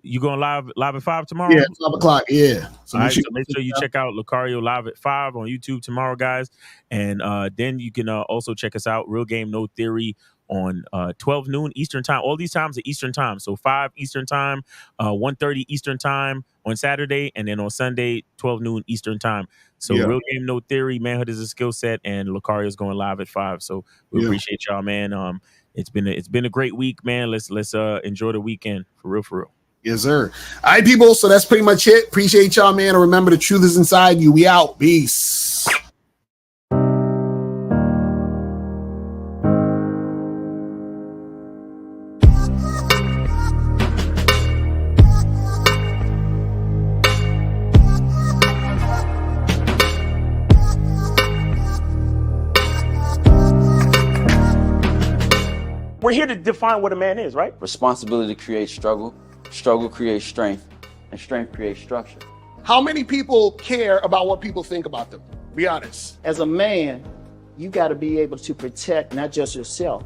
you going live at 5 tomorrow? Yeah, 5 o'clock. Yeah. So make sure you check out Lucario live at 5 on YouTube tomorrow, guys. And then you can also check us out, Real Game No Theory, on 12 noon Eastern time. All these times are Eastern time. So 5 Eastern time, 1:30 Eastern time on Saturday, and then on Sunday, 12 noon Eastern time. So Real Game No Theory, Manhood is a skill set, and Lucario is going live at 5. So we appreciate y'all, man. It's been a great week, man. Let's enjoy the weekend for real. Yes, sir. All right, people. So that's pretty much it. Appreciate y'all, man. And remember, the truth is inside you. We out. Peace. We're here to define what a man is, right? Responsibility creates struggle, struggle creates strength, and strength creates structure. How many people care about what people think about them? Be honest. As a man, you got to be able to protect not just yourself,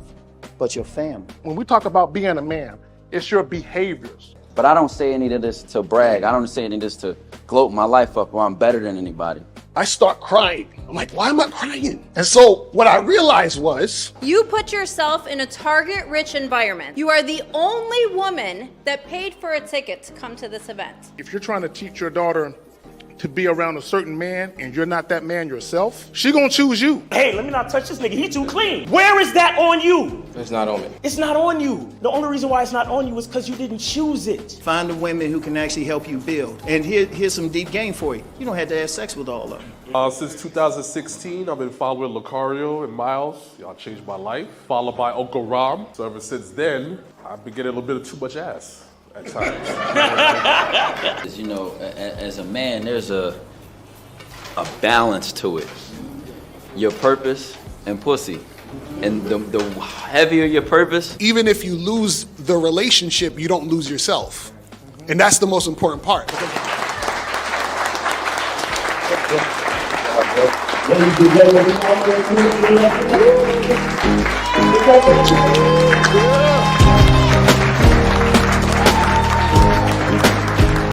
but your family. When we talk about being a man, it's your behaviors. But I don't say any of this to brag. I don't say any of this to gloat my life up or I'm better than anybody. I start crying. I'm like, why am I crying? And so what I realized was, you put yourself in a target-rich environment. You are the only woman that paid for a ticket to come to this event. If you're trying to teach your daughter to be around a certain man and you're not that man yourself, she gonna choose you. Hey, let me not touch this nigga. He too clean. Where is that on you? It's not on me. It's not on you. The only reason why it's not on you is because you didn't choose it. Find the women who can actually help you build. And here's some deep game for you. You don't have to have sex with all of them. Since 2016, I've been following Lucario and Miles. Y'all changed my life. Followed by Uncle Ram. So ever since then, I've been getting a little bit of too much ass at times. You know, as a man, there's a balance to it. Your purpose and pussy. And the heavier your purpose. even if you lose the relationship, you don't lose yourself. And that's the most important part. Ladies and gentlemen,